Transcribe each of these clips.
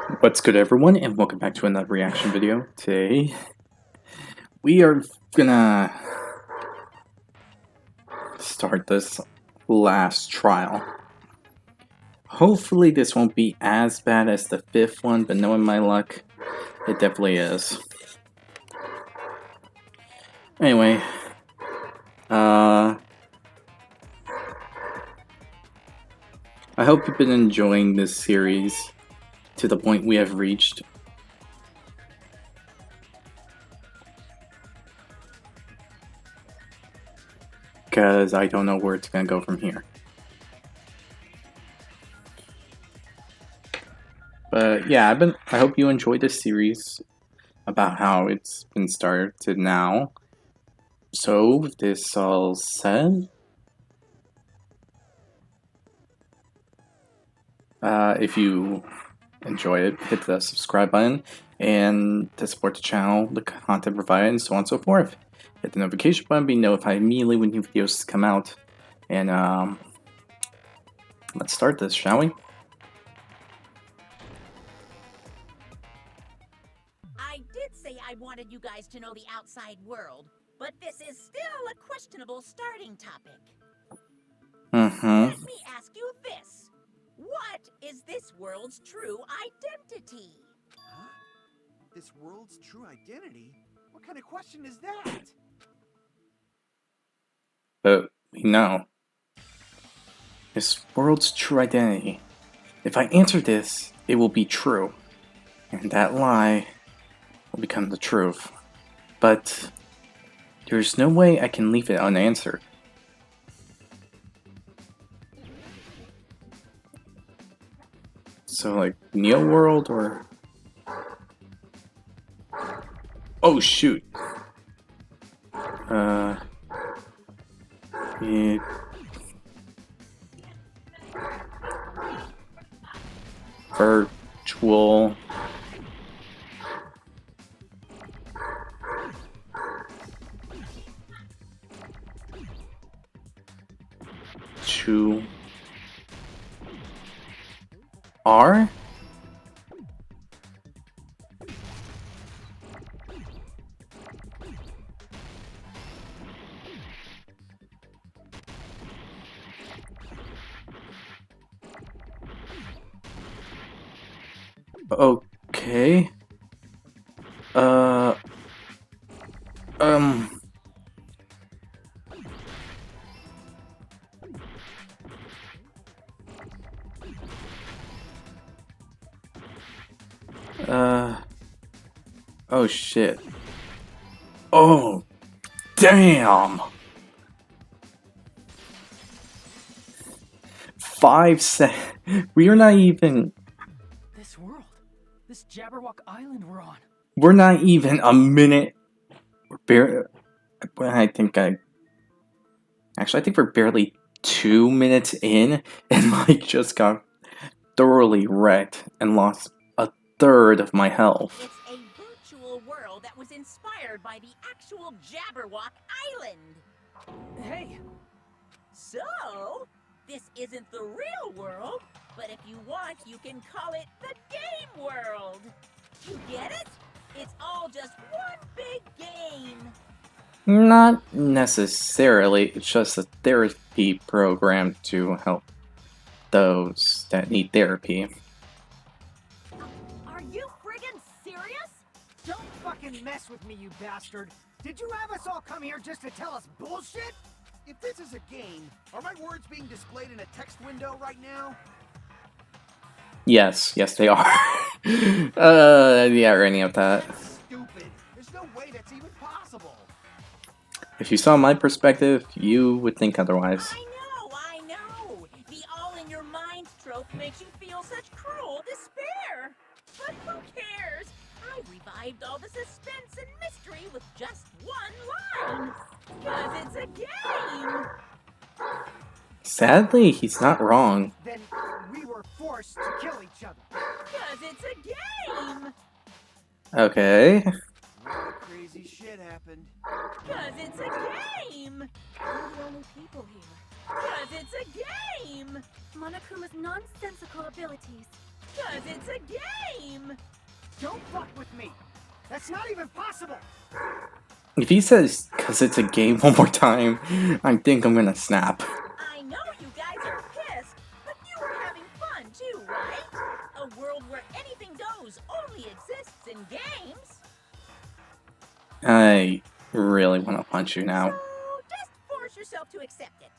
What's good, everyone, and welcome back to another reaction video. Today, we are gonna start this last trial. Hopefully this won't be as bad as the fifth one, but knowing my luck, it definitely is. Anyway, I hope you've been enjoying this series to the point we have reached. Because I don't know where it's gonna go from here. But yeah, I hope you enjoyed this series about how it's been started to now. So, with this all said, if you enjoy it, hit the subscribe button, and to support the channel, the content provided, and so on and so forth. Hit the notification button, be notified immediately when new videos come out. And let's start this, shall we? I did say I wanted you guys to know the outside world, but this is still a questionable starting topic. Let me ask you this. What is this world's true identity? Huh? This world's true identity? What kind of question is that? But we know. This world's true identity. If I answer this, it will be true. And that lie will become the truth. But there's no way I can leave it unanswered. So, like, Neo World or... Oh, shoot. It... Virtual... To... R? Okay. Uh... Um... Oh shit. Oh, damn! 5 seconds. We are not even... This world. This Jabberwock Island we're on. We're not even a minute... Actually, I think we're barely 2 minutes in, and Mike just got thoroughly wrecked and lost a third of my health. It's a virtual world that was inspired by the actual Jabberwock Island. Hey! So, this isn't the real world, but if you want, you can call it the game world. You get it? It's all just one big game. Not necessarily, it's just a therapy program to help those that need therapy. Are you friggin' serious? Don't fucking mess with me, you bastard! Did you have us all come here just to tell us bullshit? If this is a game, are my words being displayed in a text window right now? Yes, they are. Yeah, any of that. That's stupid. There's no way that's even possible. If you saw my perspective, you would think otherwise. I know. The all-in-your-mind trope makes you feel such cruel despair. But who cares? I revived all the suspense and mystery with just one line. 'Cause it's a game. Sadly, he's not wrong. Then we were forced to kill each other. 'Cause it's a game. Okay. A lot of crazy shit happened. 'Cause it's a game. We're the only people here. 'Cause it's a game. Monokuma's nonsensical abilities. Because it's a game! Don't fuck with me! That's not even possible! If he says "cause it's a game" one more time, I think I'm gonna snap. I know you guys are pissed, but you were having fun too, right? A world where anything goes only exists in games. I really want to punch you now. So just force yourself to accept it.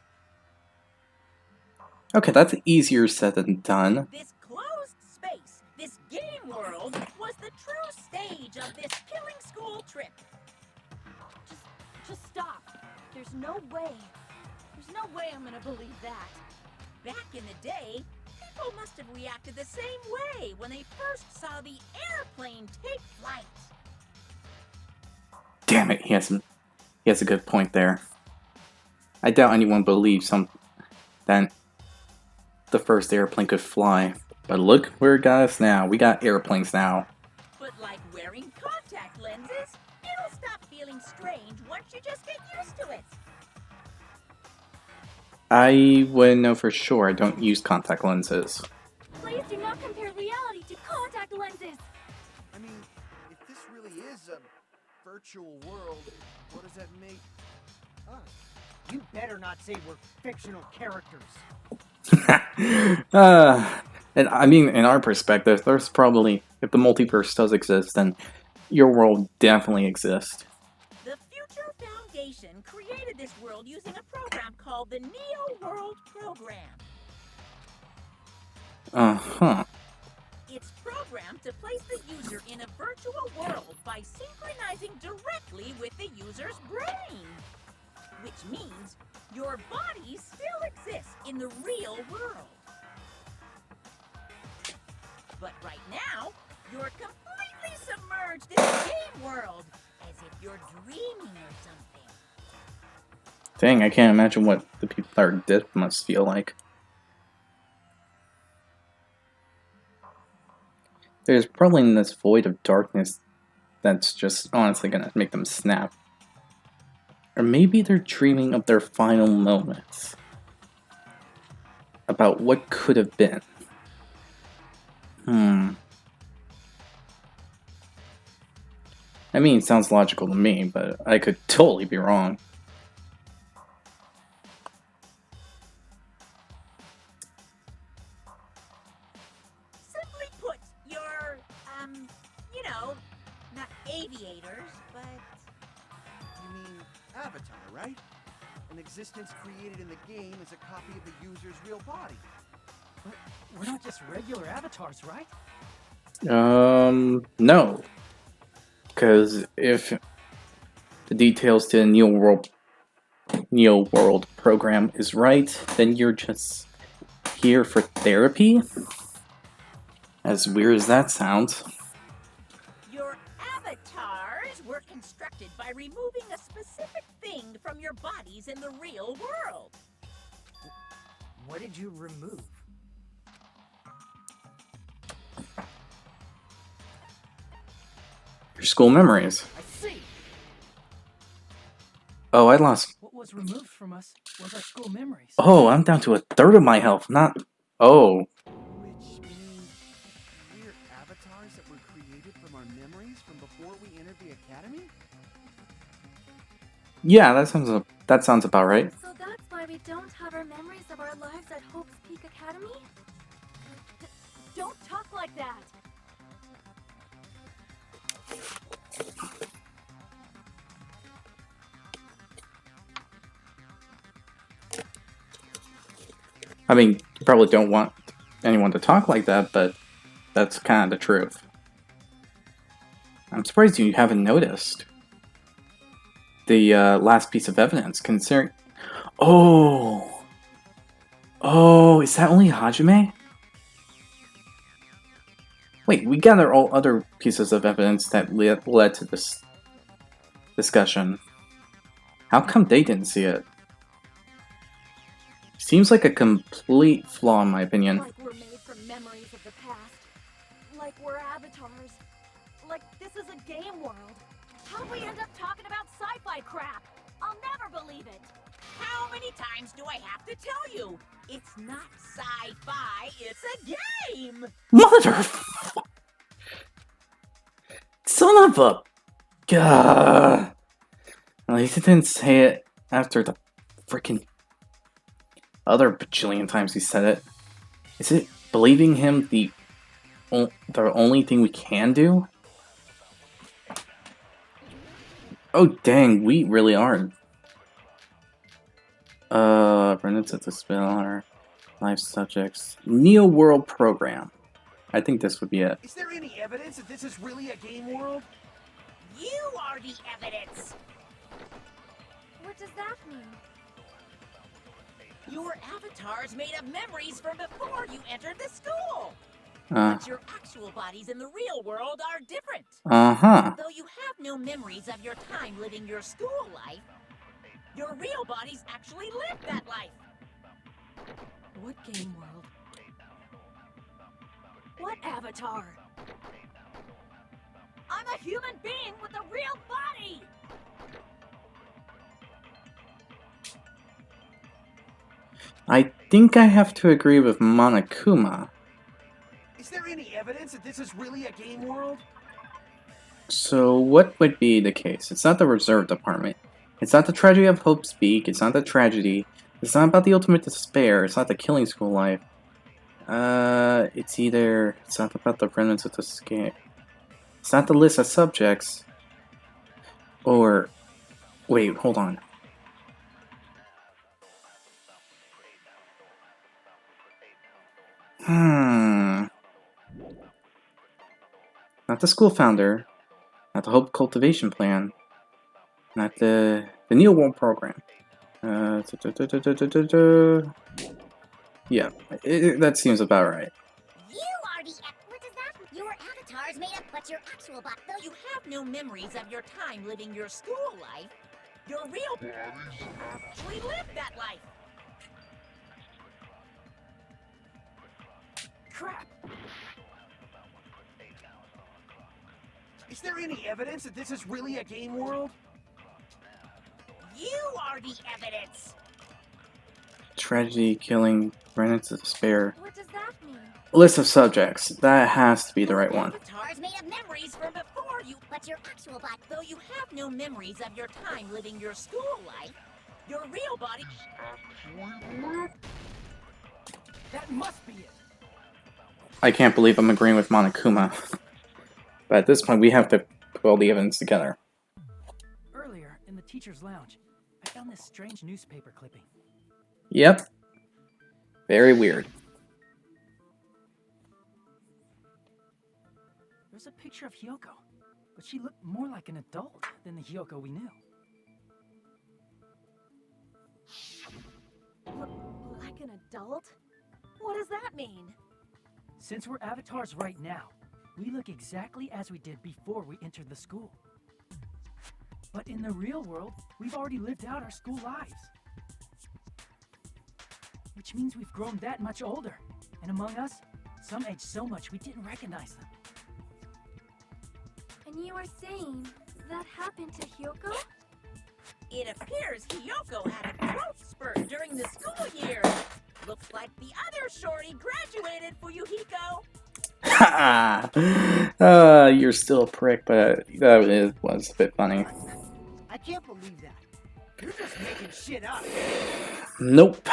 Okay, that's easier said than done. This closed space, this game world, was the true stage of this killing school trip. Just stop. There's no way. There's no way I'm gonna believe that. Back in the day, people must have reacted the same way when they first saw the airplane take flight. Damn it, he has a good point there. I doubt anyone believes that the first airplane could fly. But look where it got us now. We got airplanes now. But like wearing contact lenses, it'll stop feeling strange once you just get used to it. I wouldn't know for sure. I don't use contact lenses. Please do not compare reality to contact lenses. I mean, if this really is a virtual world, what does that make us? You better not say we're fictional characters. And I mean, in our perspective, there's probably, if the multiverse does exist, then your world definitely exists. The Future Foundation created this world using a program called the Neo World Program. Uh-huh. It's programmed to place the user in a virtual world by synchronizing directly with the user's brain. Which means your body still exists in the real world. But right now, you're completely submerged in the game world, as if you're dreaming or something. Dang, I can't imagine what the people that are dead must feel like. There's probably this void of darkness that's just honestly gonna make them snap. Or maybe they're dreaming of their final moments. About what could have been. I mean, it sounds logical to me, but I could totally be wrong. Simply put, you're, you know, not aviators, but... You mean Avatar, right? An existence created in the game is a copy of the user's real body. But we're not just regular avatars, right? No. Because if the details to the Neo World program is right, then you're just here for therapy? As weird as that sounds. Your avatars were constructed by removing a specific thing from your bodies in the real world. What did you remove? Your school memories. I see. Oh, I lost. What was removed from us was our school memories. Oh, I'm down to 1/3 of my health. Not. Oh. Which means we're avatars that were created from our memories from before we entered the academy? Yeah, that sounds about right. So that's why we don't have our memories of our lives at Hope's Peak Academy? Don't talk like that! I mean, you probably don't want anyone to talk like that, but that's kind of the truth. I'm surprised you haven't noticed the last piece of evidence concerning. Oh, is that only Hajime? Wait, we gathered all other pieces of evidence that led to this discussion. How come they didn't see it? Seems like a complete flaw in my opinion. Like we're made from memories of the past. Like we're avatars. Like this is a game world. How'd we end up talking about sci-fi crap? I'll never believe it. How many times do I have to tell you? It's not sci-fi, it's a game! Mother... Son of a... Gah. At least it didn't say it after the freaking other bajillion times he said it. Is it believing him the only thing we can do? Oh dang, we really are. Brendan's at the spell, life subjects. Neo World Program. I think this would be it. Is there any evidence that this is really a game world? You are the evidence! What does that mean? Your avatar's made of memories from before you entered the school! Uh. But your actual bodies in the real world are different. Uh-huh. Though you have no memories of your time living your school life, your real bodies actually lived that life. What game world? What avatar? I'm a human being with a real body! I think I have to agree with Monokuma. Is there any evidence that this is really a game world? So what would be the case? It's not the reserve department. It's not the tragedy of Hope's Peak. It's not the tragedy. It's not about the ultimate despair. It's not the killing school life. It's not about the remnants of the scare. It's not the list of subjects. Or, wait, hold on. Not the school founder. Not the Hope Cultivation Plan. Not the Neo World Program. Yeah, that seems about right. You are the what does that mean? Your avatar's made up, but your actual body. Though you have no memories of your time living your school life, your real bodies actually lived that life. Crap! Is there any evidence that this is really a game world? You are the evidence. Tragedy, killing, remnants of despair. What does that mean? List of subjects. That has to be the right one. Avatars made of memories from before you, but your actual body. Though you have no memories of your time living your school life, your real body actually lived. That must be it! I can't believe I'm agreeing with Monokuma. But at this point, we have to put all the evidence together. Earlier, in the teacher's lounge, I found this strange newspaper clipping. Yep. Very weird. There's a picture of Hyoko, but she looked more like an adult than the Hyoko we knew. Like an adult? What does that mean? Since we're avatars right now, we look exactly as we did before we entered the school. But in the real world, we've already lived out our school lives. Which means we've grown that much older. And among us, some aged so much we didn't recognize them. And you are saying that happened to Hyoko? It appears Hyoko had a growth spurt during the school year. Looks like the other shorty graduated for Yuhiko. Ha! You're still a prick, but that was a bit funny. I can't believe that. You're just making shit up. Nope.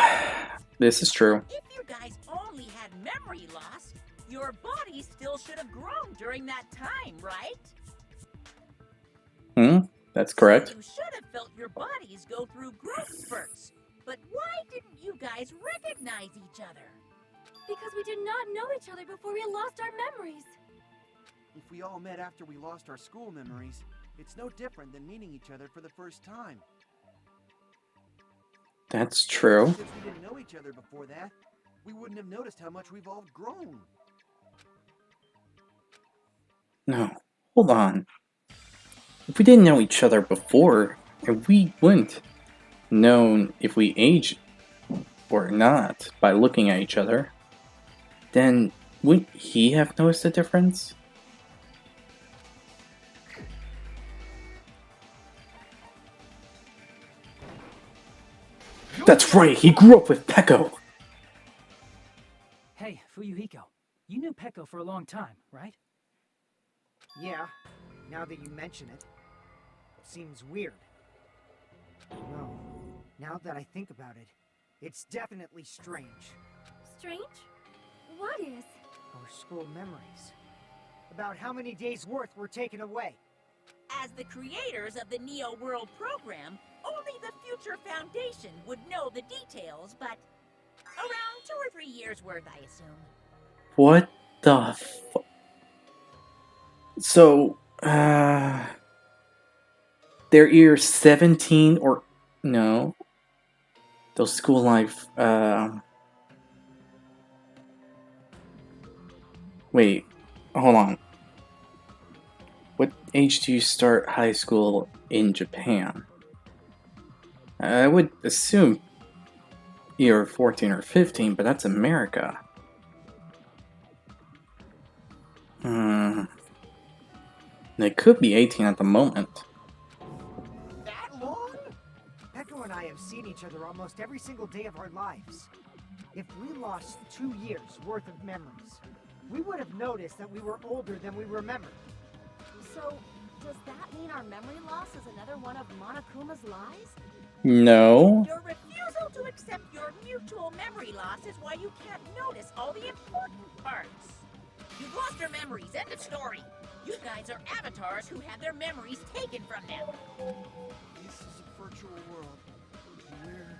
This is true. If you guys only had memory loss, your body still should have grown during that time, right? That's correct. So you should have felt your bodies go through growth spurts. But why didn't you guys recognize each other? Because we did not know each other before we lost our memories. If we all met after we lost our school memories, it's no different than meeting each other for the first time. That's true. Since we didn't know each other before that, we wouldn't have noticed how much we've all grown. No. Hold on. If we didn't know each other before, and we wouldn't known if we age or not by looking at each other, then wouldn't he have noticed the difference? That's right, he grew up with Peko. Hey, Fuyuhiko, you knew Peko for a long time, right? Yeah, now that you mention it. Seems weird. No, now that I think about it, it's definitely strange. Strange? What is? Our school memories. About how many days' worth were taken away. As the creators of the Neo World program, only the future Foundation would know the details, but around 2 or 3 years worth, I assume. What the So, they're either 17 or... No. Those school life, Wait, hold on. What age do you start high school in Japan? I would assume either 14 or 15, but that's America. They could be 18 at the moment. That long? Peko and I have seen each other almost every single day of our lives. If we lost 2 years worth of memories, we would have noticed that we were older than we remembered. So, does that mean our memory loss is another one of Monokuma's lies? No. Your refusal to accept your mutual memory loss is why you can't notice all the important parts. You've lost your memories, end of story. You guys are avatars who have their memories taken from them. This is a virtual world. We're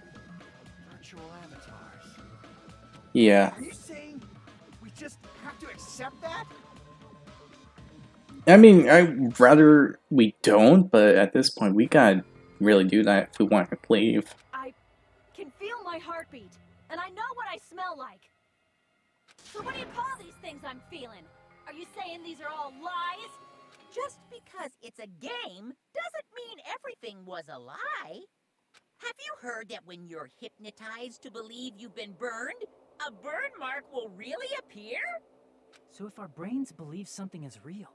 virtual avatars. Yeah. Are you saying we just have to accept that? I mean, I'd rather we don't, but at this point, we gotta really do that if we want to leave. I can feel my heartbeat, and I know what I smell like. So what do you call these things I'm feeling? Are you saying these are all lies? Just because it's a game doesn't mean everything was a lie. Have you heard that when you're hypnotized to believe you've been burned, a burn mark will really appear? So if our brains believe something is real,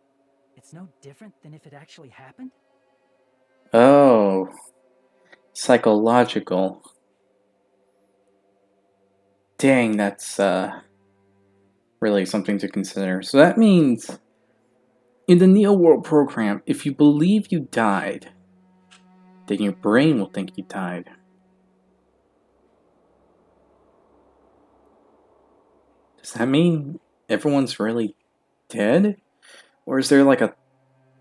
it's no different than if it actually happened? Oh. Psychological. Dang, that's, really something to consider. So that means, in the Neo World program, if you believe you died, then your brain will think you died. Does that mean everyone's really dead? Or is there like a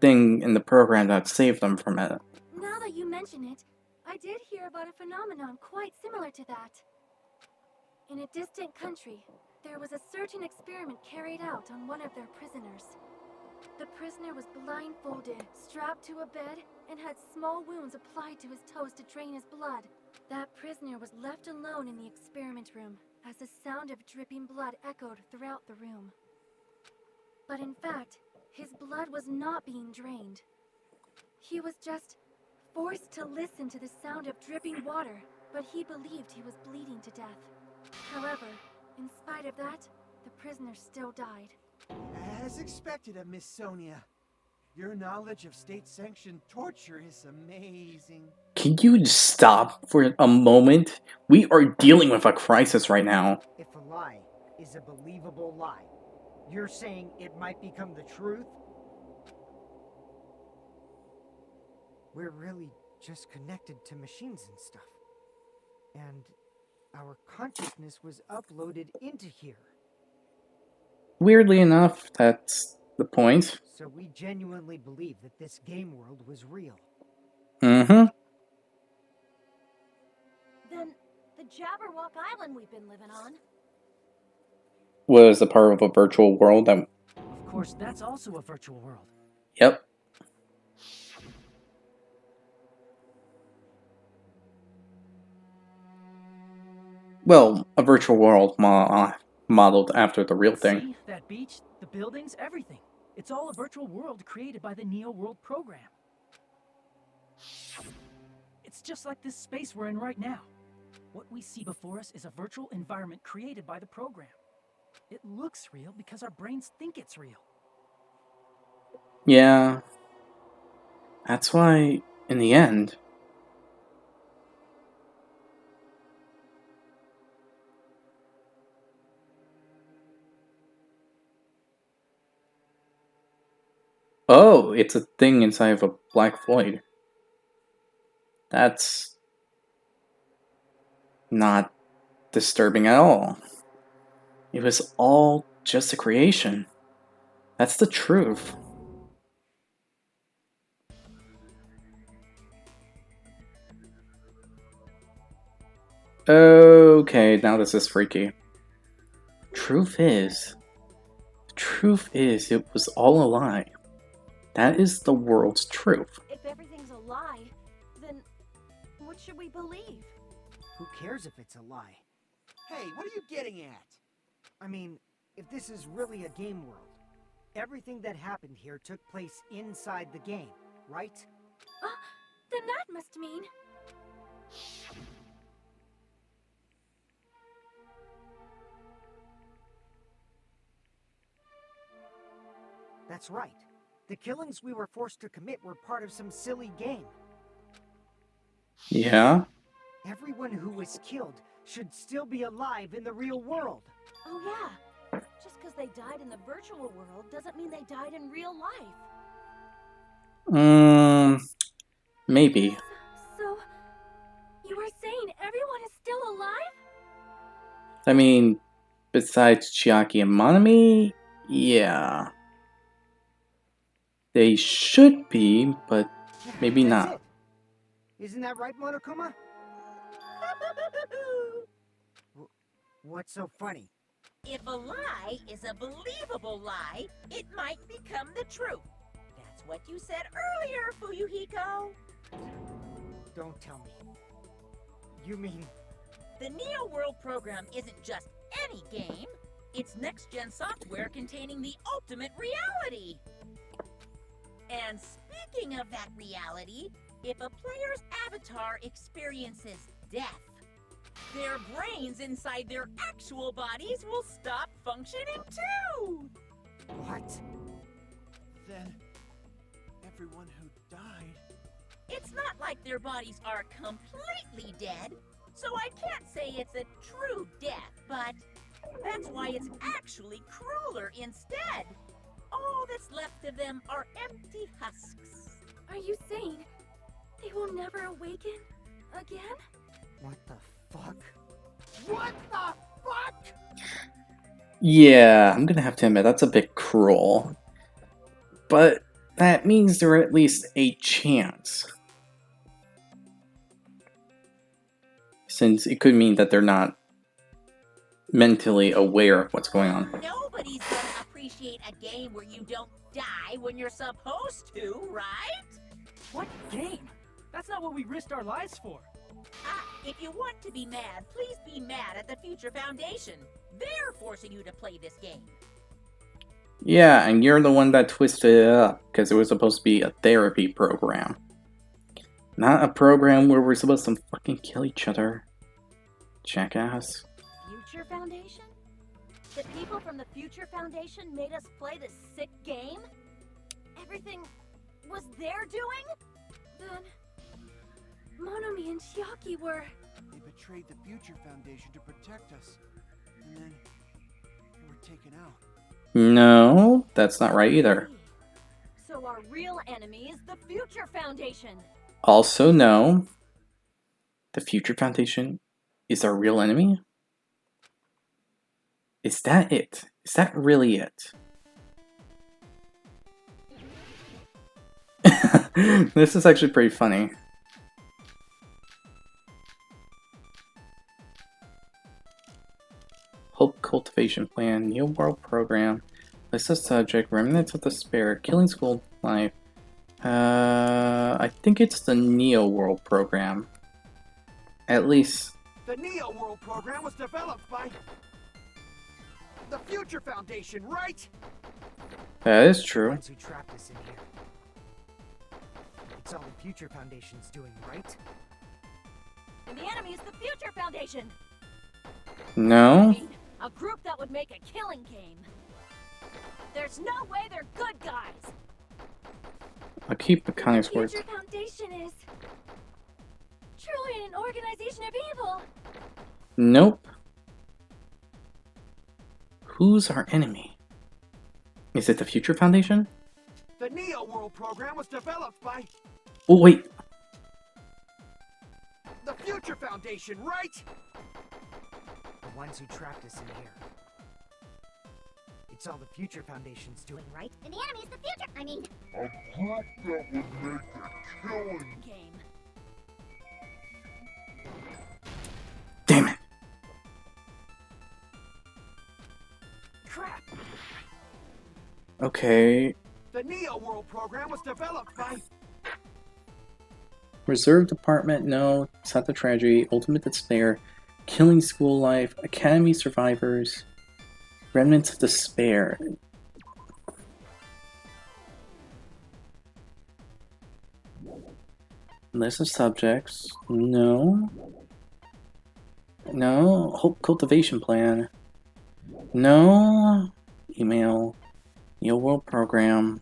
thing in the program that saved them from it? Now that you mention it, I did hear about a phenomenon quite similar to that. In a distant country, there was a certain experiment carried out on one of their prisoners. The prisoner was blindfolded, strapped to a bed, and had small wounds applied to his toes to drain his blood. That prisoner was left alone in the experiment room as the sound of dripping blood echoed throughout the room. But in fact, his blood was not being drained. He was just forced to listen to the sound of dripping water, but he believed he was bleeding to death. However, in spite of that, the prisoner still died. As expected of Miss Sonia. Your knowledge of state-sanctioned torture is amazing. Can you just stop for a moment? We are dealing with a crisis right now. If a lie is a believable lie, you're saying it might become the truth? We're really just connected to machines and stuff. And our consciousness was uploaded into here. Weirdly enough, that's the point. So we genuinely believe that this game world was real. Mm-hmm. Then, the Jabberwock Island we've been living on. Was a part of a virtual world that... Of course, that's also a virtual world. Yep. Well, a virtual world modeled after the real thing. See, that beach, the buildings, everything. It's all a virtual world created by the Neo World program. It's just like this space we're in right now. What we see before us is a virtual environment created by the program. It looks real because our brains think it's real. Yeah. That's why, in the end... Oh, it's a thing inside of a black void. That's not disturbing at all. It was all just a creation. That's the truth. Okay, now this is freaky. Truth is, it was all a lie. That is the world's truth. If everything's a lie, then what should we believe? Who cares if it's a lie? Hey, what are you getting at? I mean, if this is really a game world, everything that happened here took place inside the game, right? Then that must mean... That's right. The killings we were forced to commit were part of some silly game. Yeah? Everyone who was killed should still be alive in the real world. Oh yeah. Just because they died in the virtual world doesn't mean they died in real life. Maybe. So, you are saying everyone is still alive? I mean, besides Chiaki and Monami, yeah. They should be, but maybe That's not. it. Isn't that right, Monokuma? What's so funny? If a lie is a believable lie, it might become the truth. That's what you said earlier, Fuyuhiko. Don't tell me. You mean... The Neo World program isn't just any game. It's next-gen software containing the ultimate reality. And speaking of that reality, if a player's avatar experiences death, their brains inside their actual bodies will stop functioning too! what? Then, everyone who died... It's not like their bodies are completely dead, so I can't say it's a true death, but that's why it's actually crueler instead. All that's left of them are empty husks. Are you saying they will never awaken again? What the fuck? What the fuck? Yeah, I'm gonna have to admit, that's a bit cruel. But that means there are at least a chance. Since it could mean that they're not mentally aware of what's going on. Nobody's gonna appreciate a game where you don't die when you're supposed to, right? What game? That's not what we risked our lives for. If you want to be mad, please be mad at the Future Foundation. They're forcing you to play this game. Yeah, and you're the one that twisted it up, because it was supposed to be a therapy program. Not a program where we're supposed to fucking kill each other. Jackass. Future Foundation? The people from the Future Foundation made us play this sick game? Everything was their doing? Then Monomi and Chiaki were... They betrayed the Future Foundation to protect us. And then, they were taken out. No, that's not right either. So our real enemy is the Future Foundation. Also, no. The Future Foundation is our real enemy? Is that it? Is that really it? This is actually pretty funny. Hope Cultivation Plan, Neo World Program, List of Subject, Remnants of the Spirit, Killing School Life. I think it's the Neo World Program. At least... The Neo World program was developed by... the Future Foundation, right? that is true. Ones who trapped us in here. It's all the Future Foundation's doing, right? And the enemy is the Future Foundation. No? A group that would make a killing game. There's no way they're good guys. I'll keep the Connie's words. Future Foundation is truly an organization of evil. Nope. Who's our enemy? Is it the Future Foundation? The Neo World program was developed by Oh, wait. the Future Foundation, right? The ones who trapped us in here. It's all the Future Foundation's doing, right? And the enemy's the future. I mean, A group that would make a killing. Game. Damn it. Crap! Okay. The Neo World program was developed by Reserve Department, no. It's not the tragedy. Ultimate Despair. Killing School Life. Academy Survivors. Remnants of Despair. List of subjects. No. No. Hope Cultivation Plan. No. Email. Neo World Program.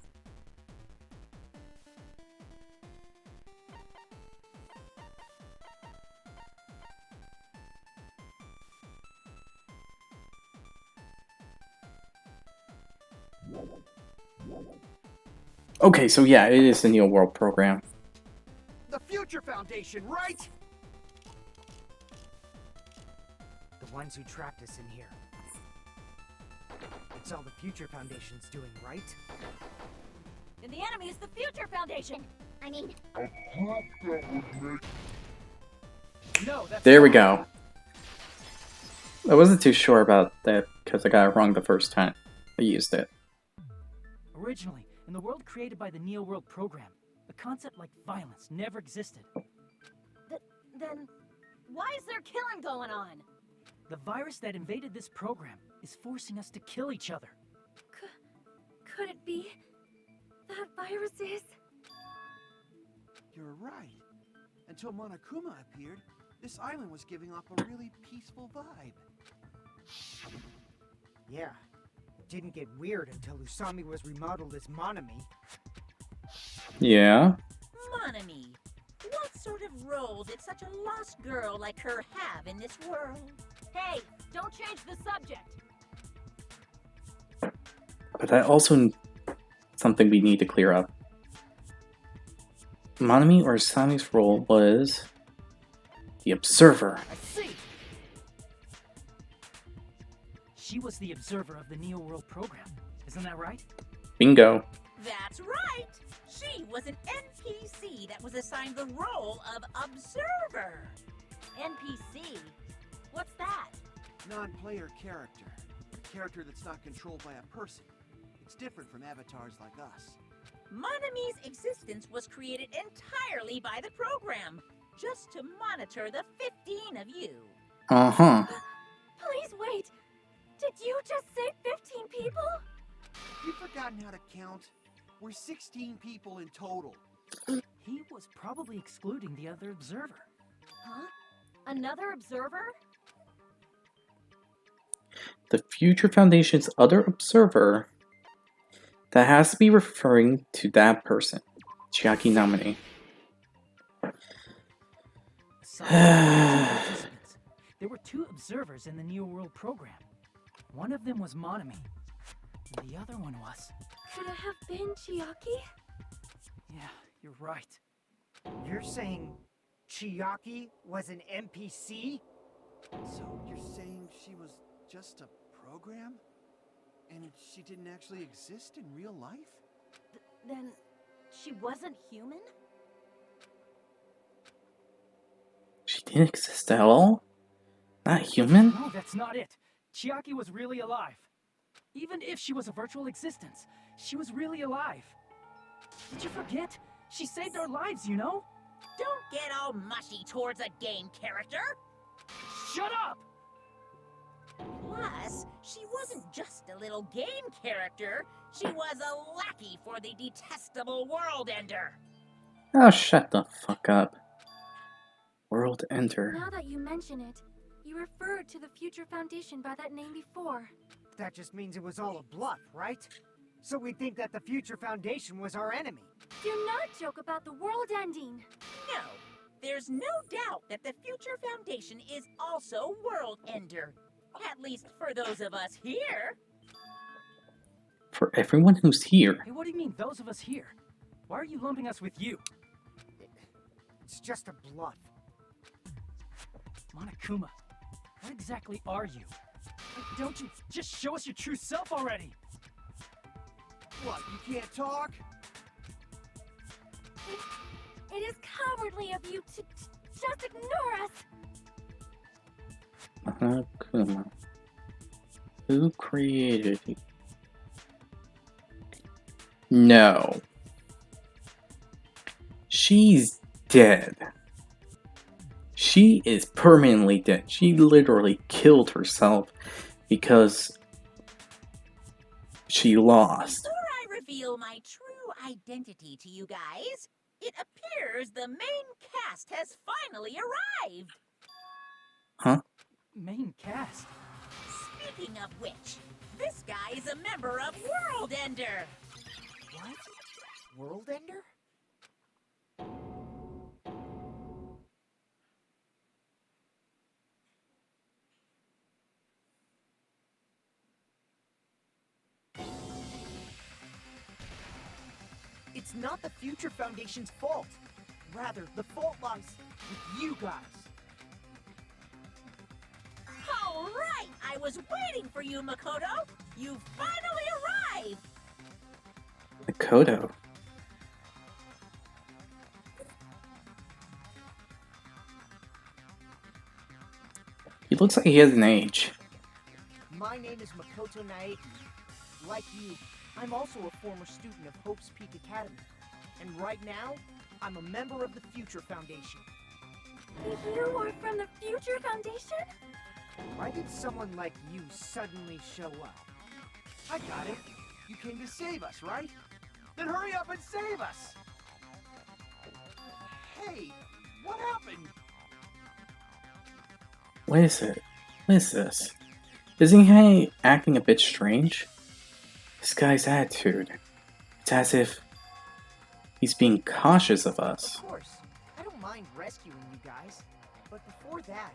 Okay, so yeah, it is the Neo World Program. the Future Foundation, right? The ones who trapped us in here. It's all the Future Foundation's doing, right? And the enemy's the Future Foundation. I mean, A group that would make No, that's There we wrong. go. I wasn't too sure about that because I got it wrong the first time I used it. Originally, in the world created by the Neo World program, a concept like violence never existed. Then, why is there killing going on? The virus that invaded this program is forcing us to kill each other. Could it be that virus is? You're right. Until Monokuma appeared, this island was giving off a really peaceful vibe. Yeah. It didn't get weird until Usami was remodeled as Monami. Yeah. Monami, what sort of role did such a lost girl like her have in this world? Hey, don't change the subject. But that also something we need to clear up. Monami or Usami's role was the observer. I see! She was the observer of the Neo World program. Isn't that right? Bingo. That's right. She was an NPC that was assigned the role of observer. NPC? What's that? Non-player character. A character that's not controlled by a person. It's different from avatars like us. Monami's existence was created entirely by the program, just to monitor the 15 of you. Uh-huh. Please wait. Did you just say 15 people? You've forgotten how to count? We're 16 people in total. He was probably excluding the other observer. Huh? Another observer? The Future Foundation's other observer. That has to be referring to that person. Chiaki Namine. Aside from the two participants, there were two observers in the Neo World program. One of them was Monami, and the other one was... Could it have been Chiaki? Yeah, you're right. You're saying Chiaki was an NPC? So you're saying she was just a program? And she didn't actually exist in real life? Then she wasn't human? She didn't exist at all? Not human? No, that's not it. Chiaki was really alive. Even if she was a virtual existence, she was really alive. Did you forget? She saved our lives, you know? Don't get all mushy towards a game character. Shut up! Plus, she wasn't just a little game character. She was a lackey for the detestable World Ender. Oh, shut the fuck up. World Ender. Now that you mention it, you referred to the Future Foundation by that name before. That just means it was all a bluff, right? So we think that the Future Foundation was our enemy. Do not joke about the world ending. No, there's no doubt that the Future Foundation is also World Ender. At least for those of us here. For everyone who's here. Hey, what do you mean, those of us here? Why are you lumping us with you? It's just a bluff. Monokuma, what exactly are you? Don't you just show us your true self already? What, you can't talk? It is cowardly of you to just ignore us. Monokuma. Who created you? No. She's dead. She is permanently dead. She literally killed herself because she lost. Before I reveal my true identity to you guys, it appears the main cast has finally arrived. Huh? Main cast? Speaking of which, this guy is a member of World Ender. What? World Ender? It's not the Future Foundation's fault. Rather, the fault lies with you guys. All right, I was waiting for you, Makoto. You finally arrived. Makoto. He looks like he has an age. My name is Makoto Naeki. Like you, I'm also a former student of Hope's Peak Academy. And right now, I'm a member of the Future Foundation. You are from the Future Foundation? Why did someone like you suddenly show up? I got it. You came to save us, right? Then hurry up and save us! Hey, what happened? What is it? What is this? Isn't he acting a bit strange? This guy's attitude. It's as if he's being cautious of us. Of course, I don't mind rescuing you guys. But before that,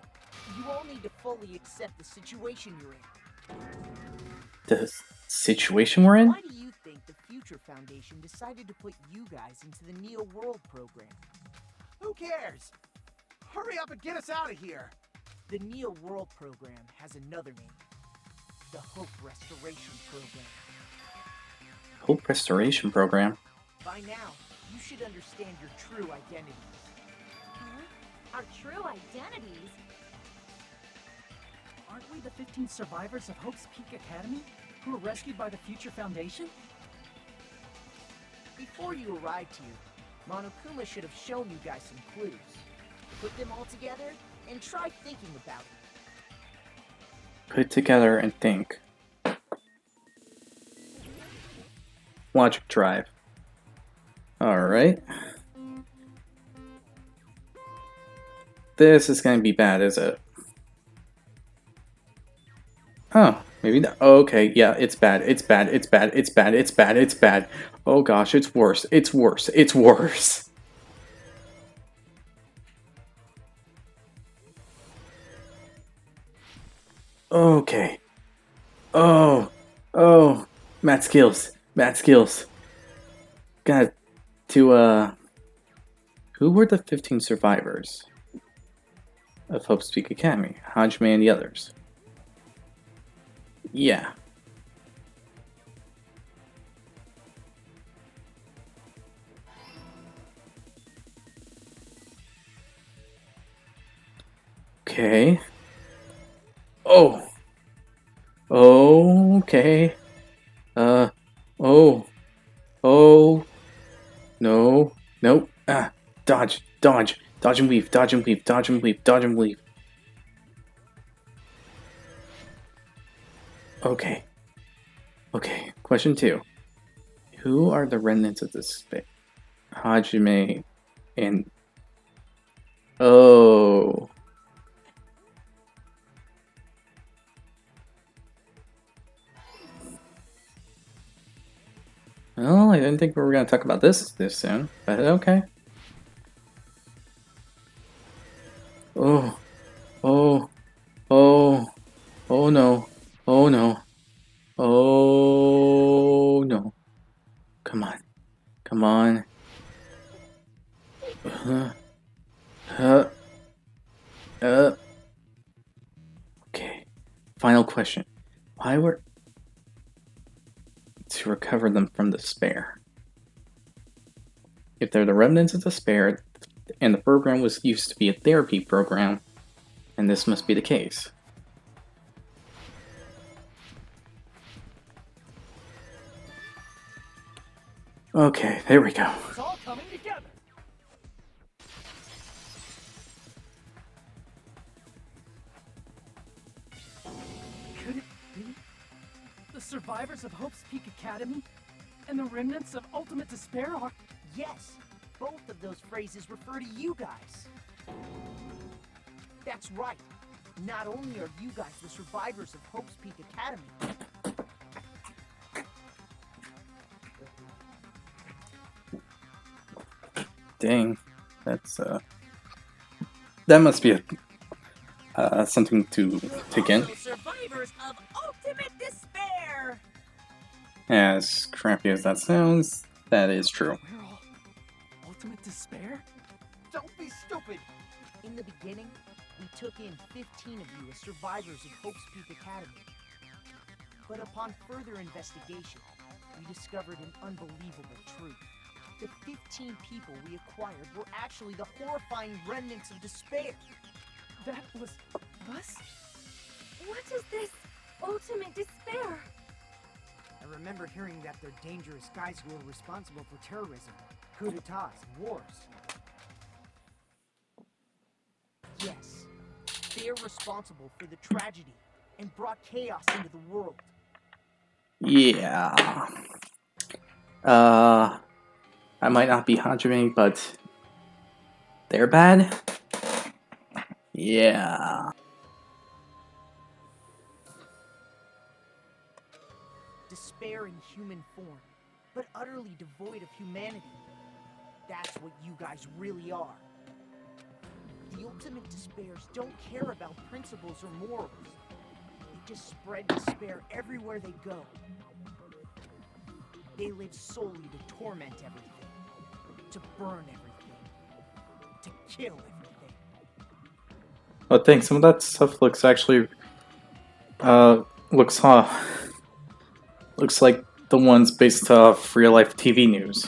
you all need to fully accept the situation you're in. The situation we're in? Why do you think the Future Foundation decided to put you guys into the Neo World program? Who cares? Hurry up and get us out of here! The Neo World program has another name. The Hope Restoration Program. Hope Restoration Program. By now, you should understand your true identities. Huh? Our true identities? Aren't we the 15 survivors of Hope's Peak Academy who were rescued by the Future Foundation? Before you arrived here, Monokuma should have shown you guys some clues. Put them all together and try thinking about it. Put it together and think. Logic drive. Alright. This is gonna be bad, is it? Oh, maybe not. Oh, okay, yeah, it's bad. It's bad. It's bad. It's bad. It's bad. It's bad. Oh gosh, it's worse. It's worse. It's worse. Okay. Oh, math skills. Math skills. Got to, who were the 15 survivors of Hope's Peak Academy? Hajime and the others. Yeah. Okay. Oh. Okay. Oh. Oh. No. Nope. Ah. Dodge. Dodge. Dodge and weave. Dodge and weave. Dodge and weave. Dodge and weave. Okay. Okay. Question 2. Who are the remnants of this space? Hajime and... Oh. Well, I didn't think we were going to talk about this soon, but okay. Oh. Oh. Oh. Oh no. Oh no. Oh Come on. Come on. Uh, okay. Final question. Why were... To recover them from despair. If they're the remnants of despair, and the program was used to be a therapy program, then this must be the case. Okay, there we go. It's all coming together. Could it be the survivors of Hope's Peak Academy and the remnants of Ultimate Despair are... Yes, both of those phrases refer to you guys. That's right. Not only are you guys the survivors of Hope's Peak Academy, Dang, that's that must be something to take in. Also survivors of Ultimate Despair. As crappy as that sounds, that is true. We're all Ultimate Despair? don't be stupid. In the beginning, we took in 15 of you as survivors of Hope's Peak Academy. But upon further investigation, we discovered an unbelievable truth. The 15 people we acquired were actually the horrifying remnants of despair. That was us? What is this ultimate despair? I remember hearing that they're dangerous guys who are responsible for terrorism, coup d'etats, and wars. Yes, they're responsible for the tragedy and brought chaos into the world. Yeah. I might not be Hajime, but they're bad? Yeah. Despair in human form, but utterly devoid of humanity. That's what you guys really are. The ultimate despairs don't care about principles or morals. They just spread despair everywhere they go. They live solely to torment everything, to burn everything, to kill everything. I think some of that stuff looks actually looks like the ones based off real life TV news.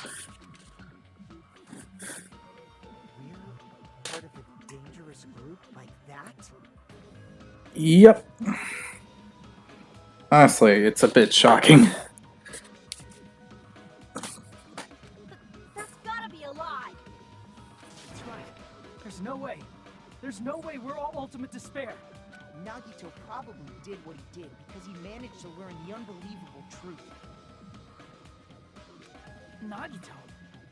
We're part of a dangerous group like that? Yep. Honestly, it's a bit shocking. That's gotta be a lie. That's right. There's no way. There's no way we're all Ultimate Despair. Nagito probably did what he did because he managed to learn the unbelievable truth. Nagito?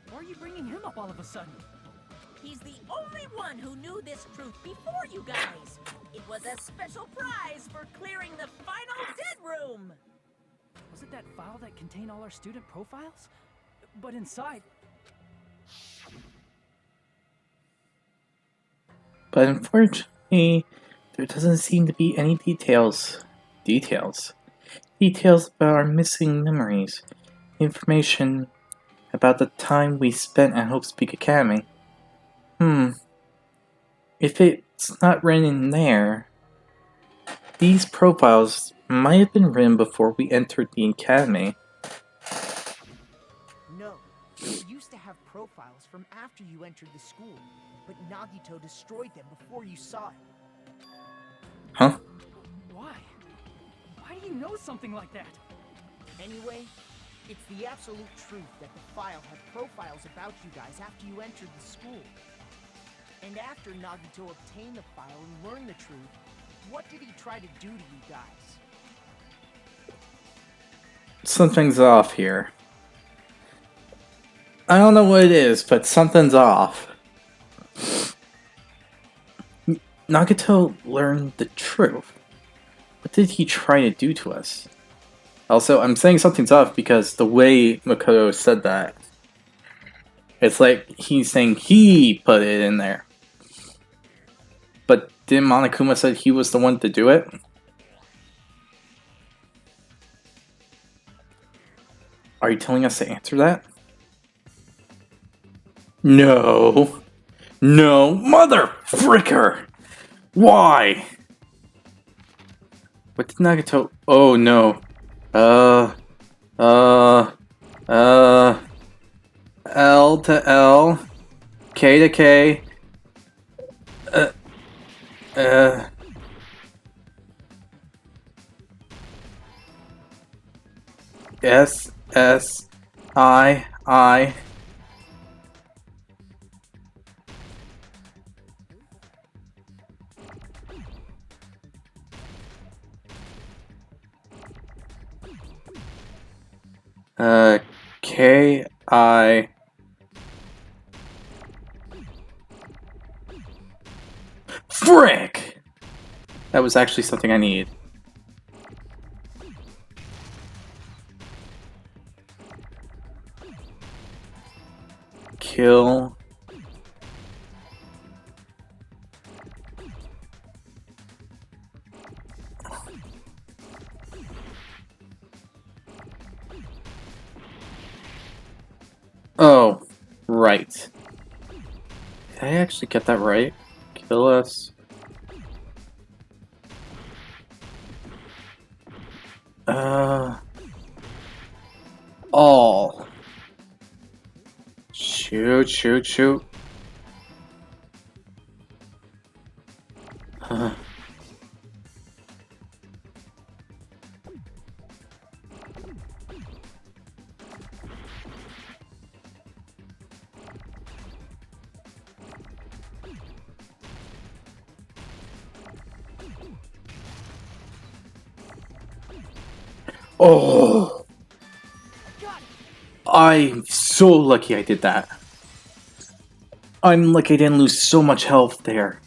Why are you bringing him up all of a sudden? He's the only one who knew this truth before you guys. It was a special prize for clearing the final dead room. Was it that file that contained all our student profiles? But inside... But unfortunately, there doesn't seem to be any details about our missing memories, information about the time we spent at Hope's Peak Academy. If it's not written in there, these profiles might have been written before we entered the academy. No, you used to have profiles from after you entered the school, but Nagito destroyed them before you saw it. Huh? Why? Why do you know something like that? Anyway, it's the absolute truth that the file had profiles about you guys after you entered the school. And after Nagito obtained the file and learned the truth, what did he try to do to you guys? Something's off here. I don't know what it is, but something's off. Nagito learned the truth. What did he try to do to us? Also, I'm saying something's off because the way Makoto said that, it's like he's saying he put it in there. But didn't Monokuma said he was the one to do it? Are you telling us to answer that? No. No. Mother fricker! Why? What did Nagato... Oh, no. Uh... L to L. K to K. Uh... Uh... S... S... I... K... I... Frick! That was actually something I needed. Kill... Oh, right. Did I actually get that right? Kill us. All. Shoot, shoot, shoot. Oh! I'm so lucky I did that. I'm lucky I didn't lose so much health there.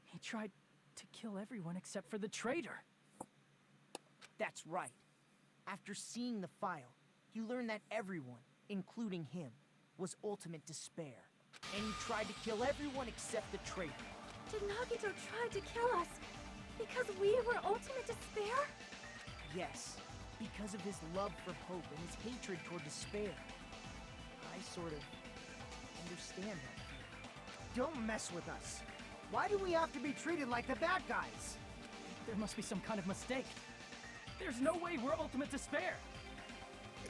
He tried to kill everyone except for the traitor. That's right. After seeing the file, you learn that everyone, including him, was ultimate despair. And he tried to kill everyone except the traitor. Did Nagito try to kill us because we were ultimate despair? Yes, because of his love for hope and his hatred toward despair. I sort of understand that feeling. Don't mess with us. Why do we have to be treated like the bad guys? There must be some kind of mistake. There's no way we're ultimate despair.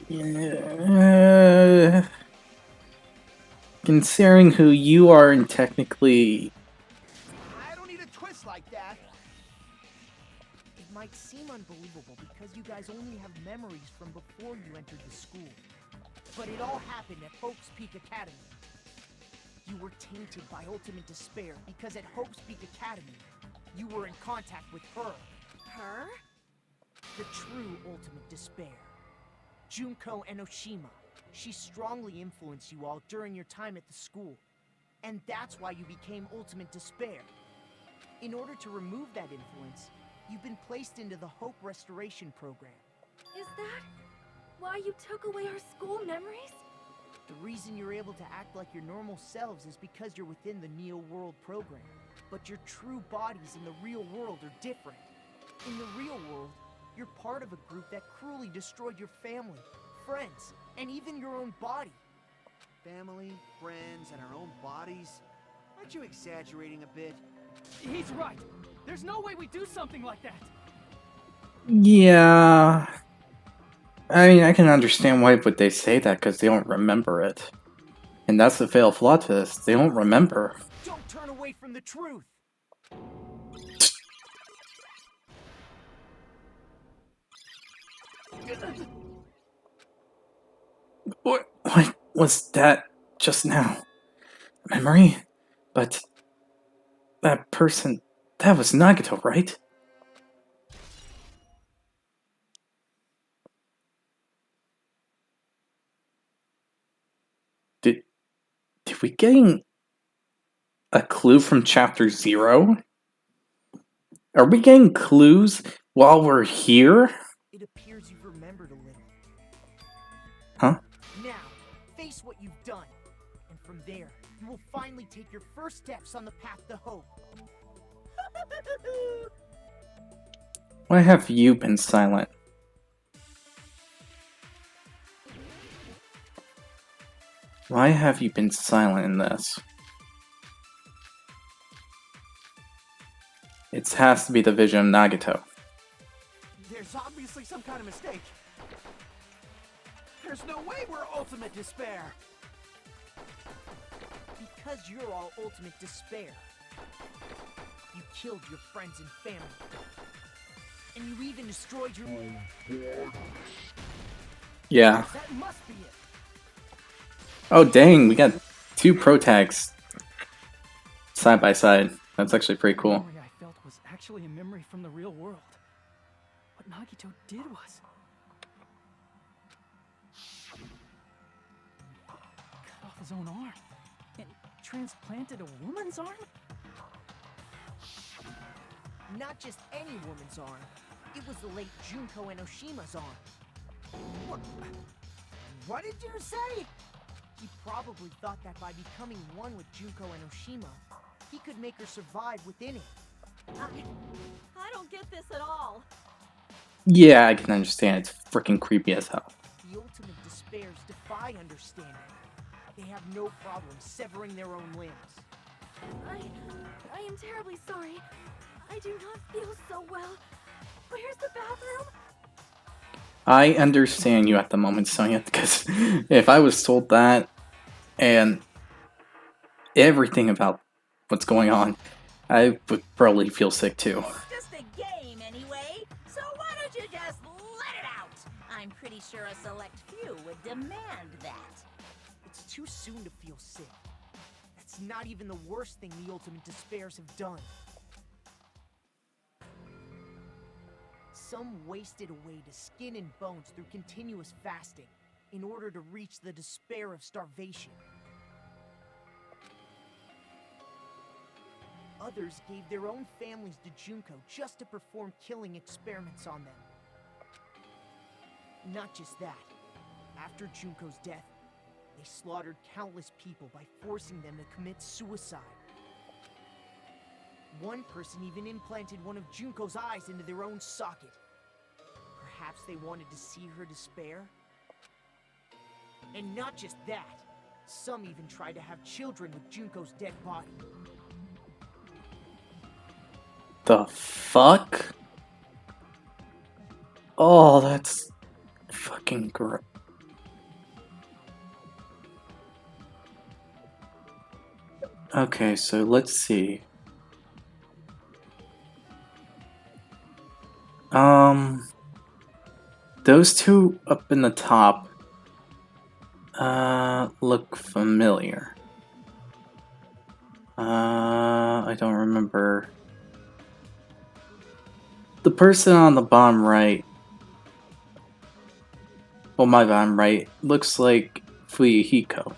Yeah. Considering who you are and technically... I don't need a twist like that. It might seem unbelievable because you guys only have memories from before you entered the school. But it all happened at Hope's Peak Academy. You were tainted by ultimate despair because at Hope's Peak Academy, you were in contact with her. Her? The true ultimate despair. Junko Enoshima. She strongly influenced you all during your time at the school. And that's why you became ultimate despair. In order to remove that influence, you've been placed into the Hope Restoration Program. Is that why you took away our school memories? The reason you're able to act like your normal selves is because you're within the Neo World program. But your true bodies in the real world are different. In the real world, you're part of a group that cruelly destroyed your family, friends, and even your own body. Family, friends, and our own bodies? Aren't you exaggerating a bit? He's right. There's no way we do something like that. Yeah... I mean, I can understand why would they say that, because they don't remember it. And that's the fatal flaw to this. They don't remember. Don't turn away from the truth! What was that just now? Memory? But... that person... that was Nagato, right? Did we getting a clue from chapter 0? Are we getting clues while we're here? It appears you've remembered a little. Huh? Now, face what you've done. And from there, you will finally take your first steps on the path to hope. Why have you been silent? Why have you been silent in this? It has to be the vision of Nagato. There's obviously some kind of mistake. There's no way we're ultimate despair. Because you're all ultimate despair. You killed your friends and family. And you even destroyed your... Yeah. That must be it. Oh dang, we got 2 pro tags side by side. That's actually pretty The cool. memory I felt was actually a memory from the real world. What Nagito did was cut off his own arm and transplanted a woman's arm? Not just any woman's arm. It was the late Junko Enoshima's arm. What did you say? He probably thought that by becoming one with Junko Enoshima, he could make her survive within it. I don't get this at all. Yeah, I can understand. It's freaking creepy as hell. The ultimate despairs defy understanding. They have no problem severing their own limbs. I am terribly sorry. I do not feel so well. Where's the bathroom? I understand you at the moment, Sonya, because if I was told that and everything about what's going on, I would probably feel sick too. It's just a game anyway, so why don't you just let it out? I'm pretty sure a select few would demand that. It's too soon to feel sick. That's not even the worst thing the ultimate despairs have done. Some wasted away to skin and bones through continuous fasting in order to reach the despair of starvation. Others gave their own families to Junko just to perform killing experiments on them. Not just that. After Junko's death, they slaughtered countless people by forcing them to commit suicide. One person even implanted one of Junko's eyes into their own socket. Perhaps they wanted to see her despair? And not just that. Some even tried to have children with Junko's dead body. The fuck? Oh, that's fucking gross. Okay, so let's see. Those 2 up in the top, look familiar. I don't remember. The person on the bottom right, well, my bottom right, looks like Fuyuhiko.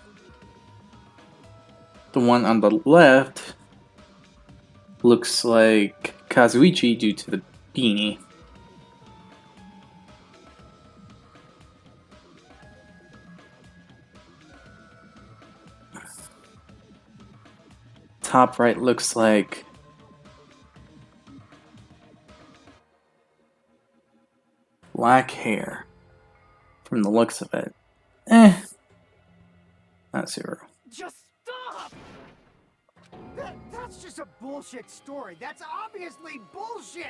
The one on the left looks like Kazuichi due to the beanie. Top right looks like black hair from the looks of it. Not zero. Just stop! That's just a bullshit story. That's obviously bullshit!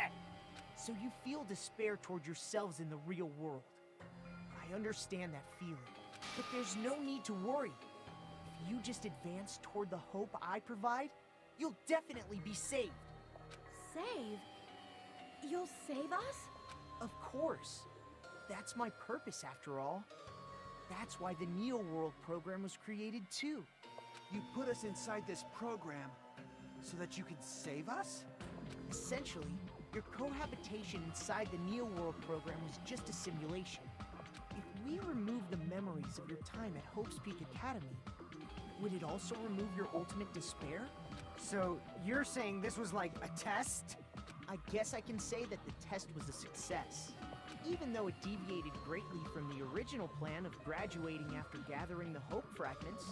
So you feel despair toward yourselves in the real world. I understand that feeling, but there's no need to worry. If you just advance toward the hope I provide, you'll definitely be saved. Save? You'll save us? Of course. That's my purpose after all. That's why the Neo World program was created too. You put us inside this program so that you could save us? Essentially, your cohabitation inside the Neo World program was just a simulation. If we remove the memories of your time at Hope's Peak Academy, would it also remove your ultimate despair? So, you're saying this was like a test? I guess I can say that the test was a success. Even though it deviated greatly from the original plan of graduating after gathering the Hope fragments,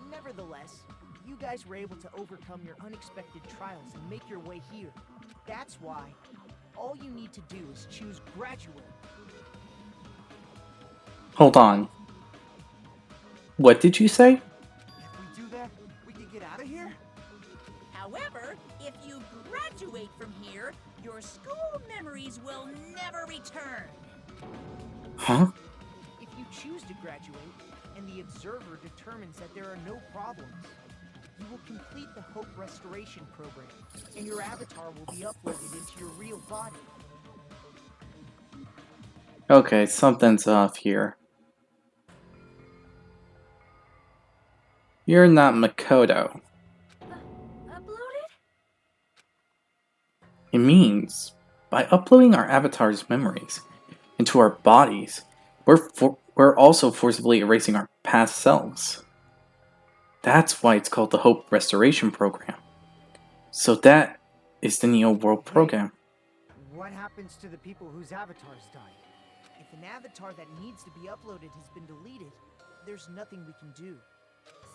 nevertheless, you guys were able to overcome your unexpected trials and make your way here. That's why all you need to do is choose graduate. Hold on. What did you say? from here, your school memories will never return. Huh? If you choose to graduate, and the observer determines that there are no problems, you will complete the Hope Restoration Program, and your avatar will be uploaded into your real body. Okay, something's off here. You're not Makoto. Uploaded? It means, by uploading our avatar's memories into our bodies, we're also forcibly erasing our past selves. That's why it's called the Hope Restoration Program. So that is the Neo World program. What happens to the people whose avatars died? If an avatar that needs to be uploaded has been deleted, there's nothing we can do.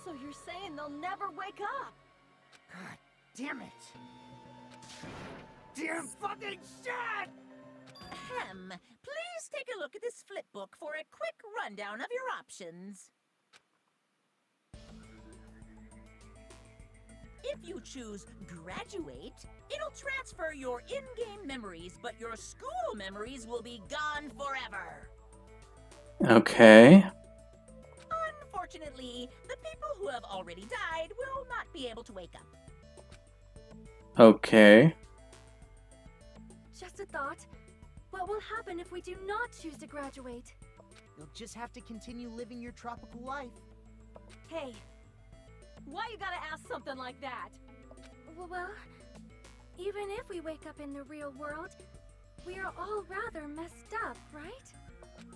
So you're saying they'll never wake up? God damn it! Damn fucking shit! Ahem. Please take a look at this flipbook for a quick rundown of your options. If you choose Graduate, it'll transfer your in-game memories, but your school memories will be gone forever. Okay. Unfortunately, the people who have already died will not be able to wake up. Okay. Just a thought. What will happen if we do not choose to graduate? You'll just have to continue living your tropical life. Hey, why you gotta ask something like that? Well, even if we wake up in the real world, we are all rather messed up, right?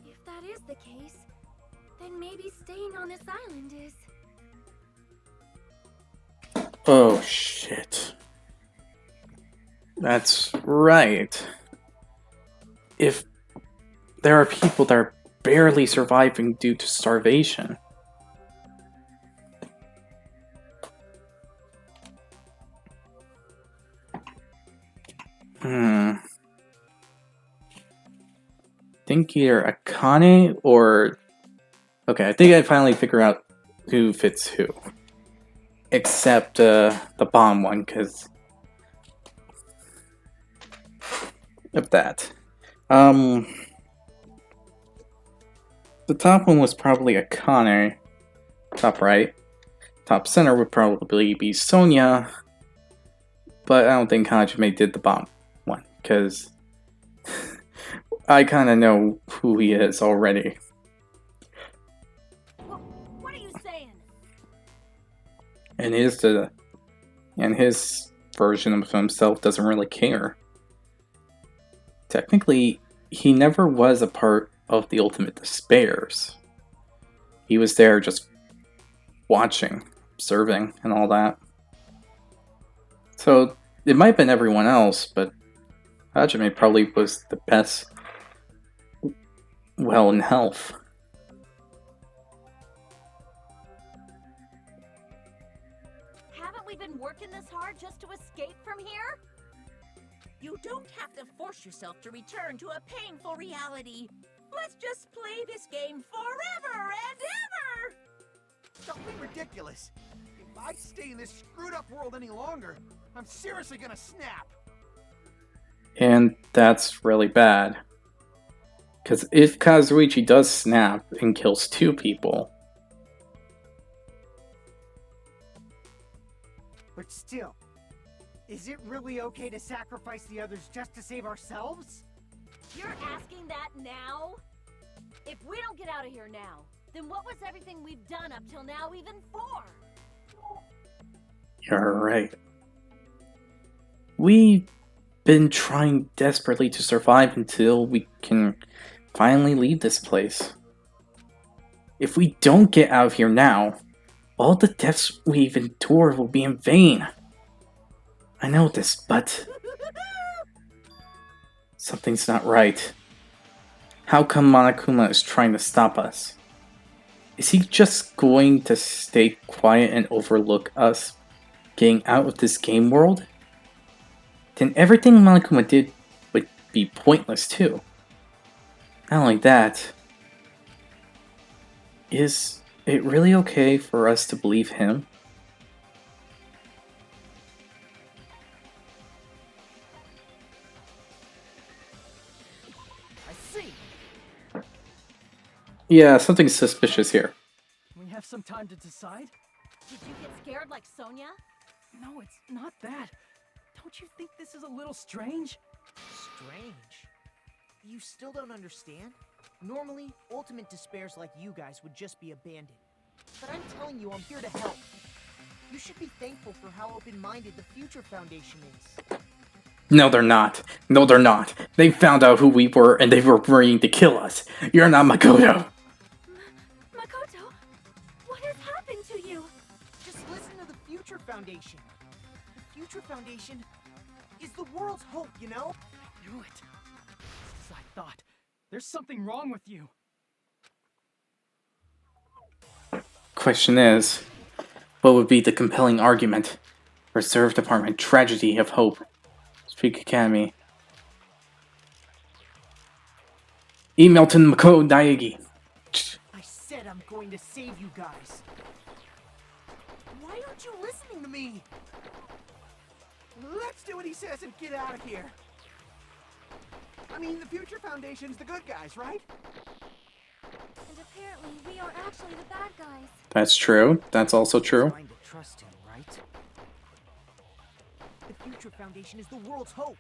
If that is the case, then maybe staying on this island is... Oh shit. That's right. If there are people that are barely surviving due to starvation, think either Akane or... Okay, I think I finally figured out who fits who. Except the bomb one, because of that. The top one was probably Akane. Top right. Top center would probably be Sonia. But I don't think Hajime did the bomb one, because I kind of know who he is already. What are you saying? And his version of himself doesn't really care. Technically, he never was a part of the Ultimate Despairs. He was there just watching, observing, and all that. So, it might have been everyone else, but Hajime probably was the best, well, in health. Haven't we been working this hard just to escape from here? You don't have to force yourself to return to a painful reality. Let's just play this game forever and ever! Don't be ridiculous. If I stay in this screwed up world any longer, I'm seriously gonna snap. And that's really bad. Because if Kazuichi does snap and kills 2 people... But still, is it really okay to sacrifice the others just to save ourselves? You're asking that now? If we don't get out of here now, then what was everything we've done up till now even for? You're right. We've been trying desperately to survive until we can finally leave this place. If we don't get out of here now, all the deaths we've endured will be in vain. I know this, but... something's not right. How come Monokuma is trying to stop us? Is he just going to stay quiet and overlook us getting out of this game world? Then everything Monokuma did would be pointless too. Not only that, is it really okay for us to believe him? Yeah, something suspicious here. We have some time to decide? Did you get scared like Sonia? No, it's not that. Don't you think this is a little strange? Strange. You still don't understand? Normally, ultimate despairs like you guys would just be abandoned. But I'm telling you, I'm here to help. You should be thankful for how open-minded the Future Foundation is. No, they're not. No, they're not. They found out who we were and they were ready to kill us. You're not Makoto. Makoto, what has happened to you? Just listen to the Future Foundation. The Future Foundation is the world's hope, you know? I knew it. Just as I thought. There's something wrong with you. Question is, what would be the compelling argument? Reserve Department, Tragedy of Hope, Streak Academy. Email to Makoto Naegi. I said I'm going to save you guys. Why aren't you listening to me? Let's do what he says and get out of here. I mean, the Future Foundation's the good guys, right? And apparently, we are actually the bad guys. That's true. That's also true. Trying to trust him, right? The Future Foundation is the world's hope.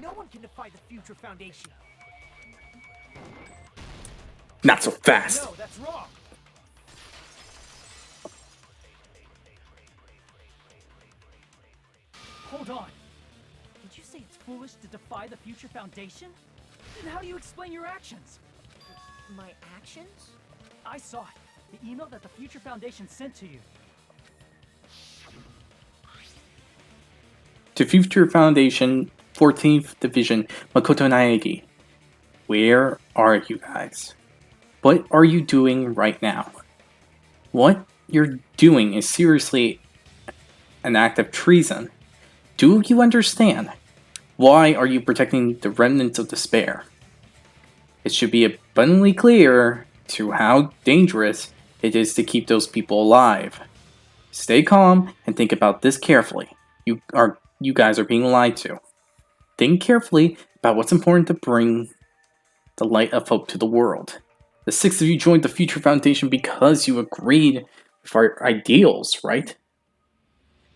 No one can defy the Future Foundation. Not so fast. No, that's wrong. Hold on. Did you say it's foolish to defy the Future Foundation? Then how do you explain your actions? My actions? I saw it. The email that the Future Foundation sent to you. To Future Foundation, 14th Division, Makoto Naegi. Where are you guys? What are you doing right now? What you're doing is seriously an act of treason. Do you understand? Why are you protecting the remnants of despair? It should be abundantly clear to how dangerous it is to keep those people alive. Stay calm and think about this carefully. You guys are being lied to. Think carefully about what's important to bring the light of hope to the world. The 6 of you joined the Future Foundation because you agreed with our ideals, right?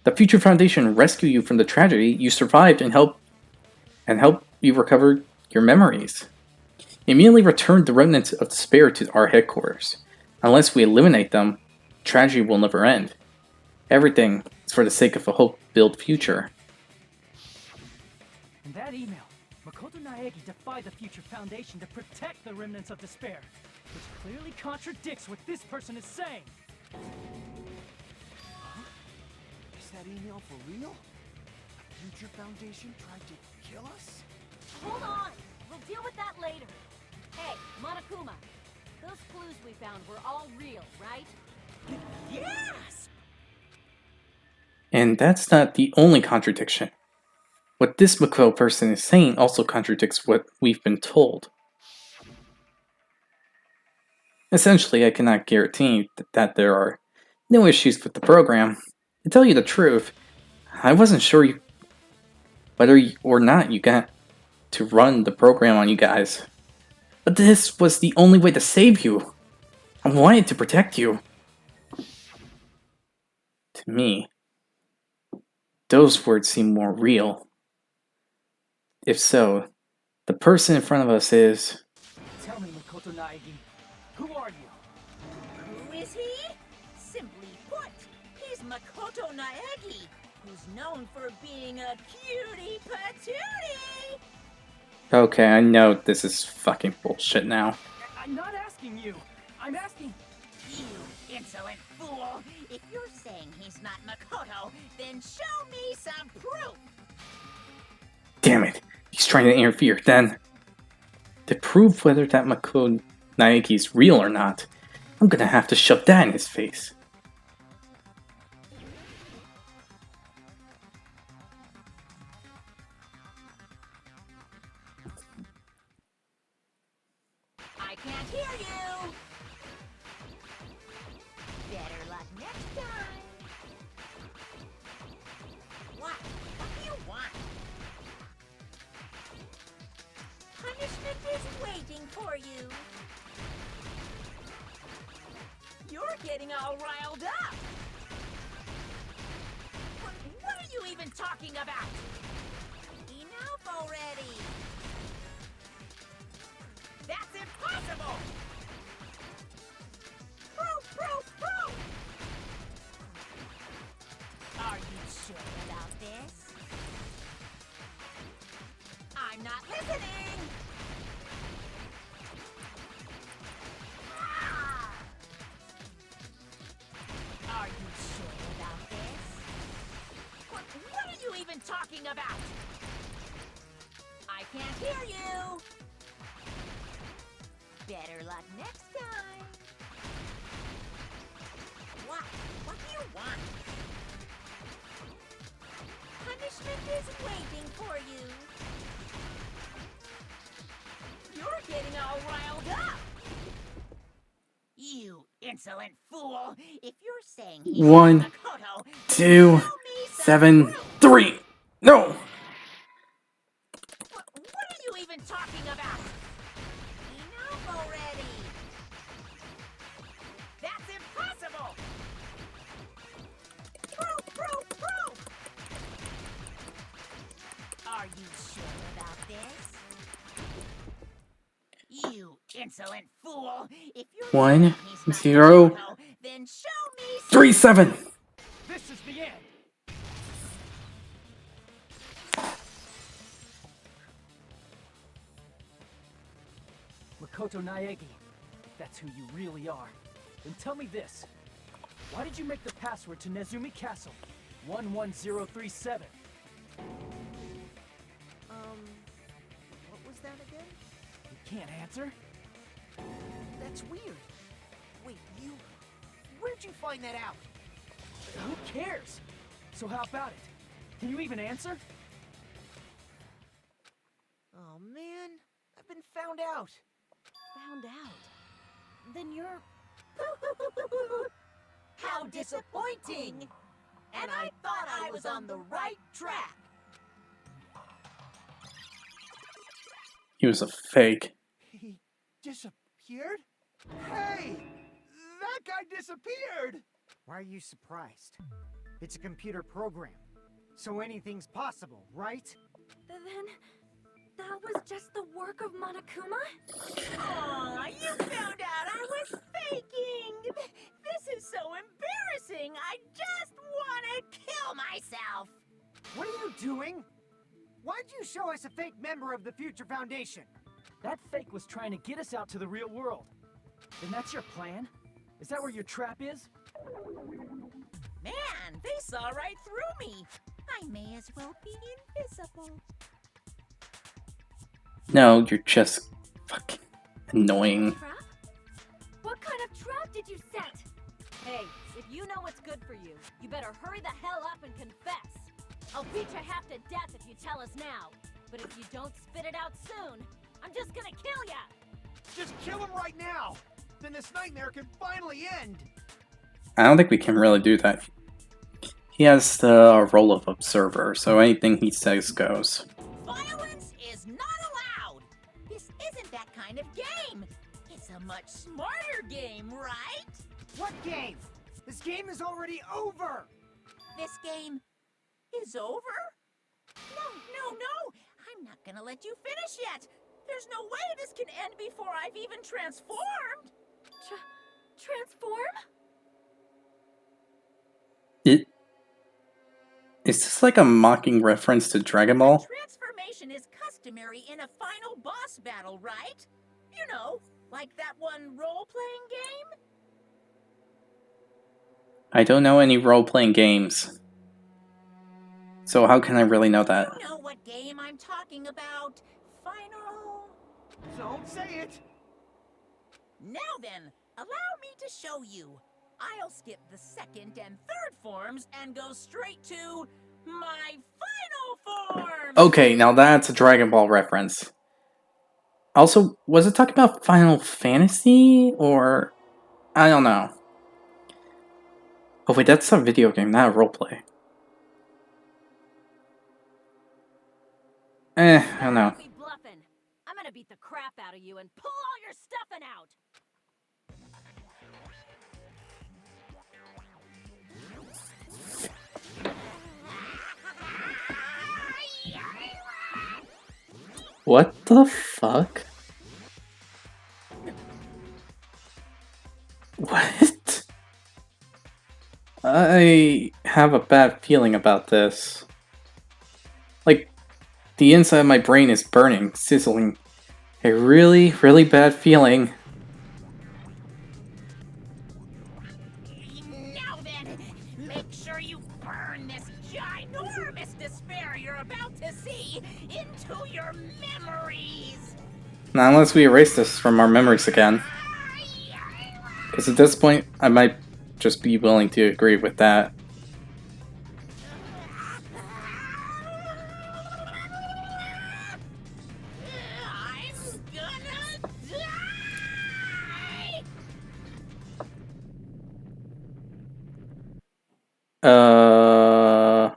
The Future Foundation rescued you from the tragedy. You survived and helped you recover your memories. Immediately return the remnants of despair to our headquarters. Unless we eliminate them, tragedy will never end. Everything is for the sake of a hope-filled future. In that email, Makoto Naegi defied the Future Foundation to protect the remnants of despair, which clearly contradicts what this person is saying. Is that email for real? The Future Foundation tried to kill us? Hold on! We'll deal with that later. Hey, Monokuma, those clues we found were all real, right? Yes! And that's not the only contradiction. What this Makoto person is saying also contradicts what we've been told. Essentially, I cannot guarantee that there are no issues with the program. To tell you the truth, I wasn't sure whether or not you got to run the program on you guys. But this was the only way to save you. I wanted to protect you. To me, those words seem more real. If so, the person in front of us is... Tell me, Makoto Naegi, who are you? Who is he? Simply put, he's Makoto Naegi, who's known for being a cutie patootie! Okay, I know this is fucking bullshit now. I'm not asking you. I'm asking... You insolent fool! If you're saying he's not Makoto, then show me some proof! Damn it, he's trying to interfere. Then, to prove whether that Makoto Naegi is real or not, I'm gonna have to shove that in his face. I can't hear you! Better luck next time! What? What do you want? Punishment is waiting for you! getting all riled up! What are you even talking about? Enough already! That's impossible! Proof! Are you sure about this? I'm not listening! Ah! Are you sure about this? What are you even talking about? I can't hear you! Better luck next time! What? What do you want? Punishment is waiting for you! You're getting all riled up! You insolent fool! If you're saying he's 1, Makoto, then 2, show me some 7, proof. 3. No! What are you even talking about? Enough already! That's impossible! Proof! Are you sure about this? You insolent fool! If you're 1, saying he's not 0, Makoto, then show me 3, 7. This is the end. Makoto Naegi, if that's who you really are, then tell me this. Why did you make the password to Nezumi Castle 11037? What was that again? You can't answer? That's weird. Wait, where'd you find that out? Who cares? So how about it? Can you even answer? Oh man, I've been found out. Found out? Then you're... How disappointing! And I thought I was on the right track! He was a fake. He disappeared? Hey! That guy disappeared! Why are you surprised? It's a computer program, so anything's possible, right? Then that was just the work of Monokuma? Aw, you found out I was faking! This is so embarrassing! I just want to kill myself! What are you doing? Why'd you show us a fake member of the Future Foundation? That fake was trying to get us out to the real world. Then that's your plan? Is that where your trap is? Man, they saw right through me! I may as well be invisible. No, you're just fucking annoying. Trap? What kind of trap did you set? Hey, if you know what's good for you, you better hurry the hell up and confess. I'll beat you half to death if you tell us now. But if you don't spit it out soon, I'm just gonna kill ya! Just kill him right now! Then this nightmare can finally end! I don't think we can really do that. He has the role of observer, so anything he says goes. Violence is not allowed! This isn't that kind of game! It's a much smarter game, right? What game? This game is already over! This game is over? No! I'm not gonna let you finish yet! There's no way this can end before I've even transformed! Transform? Is this like a mocking reference to Dragon Ball? Transformation is customary in a final boss battle, right? You know, like that one role-playing game? I don't know any role-playing games. So how can I really know that? You know what game I'm talking about? Final... Don't say it! Now then, allow me to show you. I'll skip the second and third forms and go straight to my final form! Okay, now that's a Dragon Ball reference. Also, was it talking about Final Fantasy? Or... I don't know. Oh wait, that's a video game, not a roleplay. I don't know. Be bluffing. I'm gonna beat the crap out of you and pull all your stuffing out. What the fuck? What? I have a bad feeling about this. Like, the inside of my brain is burning, sizzling. A really, really bad feeling. Now then, make sure you burn this ginormous despair you're about to see into your memories. Not unless we erase this from our memories again. Because at this point, I might just be willing to agree with that. I'm gonna die!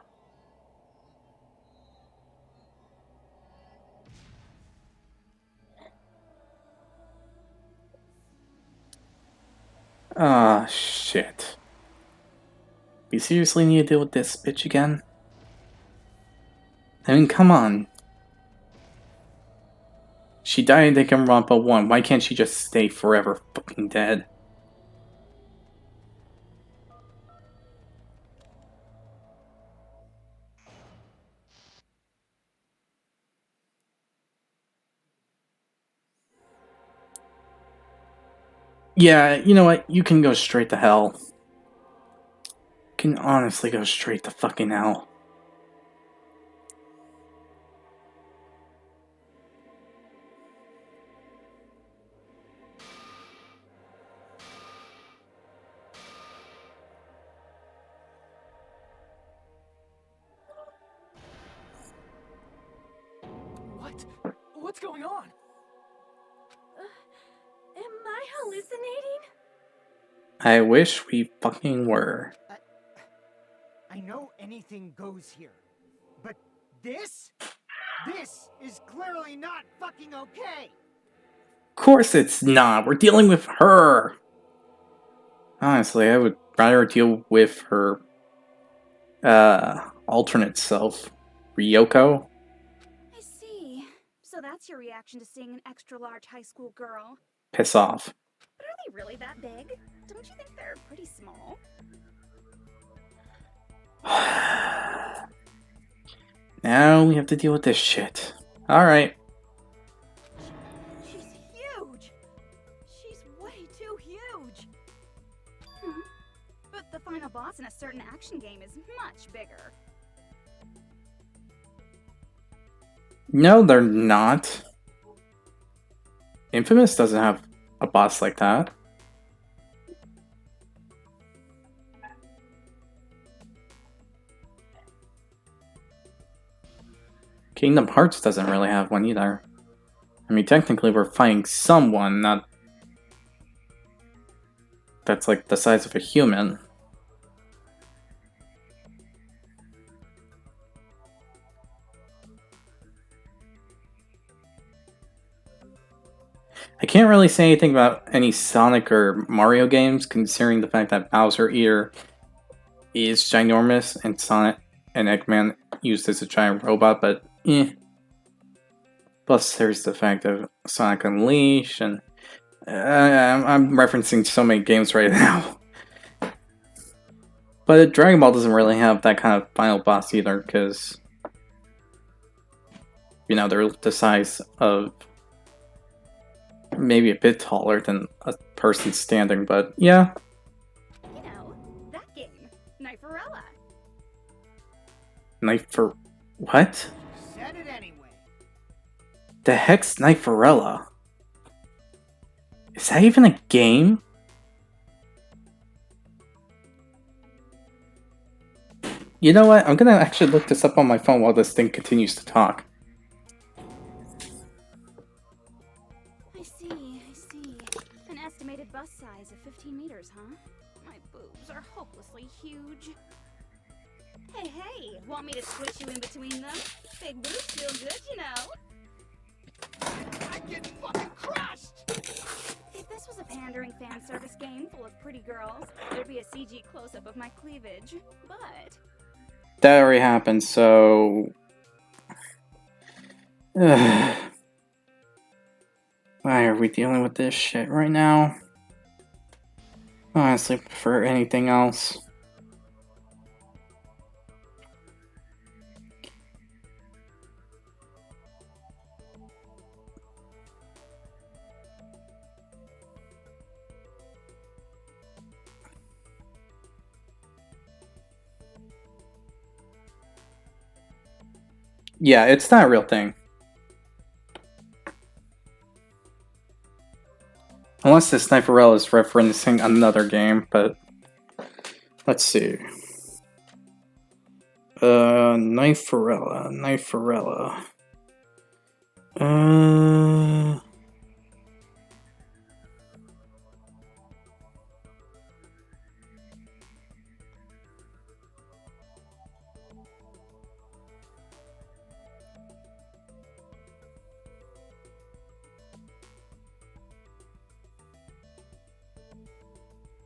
Ah, shit. We seriously need to deal with this bitch again? I mean, come on. She died in Danganronpa 1, why can't she just stay forever fucking dead? Yeah, you know what? You can go straight to hell. You can honestly go straight to fucking hell. What? What's going on? Am I hallucinating? I wish we fucking were. I know anything goes here, but this is clearly not fucking okay. Of course it's not. We're dealing with her. Honestly, I would rather deal with her alternate self, Ryoko. I see. So that's your reaction to seeing an extra-large high school girl. Piss off. But are they really that big? Don't you think they're pretty small? Now we have to deal with this shit. Alright. She's huge! She's way too huge! But the final boss in a certain action game is much bigger. No, they're not. Infamous doesn't have a boss like that. Kingdom Hearts doesn't really have one either. I mean, technically we're fighting someone, not... that's like the size of a human. I can't really say anything about any Sonic or Mario games, considering the fact that Bowser either is ginormous and Sonic and Eggman used as a giant robot, but Plus there's the fact of Sonic Unleashed, and I'm referencing so many games right now. But Dragon Ball doesn't really have that kind of final boss either, because, you know, they're the size of maybe a bit taller than a person standing, but yeah. You know, that game, Kniferella. Knife for what? Said it anyway. The heck's Kniferella? Is that even a game? You know what? I'm gonna actually look this up on my phone while this thing continues to talk. I see. An estimated bust size of 15 meters, huh? My boobs are hopelessly huge. Hey, want me to squish you in between them? Big boobs feel good, you know. I'm getting fucking crushed! If this was a pandering fan service game full of pretty girls, there'd be a CG close-up of my cleavage. But That already happened, so... Why are we dealing with this shit right now? Honestly, prefer anything else. Yeah, it's not a real thing. Unless this Sniperella is referencing another game, but let's see. Kniferella.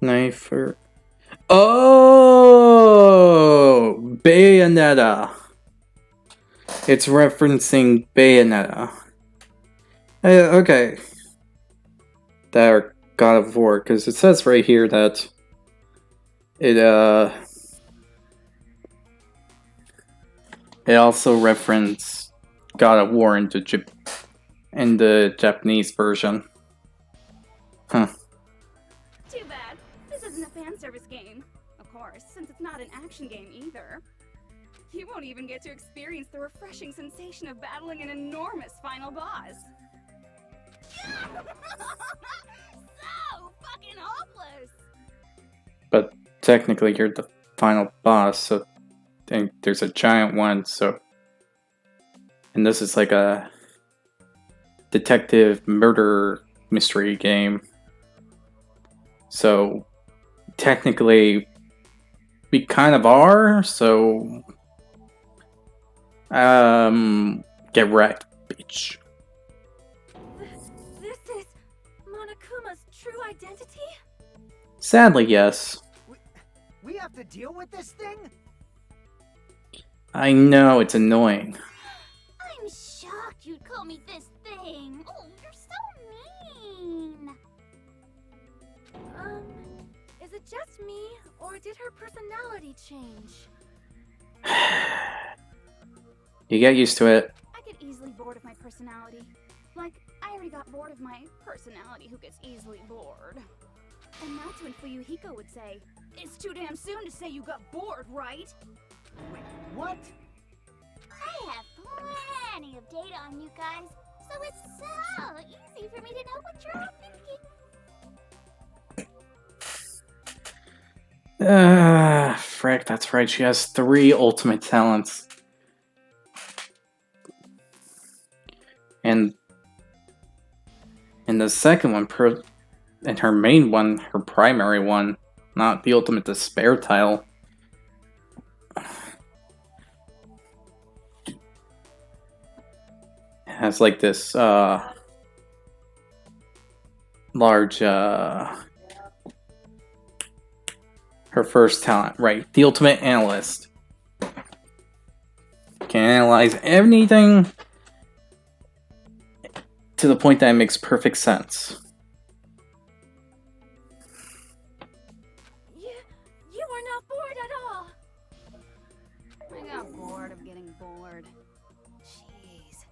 Knifer. Oh! Bayonetta. It's referencing Bayonetta. Okay. That or God of War, because it says right here that it also referenced God of War in the Japanese version. Huh. Too bad. This isn't a fan service game. Of course, since it's not an action game either. You won't even get to experience the refreshing sensation of battling an enormous final boss. So fucking hopeless! But technically you're the final boss, so and there's a giant one, so and this is like a detective murder mystery game. So technically we kind of are, so get wrecked, bitch. This is Monokuma's true identity? Sadly, yes. We have to deal with this thing? I know, it's annoying. I'm shocked you'd call me this thing. Oh, you're so mean. Is it just me, or did her personality change? You get used to it. I get easily bored of my personality. Like, I already got bored of my personality who gets easily bored. And that's when Fuyuhiko would say, "It's too damn soon to say you got bored, right?" Wait, what? I have plenty of data on you guys, so it's so easy for me to know what you're all thinking. Frick, that's right, she has 3 ultimate talents. And the second one, and her main one, her primary one, not the ultimate despair tile. Has like this large her first talent, right? The ultimate analyst. Can analyze anything to the point that it makes perfect sense. You are not bored at all. I got bored of getting bored. Jeez.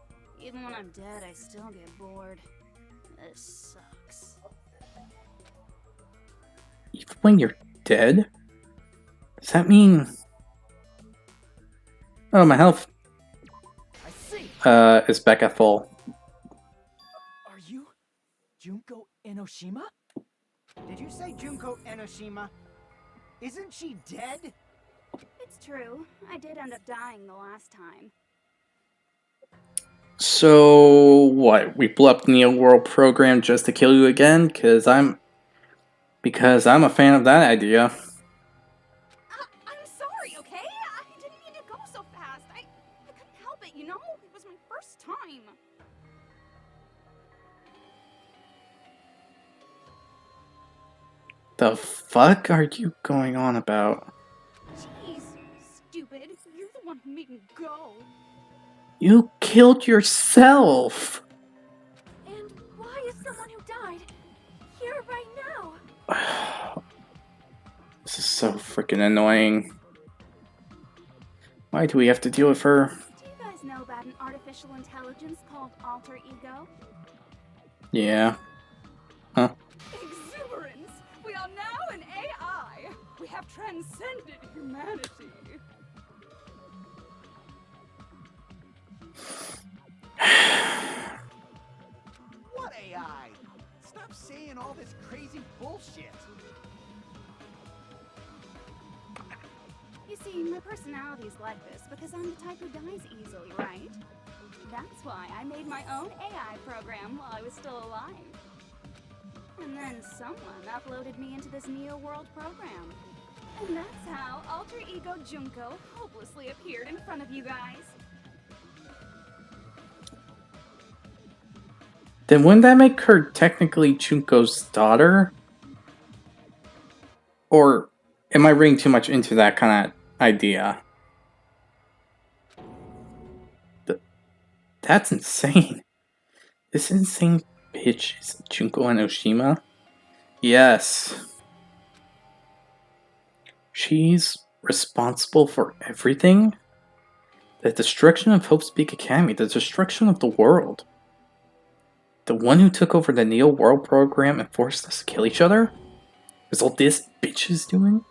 Even when I'm dead, I still get bored. This sucks. Even when you're dead? Does that mean... Oh, my health I see. is back at full. Are you Junko Enoshima? Did you say Junko Enoshima? Isn't she dead? It's true. I did end up dying the last time. So, what? We blew up Neo World program just to kill you again? Because I'm a fan of that idea. I'm sorry, okay? I didn't mean to go so fast. I couldn't help it, you know? It was my first time. The fuck are you going on about? Jeez, stupid. You're the one who made me go. You killed yourself! And why is This is so freaking annoying. Why do we have to deal with her? Do you guys know about an artificial intelligence called alter ego? Yeah. Huh? Exuberance! We are now an AI! We have transcended humanity! What AI? Stop saying all this crazy bullshit. You see, my personality is like this because I'm the type who dies easily, right? That's why I made my own AI program while I was still alive. And then someone uploaded me into this Neo World program. And that's how Alter Ego Junko hopelessly appeared in front of you guys. Then wouldn't that make her technically Junko's daughter? Or am I reading too much into that kind of idea? That's insane. This insane bitch is Junko and Oshima? Yes. She's responsible for everything? The destruction of Hope's Peak Academy, the destruction of the world. The one who took over the Neo World program and forced us to kill each other? Is all this bitch is doing?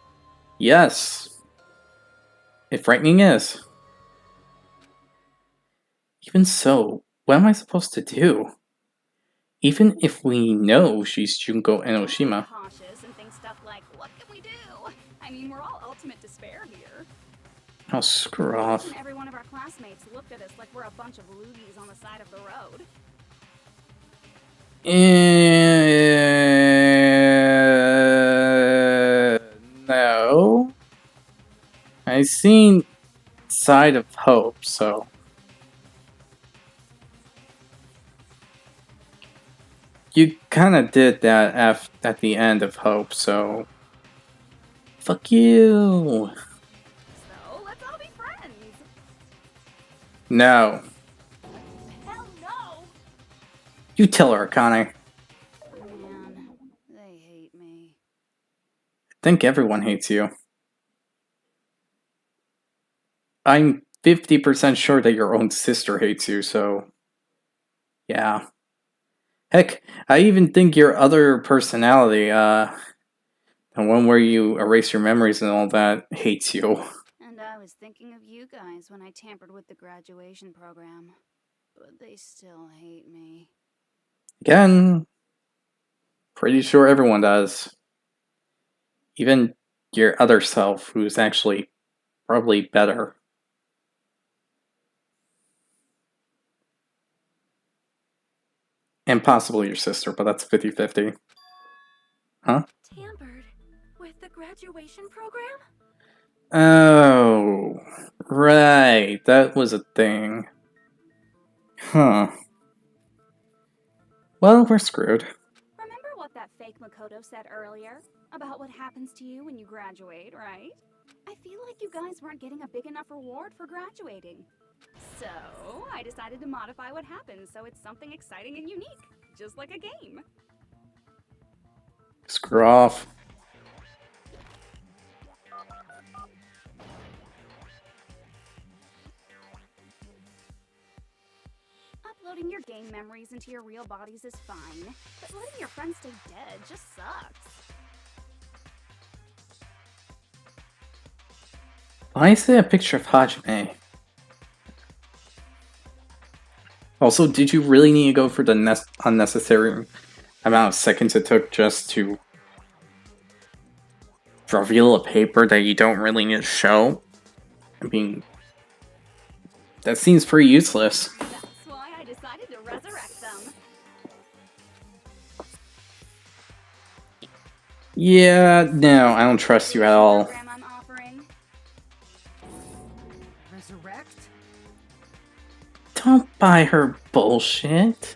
Yes. It frightening is. Even so, what am I supposed to do? Even if we know she's Junko and Oshima. Cautious and think stuff like, what can we do? I mean, we're all ultimate despair here. Oh, screw off. And every one of our classmates looked at us like we're a bunch of loogies on the side of the road. No. I seen Side of Hope, so. You kinda did that at the end of Hope, so. Fuck you! So, let's all be friends. No. Hell no! You tell her, Akane. Man, they hate me. I think everyone hates you. I'm 50% sure that your own sister hates you, so. Yeah. Heck, I even think your other personality, the one where you erase your memories and all that, hates you. And I was thinking of you guys when I tampered with the graduation program. But they still hate me. Again, pretty sure everyone does. Even your other self, who's actually probably better. And possibly your sister, but that's 50-50. Huh? Tampered with the graduation program? Oh, right. That was a thing. Huh. Well, we're screwed. Remember what that fake Makoto said earlier? About what happens to you when you graduate, right? I feel like you guys weren't getting a big enough reward for graduating. So, I decided to modify what happens so it's something exciting and unique. Just like a game. Screw off. Uploading your game memories into your real bodies is fine, but letting your friends stay dead just sucks. Why is there a picture of Hajime? Also, did you really need to go for the unnecessary amount of seconds it took just to reveal a paper that you don't really need to show? I mean, that seems pretty useless. That's why I decided to resurrect them. Yeah, no, I don't trust you at all. Program I'm offering. Resurrect? Don't buy her bullshit.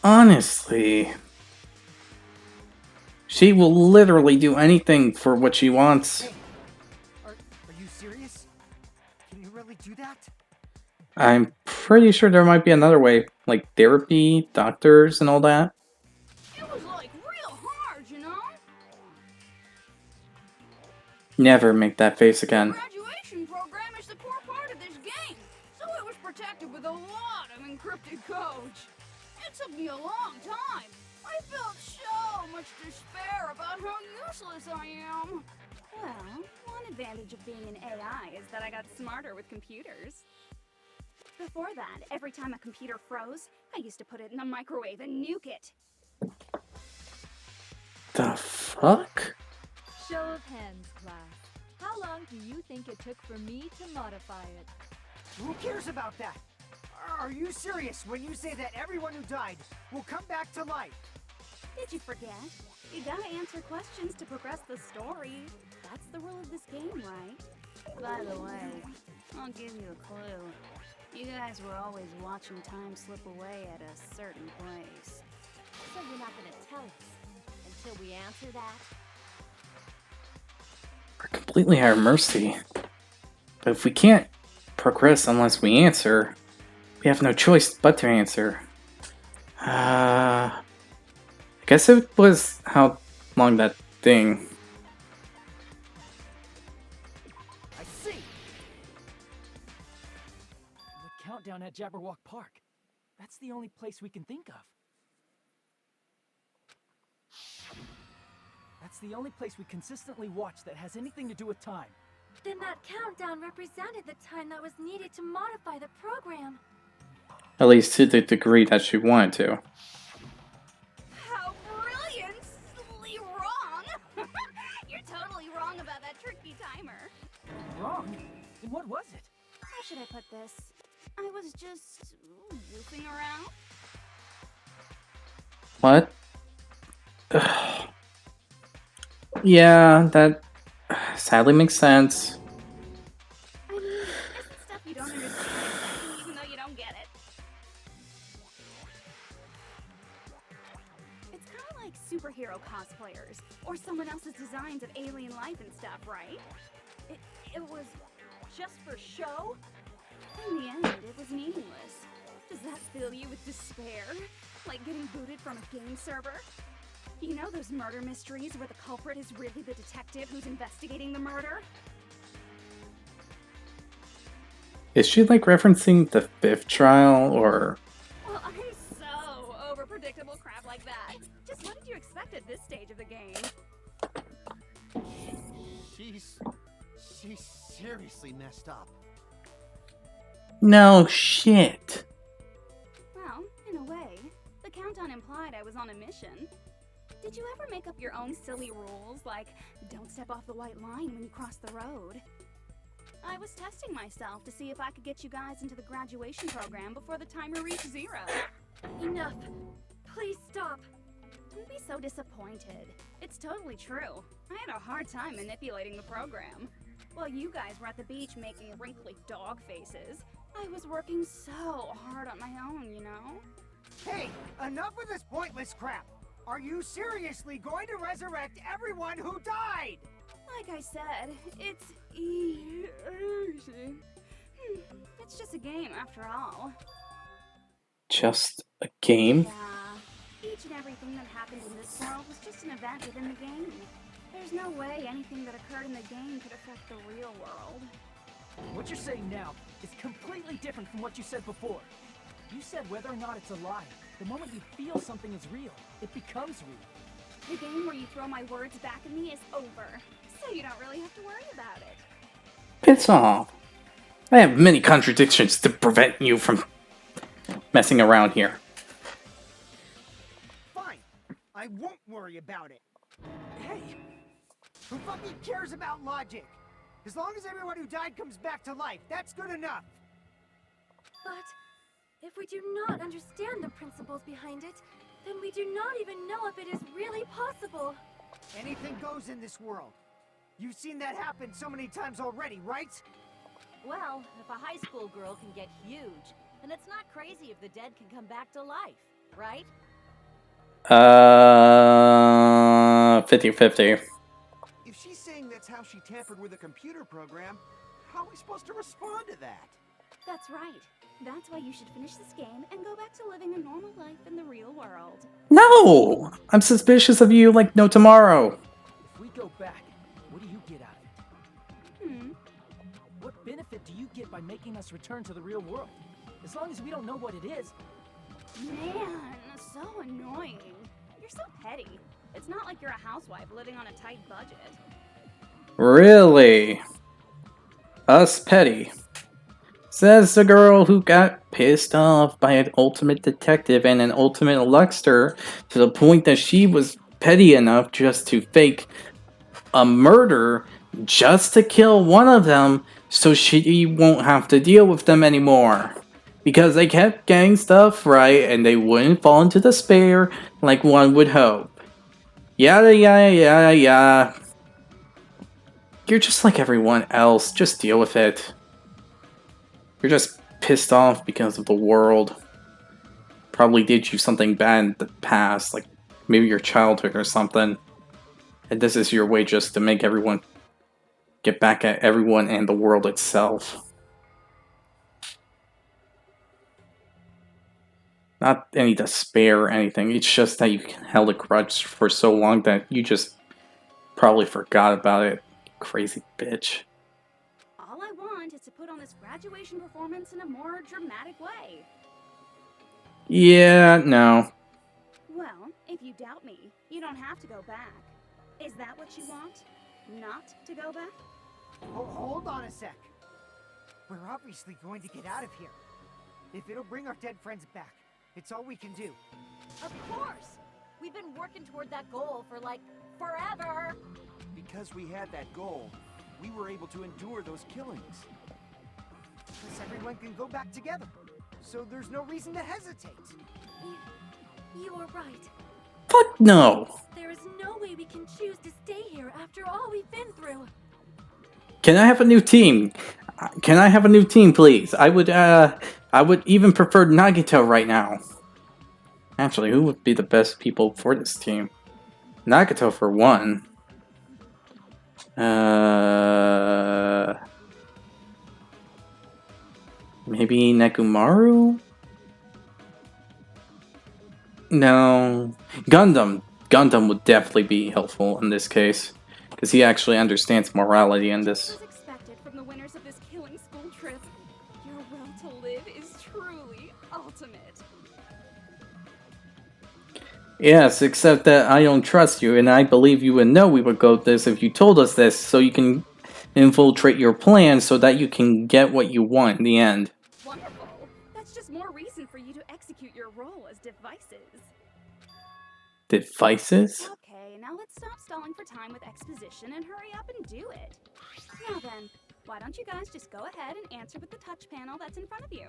Honestly. She will literally do anything for what she wants. Hey, are you serious? Can you really do that? I'm pretty sure there might be another way, like therapy, doctors, and all that. It was like real hard, you Never make that face again. Graduation program is the core part of this game, so it was protected with a lot of encrypted code. It took me a long time. I felt so much despair about how useless I am. Well, one advantage of being an AI is that I got smarter with computers. Before that, every time a computer froze, I used to put it in the microwave and nuke it. The fuck? Show of hands, class. How long do you think it took for me to modify it? Who cares about that? Are you serious when you say that everyone who died will come back to life? Did you forget? You gotta answer questions to progress the story. That's the rule of this game, right? By the way, I'll give you a clue. You guys were always watching time slip away at a certain place. So you're not gonna tell us until we answer that? We're completely at our mercy. But if we can't progress unless we answer, we have no choice but to answer. I guess it was how long that thing. I see. The countdown at Jabberwock Park. That's the only place we can think of. That's the only place we consistently watch that has anything to do with time. Then that countdown represented the time that was needed to modify the program. At least to the degree that she wanted to. How brilliantly wrong! You're totally wrong about that tricky timer. Wrong? Then what was it? How should I put this? I was just goofing around. What? Ugh. Yeah, that sadly makes sense. I mean, it's stuff you don't understand exactly, even though you don't get it. It's kind of like superhero cosplayers, or someone else's designs of alien life and stuff, right? It was just for show? In the end, it was meaningless. Does that fill you with despair? Like getting booted from a game server? You know those murder mysteries where the culprit is really the detective who's investigating the murder? Is she like referencing the 5th trial or? Well, I'm so over predictable crap like that. Just what did you expect at this stage of the game? She's seriously messed up. No shit. Well, in a way, the countdown implied I was on a mission. Did you ever make up your own silly rules, like don't step off the white line when you cross the road? I was testing myself to see if I could get you guys into the graduation program before the timer reached 0. Enough. Please stop. Don't be so disappointed. It's totally true. I had a hard time manipulating the program. While you guys were at the beach making wrinkly dog faces, I was working so hard on my own, you know? Hey, enough of this pointless crap. Are you seriously going to resurrect everyone who died? Like I said, it's easy. It's just a game after all. Just a game? Yeah. Each and everything that happened in this world was just an event within the game. There's no way anything that occurred in the game could affect the real world. What you're saying now is completely different from what you said before. You said whether or not it's a lie. The moment you feel something is real, it becomes real. The game where you throw my words back at me is over, so you don't really have to worry about it. Piss off. I have many contradictions to prevent you from messing around here. Fine. I won't worry about it. Hey! Who fucking cares about logic? As long as everyone who died comes back to life, that's good enough. But if we do not understand the principles behind it, then we do not even know if it is really possible. Anything goes in this world. You've seen that happen so many times already, right? Well, if a high school girl can get huge, then it's not crazy if the dead can come back to life, right? 50-50. If she's saying that's how she tampered with a computer program, how are we supposed to respond to that? That's right. That's why you should finish this game and go back to living a normal life in the real world. No! I'm suspicious of you like no tomorrow. If we go back, what do you get out of it? by making us return to the real world. As long as we don't know what it is. Man, so annoying. You're so petty. It's not like you're a housewife living on a tight budget. Really? Us petty. Says the girl who got pissed off by an ultimate detective and an ultimate luckster to the point that she was petty enough just to fake a murder just to kill one of them so she won't have to deal with them anymore. Because they kept getting stuff right and they wouldn't fall into despair like one would hope. Yada yada yada yada. You're just like everyone else, just deal with it. You're just pissed off because of the world. Probably did you something bad in the past, like maybe your childhood or something. And this is your way just to make everyone get back at everyone and the world itself. Not any despair or anything, it's just that you held a grudge for so long that you just probably forgot about it. Crazy bitch. All I want is to put on this graduation performance in a more dramatic way. Yeah, no. Well, if you doubt me, you don't have to go back. Is that what you want? Not to go back? Oh, hold on a sec. We're obviously going to get out of here. If it'll bring our dead friends back, it's all we can do. Of course! We've been working toward that goal for, like, forever! Because we had that goal, we were able to endure those killings. Because everyone can go back together. So there's no reason to hesitate. You are right. Fuck no! There is no way we can choose to stay here after all we've been through. Can I have a new team? Can I have a new team, please? I would even prefer Nagito right now. Actually, who would be the best people for this team? Nagito for one. Maybe Nekomaru? No. Gundam. Gundam would definitely be helpful in this case. Because he actually understands morality in this. As expected from the winners of this killing school trip, your will to live is truly ultimate. Yes, except that I don't trust you, and I believe you would know we would go this if you told us this, so you can infiltrate your plan so that you can get what you want in the end. Wonderful. That's just more reason for you to execute your role as devices. Devices? Okay, now let's stop stalling for time with exposition and hurry up and do it. Now then, why don't you guys just go ahead and answer with the touch panel that's in front of you?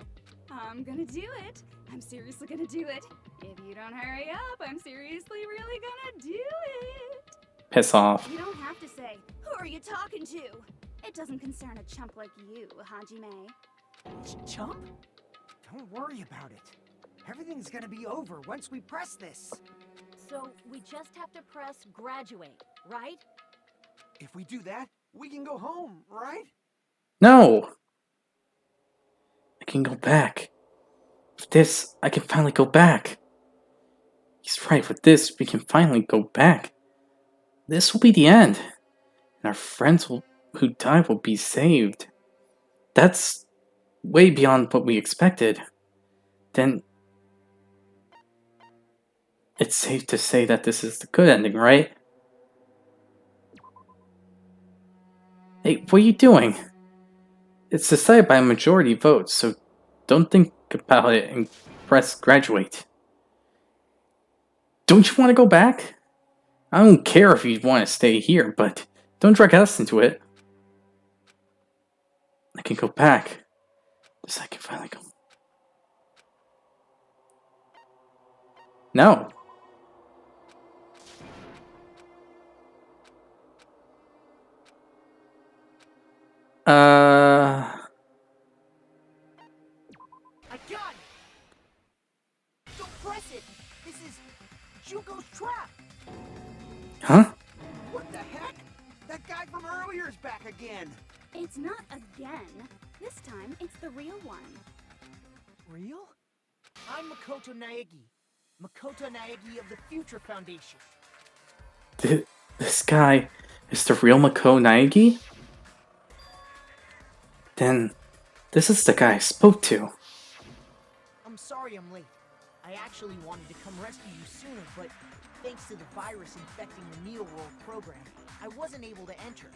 I'm gonna do it. I'm seriously gonna do it. If you don't hurry up, I'm seriously really gonna do it. Piss off. You don't have to say, who are you talking to? It doesn't concern a chump like you, Hajime. Chump? Don't worry about it. Everything's gonna be over once we press this. So, we just have to press graduate, right? If we do that, we can go home, right? No! I can go back. With this, I can finally go back. He's right, with this, we can finally go back. This will be the end. And our friends who died will be saved. That's way beyond what we expected. Then it's safe to say that this is the good ending, right? Hey, what are you doing? It's decided by a majority vote, so don't think about it and press graduate. Don't you want to go back? I don't care if you want to stay here, but don't drag us into it. I can go back. This I can finally go. No. I got it! Don't press it! This is Jugo's trap! Huh? What the heck? That guy from earlier is back again! It's not again. This time, it's the real one. Real? I'm Makoto Naegi. Makoto Naegi of the Future Foundation. This guy is the real Mako Naegi? Then This is the guy I spoke to. I'm sorry I'm late. I actually wanted to come rescue you sooner, but thanks to the virus infecting the Neo World program, I wasn't able to enter.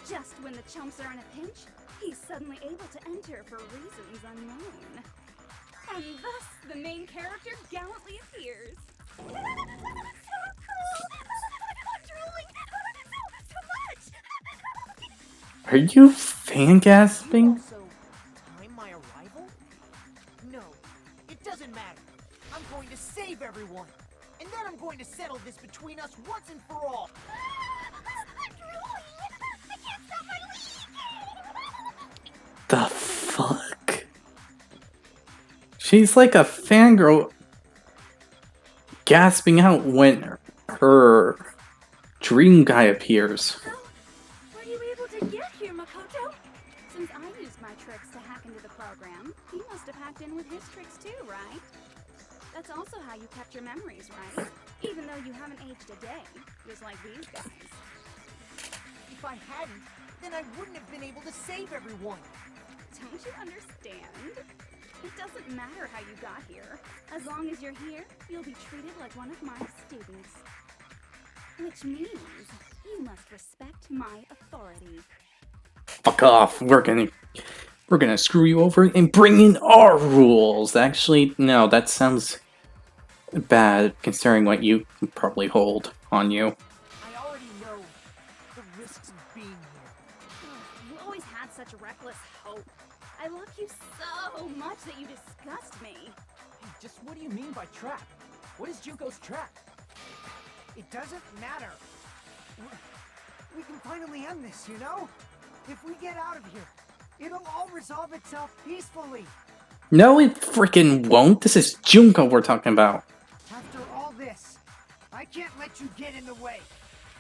Just when the chumps are in a pinch, he's suddenly able to enter for reasons unknown. And thus, the main character gallantly appears. So cool! I'm drooling! So much! Are you fangasping? Also, time my arrival? No, it doesn't matter. I'm going to save everyone. And then I'm going to settle this between us once and for all. I'm drooling! I can't stop my leak! The fuck? She's like a fangirl gasping out when her dream guy appears. How were you able to get here, Makoto? Since I used my tricks to hack into the program, you must have hacked in with his tricks too, right? That's also how you kept your memories, right? Even though you haven't aged a day, just like these guys. If I hadn't, then I wouldn't have been able to save everyone. Don't you understand? It doesn't matter how you got here. As long as you're here, you'll be treated like one of my students. Which means you must respect my authority. Fuck off. We're gonna screw you over and bring in our rules. Actually, no, that sounds bad considering what you probably hold on you. I already know the risks of being here. You always had such reckless hope. I love you so much that you disgust me. Hey, just what do you mean by trap? What is Junko's trap? It doesn't matter. We can finally end this, you know? If we get out of here, it'll all resolve itself peacefully. No, it freaking won't. This is Junko we're talking about. After all this, I can't let you get in the way.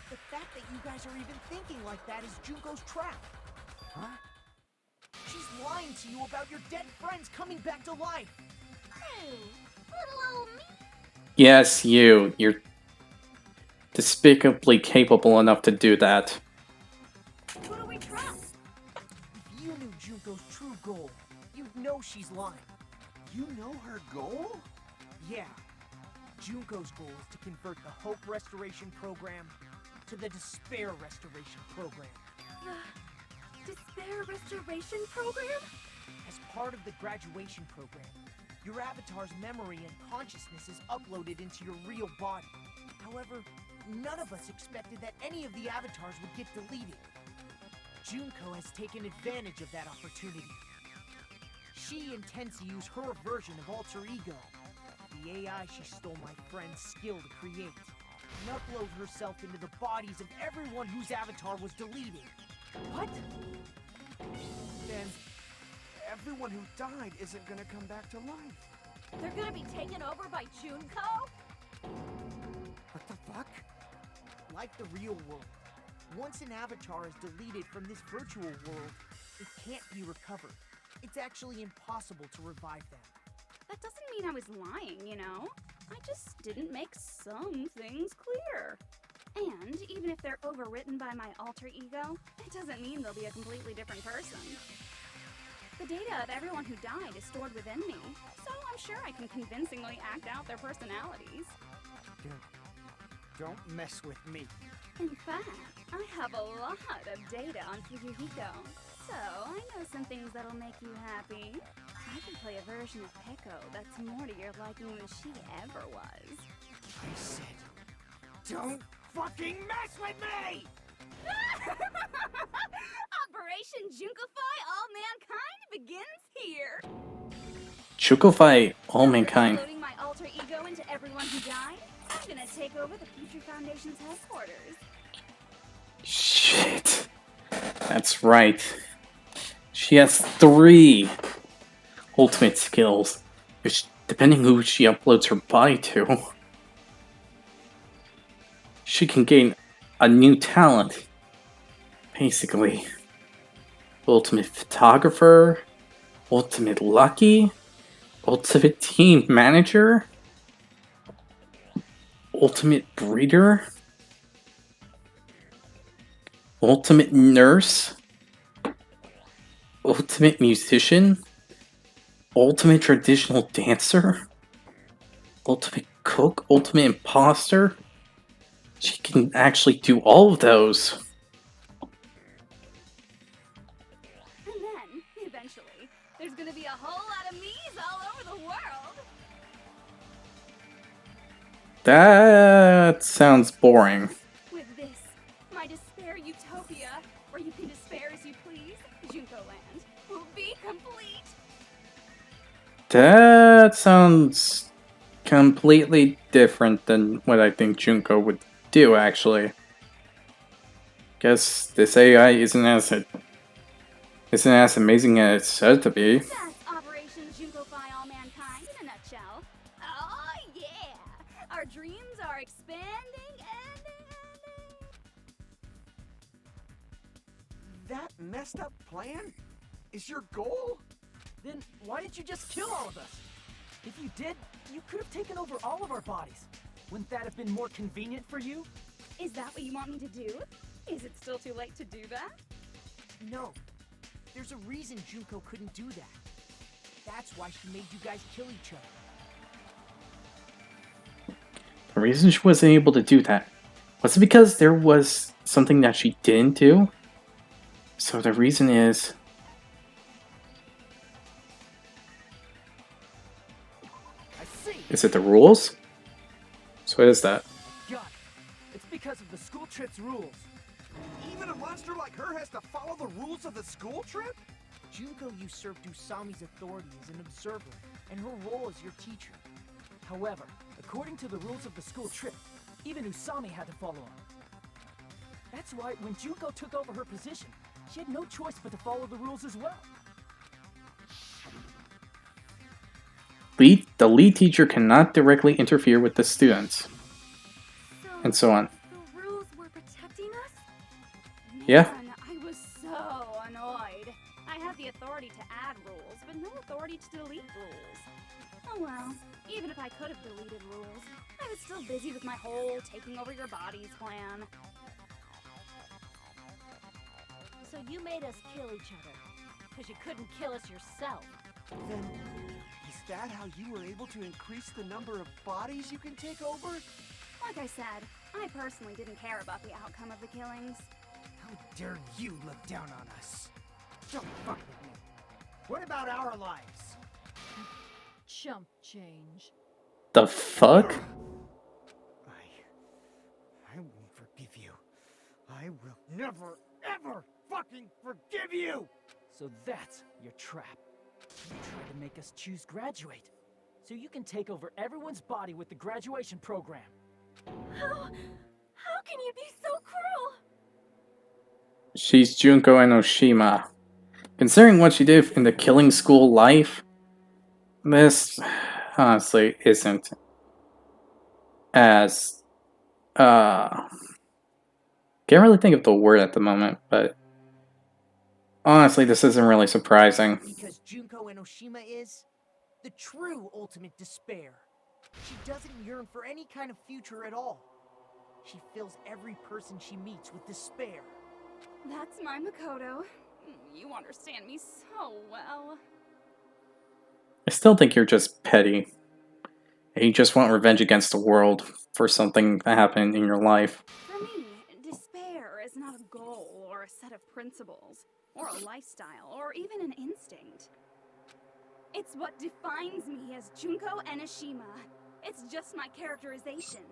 The fact that you guys are even thinking like that is Junko's trap. Huh? She's lying to you about your dead friends coming back to life. Little old me. Yes, you. You're despicably capable enough to do that. Who do we trust? If you knew Junko's true goal, you'd know she's lying. You know her goal? Yeah. Junko's goal is to convert the Hope Restoration Program to the Despair Restoration Program. The Despair Restoration Program? As part of the graduation program, your avatar's memory and consciousness is uploaded into your real body. However, none of us expected that any of the avatars would get deleted. Junko has taken advantage of that opportunity. She intends to use her version of Alter Ego, the AI she stole my friend's skill to create, and upload herself into the bodies of everyone whose avatar was deleted. What? Then everyone who died isn't gonna come back to life. They're gonna be taken over by Junko? What the fuck? Like the real world, once an avatar is deleted from this virtual world, it can't be recovered. It's actually impossible to revive them. That doesn't mean I was lying, you know? I just didn't make some things clear. And even if they're overwritten by my alter ego, it doesn't mean they'll be a completely different person. The data of everyone who died is stored within me, so I'm sure I can convincingly act out their personalities. Don't mess with me. In fact, I have a lot of data on Fuyuhiko, so I know some things that'll make you happy. I can play a version of Peko that's more to your liking than she ever was. I said, don't fucking mess with me! Operation Junkify All Mankind begins here! Chukofy all mankind. Loading my alter ego into everyone who died, I'm gonna take over the Future Foundation's headquarters. Shit. That's right. She has 3 ultimate skills, which, depending who she uploads her body to, she can gain a new talent. Basically. Ultimate Photographer, Ultimate Lucky, Ultimate Team Manager, Ultimate Breeder, Ultimate Nurse, ultimate musician, ultimate traditional dancer, ultimate cook, ultimate imposter. She can actually do all of those. And then, eventually, there's gonna be a whole lot of me's all over the world. That sounds boring. With this, my despair utopia, where you can despair as you please, Junko Land, will be complete. That sounds completely different than what I think Junko would do, actually. Guess this AI isn't as amazing as it's said to be. That's Operation Junko-fy all mankind in a nutshell. Oh yeah! Our dreams are expanding and... That messed up plan is your goal? Then why didn't you just kill all of us? If you did, you could have taken over all of our bodies. Wouldn't that have been more convenient for you? Is that what you want me to do? Is it still too late to do that? No. There's a reason Junko couldn't do that. That's why she made you guys kill each other. The reason she wasn't able to do that was it because there was something that she didn't do? So the reason is... I see. Is it the rules? So what is that? Got it. It's because of the school trip's rules. Even a monster like her has to follow the rules of the school trip? Junko usurped Usami's authority as an observer, and her role as your teacher. However, according to the rules of the school trip, even Usami had to follow them. That's why when Junko took over her position, she had no choice but to follow the rules as well. The lead teacher cannot directly interfere with the students. And so on. The rules were protecting us? Yeah. Man, I was so annoyed. I have the authority to add rules, but no authority to delete rules. Oh well, even if I could have deleted rules, I was still busy with my whole taking over your bodies plan. So you made us kill each other, because you couldn't kill us yourself. Then, is that how you were able to increase the number of bodies you can take over? Like I said, I personally didn't care about the outcome of the killings. How dare you look down on us? Don't fuck with me. What about our lives? Chump change. The fuck? I won't forgive you. I will never, ever fucking forgive you! So that's your trap. You tried to make us choose graduate, so you can take over everyone's body with the graduation program. How can you be so cruel? She's Junko Enoshima. Considering what she did in the killing school life, this honestly isn't as can't really think of the word at the moment, but honestly this isn't really surprising. Because Junko Enoshima is the true ultimate despair. She doesn't yearn for any kind of future at all. She fills every person she meets with despair. That's my Makoto. You understand me so well. I still think you're just petty. And you just want revenge against the world for something that happened in your life. For me, despair is not a goal or a set of principles, or a lifestyle, or even an instinct. It's what defines me as Junko Enoshima. It's just my characterization.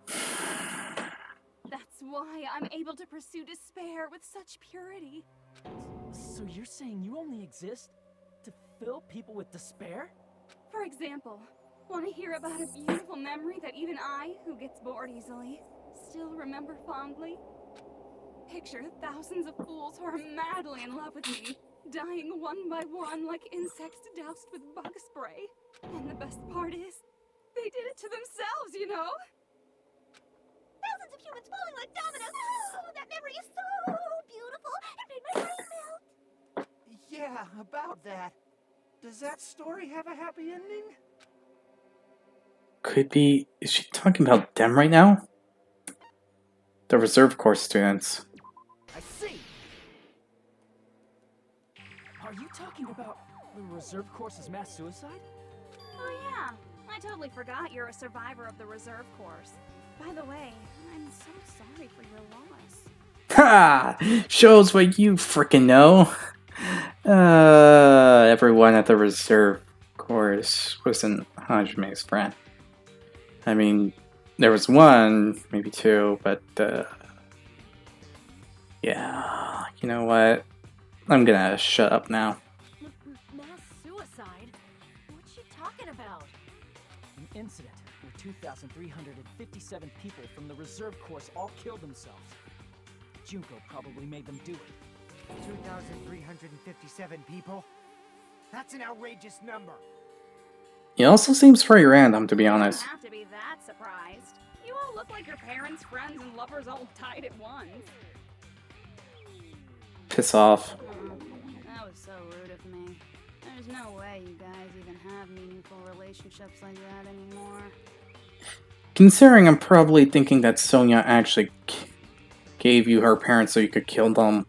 That's why I'm able to pursue despair with such purity. So you're saying you only exist to fill people with despair? For example, want to hear about a beautiful memory that even I, who gets bored easily, still remember fondly? Picture thousands of fools who are madly in love with me, dying one by one like insects doused with bug spray. And the best part is, they did it to themselves, you know? Thousands of humans falling like dominoes. Oh, that memory is so beautiful. It made my brain melt. Yeah, about that. Does that story have a happy ending? Could be... Is she talking about them right now? The reserve corps students. I see. Are you talking about the reserve course's mass suicide? Oh yeah, I totally forgot you're a survivor of the reserve course. By the way, I'm so sorry for your loss. Ha! Shows what you frickin' know. Everyone at the reserve course wasn't Hajime's friend. I mean, there was one, maybe two, but yeah, you know what? I'm gonna shut up now. Mass suicide? What's she talking about? An incident where 2,357 people from the reserve course all killed themselves. Junko probably made them do it. 2,357 people? That's an outrageous number. It also seems very random, to be honest. You don't have to be that surprised. You all look like your parents, friends, and lovers all died at once. Piss off. That was so rude of me. There's no way you guys even have meaningful relationships like that anymore. Considering I'm probably thinking that Sonia actually gave you her parents so you could kill them,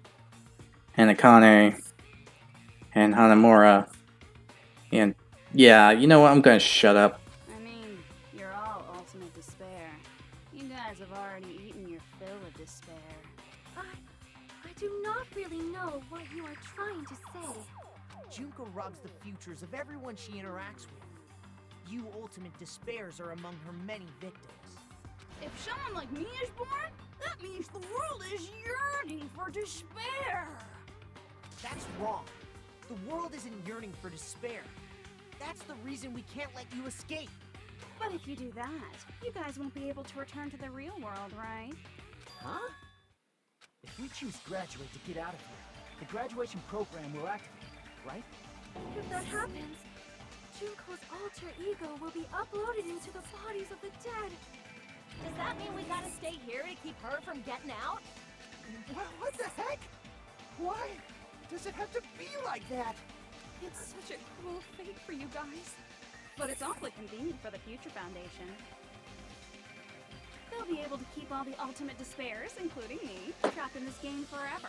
and Akane, and Hanamura, and yeah, you know what, I'm gonna shut up. I mean, you're all ultimate despair. You guys have already eaten your fill of despair. I do not really know what you are trying to say. Junko robs the futures of everyone she interacts with. You ultimate despairs are among her many victims. If someone like me is born, that means the world is yearning for despair. That's wrong. The world isn't yearning for despair. That's the reason we can't let you escape. But if you do that, you guys won't be able to return to the real world, right? Huh? If we choose graduate to get out of here, the graduation program will activate, right? If that happens, Junko's alter ego will be uploaded into the bodies of the dead. Does that mean we gotta stay here to keep her from getting out? What the heck? Why does it have to be like that? It's such a cruel fate for you guys. But it's awfully convenient for the Future Foundation. They'll be able to keep all the ultimate despairs, including me, trapped in this game forever.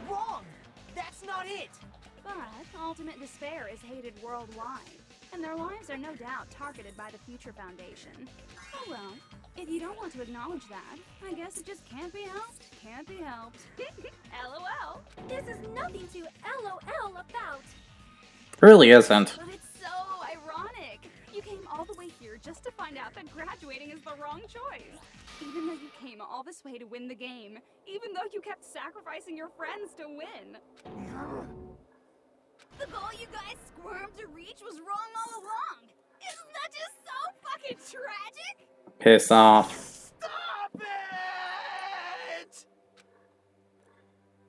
Wrong! That's not it! But ultimate despair is hated worldwide, and their lives are no doubt targeted by the Future Foundation. Oh well, if you don't want to acknowledge that, I guess it just can't be helped. Can't be helped. LOL. This is nothing to LOL about. Really isn't. But it's so ironic. You came all the way here just to find out that graduating is the wrong choice. Even though you came all this way to win the game. Even though you kept sacrificing your friends to win. The goal you guys squirmed to reach was wrong all along. Isn't that just so fucking tragic? Piss off. Stop it!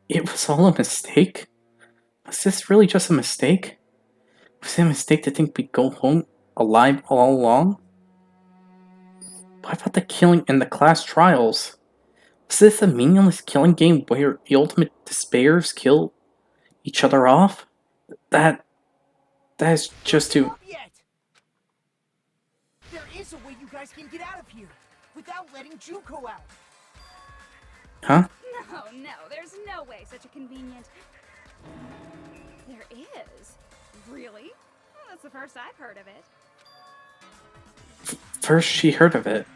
It was all a mistake? Was this really just a mistake? Was it a mistake to think we'd go home alive all along? What about the killing in the class trials? Was this a meaningless killing game where the ultimate despairs kill each other off? That is just too... Stop yet! There is a way you guys can get out of here without letting Junko out. Huh? No, there's no way such a convenient... There is. Really? Well, that's the first I've heard of it. First she heard of it.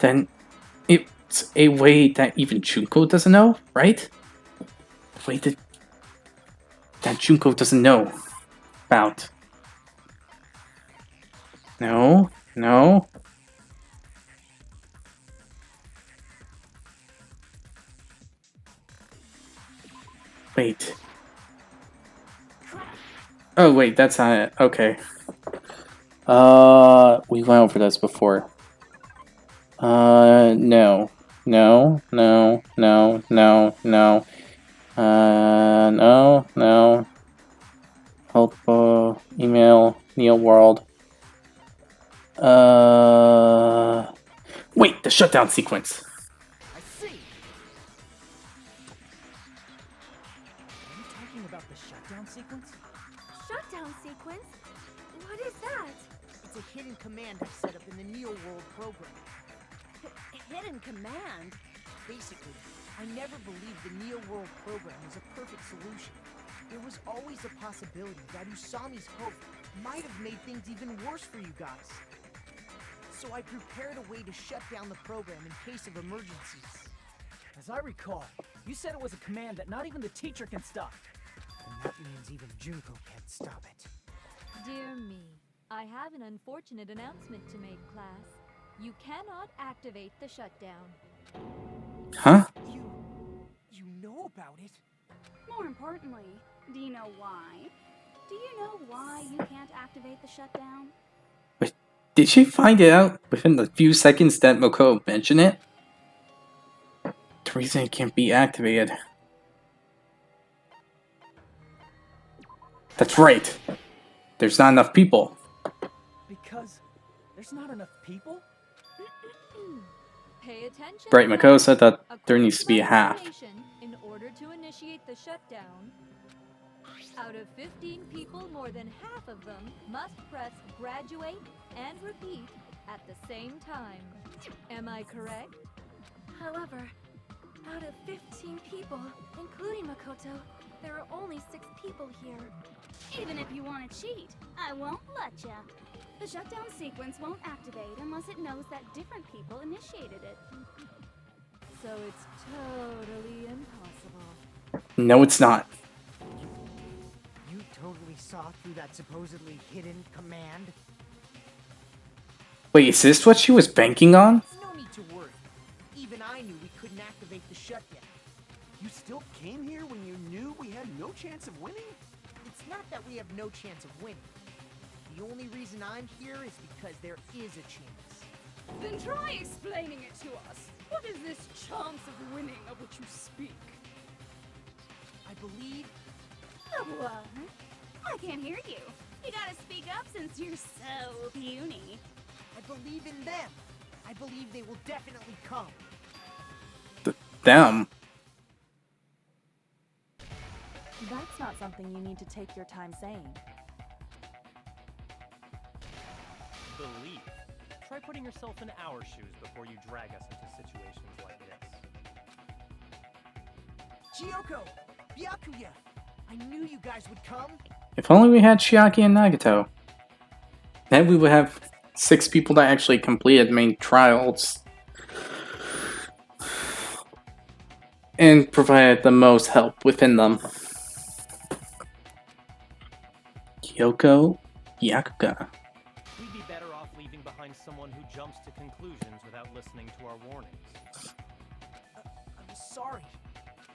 Then it's a way that even Junko doesn't know, right? A way that Junko doesn't know about. No. Wait. Oh wait, that's not it. Okay. We went over this before. No. No. Help, email, Neil World. Wait, the shutdown sequence. I see. Are you talking about the shutdown sequence? Shutdown sequence? What is that? It's a hidden command I set up in the Neo World program. Hidden command? Basically, I never believed the Neo World program was a perfect solution. There was always a possibility that Usami's hope might have made things even worse for you guys. So I prepared a way to shut down the program in case of emergencies. As I recall, you said it was a command that not even the teacher can stop. And that means even Junko can't stop it. Dear me, I have an unfortunate announcement to make, class. You cannot activate the shutdown. Huh? You know about it? More importantly, do you know why? Do you know why you can't activate the shutdown? Wait, did she find it out within the few seconds that Moko mentioned it? The reason it can't be activated. That's right. There's not enough people. Because there's not enough people? Pay attention. Right, Mako said that there needs to be a quick half. explanation. In order to initiate the shutdown, out of 15 people, more than half of them must press graduate and repeat at the same time. Am I correct? However, out of 15 people, including Makoto, there are only 6 people here. Even if you want to cheat, I won't let ya. The shutdown sequence won't activate unless it knows that different people initiated it. So it's totally impossible. No, it's not. You totally saw through that supposedly hidden command? Wait, is this what she was banking on? No need to worry. Even I knew we couldn't activate the shutdown. You still came here when you knew we had no chance of winning? It's not that we have no chance of winning. The only reason I'm here is because there is a chance. Then try explaining it to us. What is this chance of winning of which you speak? I believe... What? I can't hear you. You gotta speak up since you're so puny. I believe in them. I believe they will definitely come. Them. That's not something you need to take your time saying. Belief. Try putting yourself in our shoes before you drag us into situations like this. Chiyoko! Byakuya! I knew you guys would come. If only we had Chiaki and Nagato. Then we would have 6 people that actually completed main trials. And provided the most help within them. Kyoko Yakuga. We'd be better off leaving behind someone who jumps to conclusions without listening to our warnings. I'm sorry.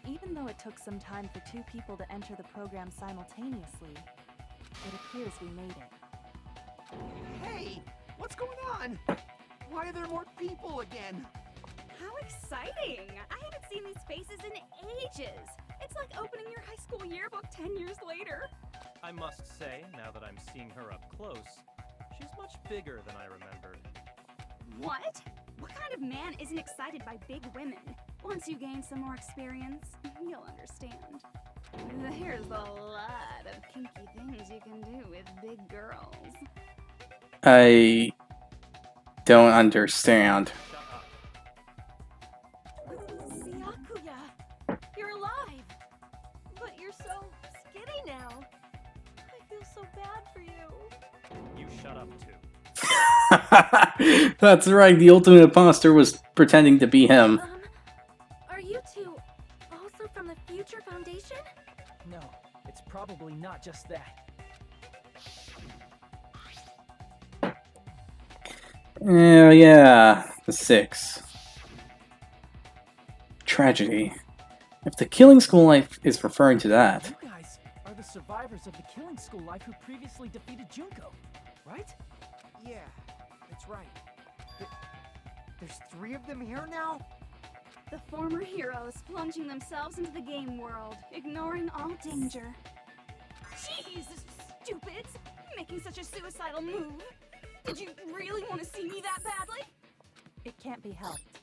Even though it took some time for 2 people to enter the program simultaneously, it appears we made it. Hey! What's going on? Why are there more people again? How exciting! I haven't seen these faces in ages. It's like opening your high school yearbook 10 years later. I must say, now that I'm seeing her up close, she's much bigger than I remembered. What? What kind of man isn't excited by big women? Once you gain some more experience, you'll understand. There's a lot of kinky things you can do with big girls. I don't understand. Byakuya, you're alive! But you're so skinny now. I feel so bad for you. You shut up too. That's right, the ultimate imposter was pretending to be him. Are you 2 also from the Future Foundation? No, it's probably not just that. Yeah, the 6. Tragedy. If the Killing School Life is referring to that. You guys are the survivors of the Killing School Life who previously defeated Junko, right? Yeah, that's right. There's 3 of them here now? The former heroes plunging themselves into the game world, ignoring all danger. Jeez, stupids! Making such a suicidal move. Did you really want to see me that badly? It can't be helped.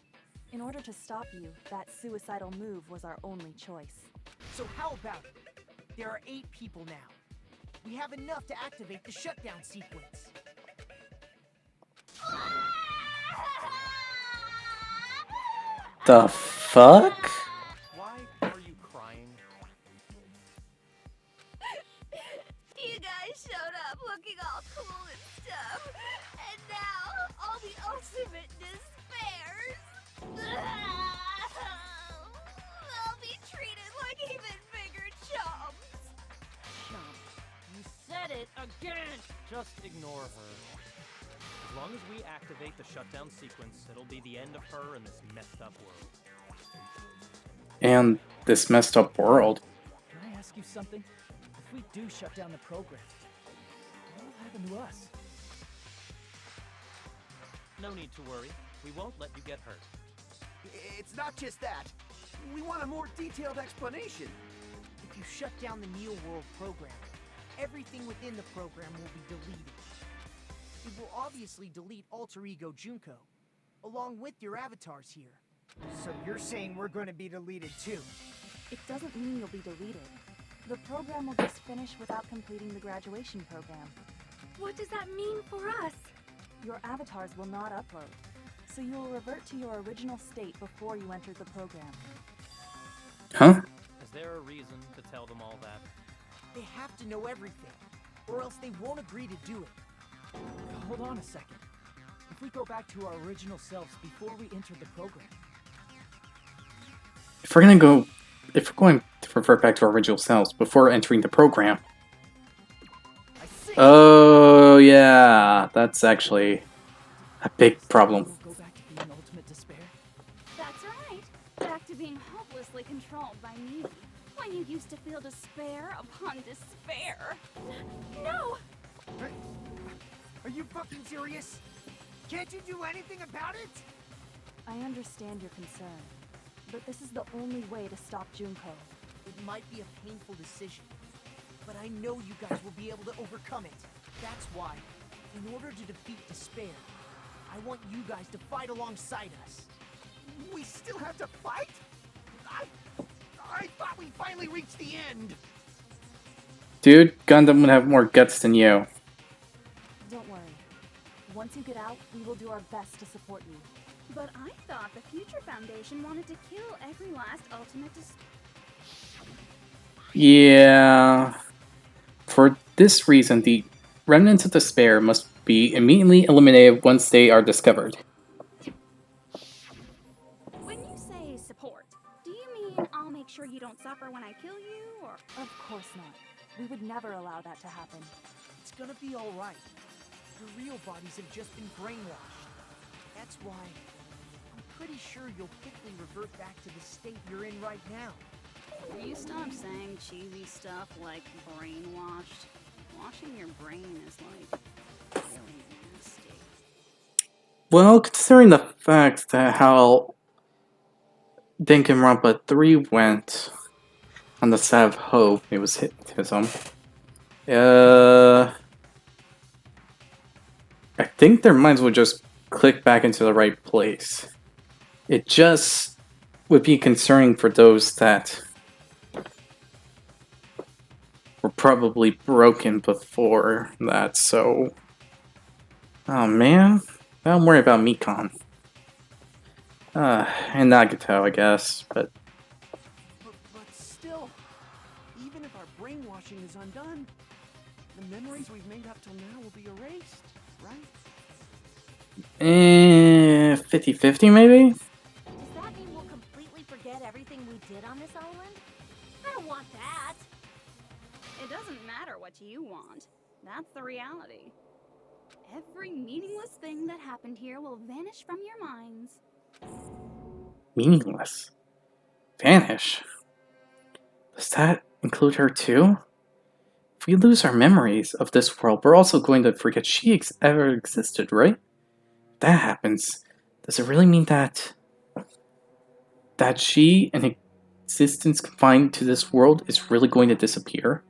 In order to stop you, that suicidal move was our only choice. So how about it? There are 8 people now. We have enough to activate the shutdown sequence. The fuck? Why are you crying? up looking all cool and stuff. And now, all the ultimate despairs. They'll be treated like even bigger chumps. Chump. You said it again! Just ignore her. As long as we activate the shutdown sequence, it'll be the end of her in this messed up world. And this messed up world. Can I ask you something? If we do shut down the program, what will happen to us? No need to worry. We won't let you get hurt. It's not just that. We want a more detailed explanation. If you shut down the Neo World program, everything within the program will be deleted. It will obviously delete Alter Ego Junko, along with your avatars here. So you're saying we're going to be deleted too? It doesn't mean you'll be deleted. The program will just finish without completing the graduation program. What does that mean for us? Your avatars will not upload, so you will revert to your original state before you enter the program. Huh? Is there a reason to tell them all that? They have to know everything, or else they won't agree to do it. Hold on a second. If we go back to our original selves before we enter the program, If we're going to revert back to our original selves before entering the program. Oh yeah, that's actually a big problem. we'll go back to being ultimate despair. That's right. Back to being hopelessly controlled by me. When you used to feel despair upon despair. No! Are you fucking serious? Can't you do anything about it? I understand your concern, but this is the only way to stop Junko. It might be a painful decision, but I know you guys will be able to overcome it. That's why, in order to defeat despair, I want you guys to fight alongside us. We still have to fight? I thought we finally reached the end. Dude, Gundam would have more guts than you. Don't worry. Once you get out, we will do our best to support you. But I thought the Future Foundation wanted to kill every last ultimate Yeah. For this reason, the remnants of despair must be immediately eliminated once they are discovered. When you say support, do you mean I'll make sure you don't suffer when I kill you, or? Of course not. We would never allow that to happen. It's gonna be alright. Your real bodies have just been brainwashed. That's why I'm pretty sure you'll quickly revert back to the state you're in right now. Will you stop saying cheesy stuff like brainwashed? Washing your brain is like really nasty. Well, considering the fact that how Danganronpa 3 went on the side of hope, it was hypnotism. I think their minds would just click back into the right place. It just would be concerning for those that were probably broken before that, so... Oh man, don't worry about Mikon. And Nagito, I guess, but... But still, even if our brainwashing is undone, the memories we've made up till now will be erased, right? 50-50 maybe? Does that mean we'll completely forget everything we did on this island? I don't want that. It doesn't matter what you want. That's the reality. Every meaningless thing that happened here will vanish from your minds. Meaningless. Vanish. Does that include her too? If we lose our memories of this world, we're also going to forget she ever existed, right? If that happens, does it really mean that she, an existence confined to this world, is really going to disappear?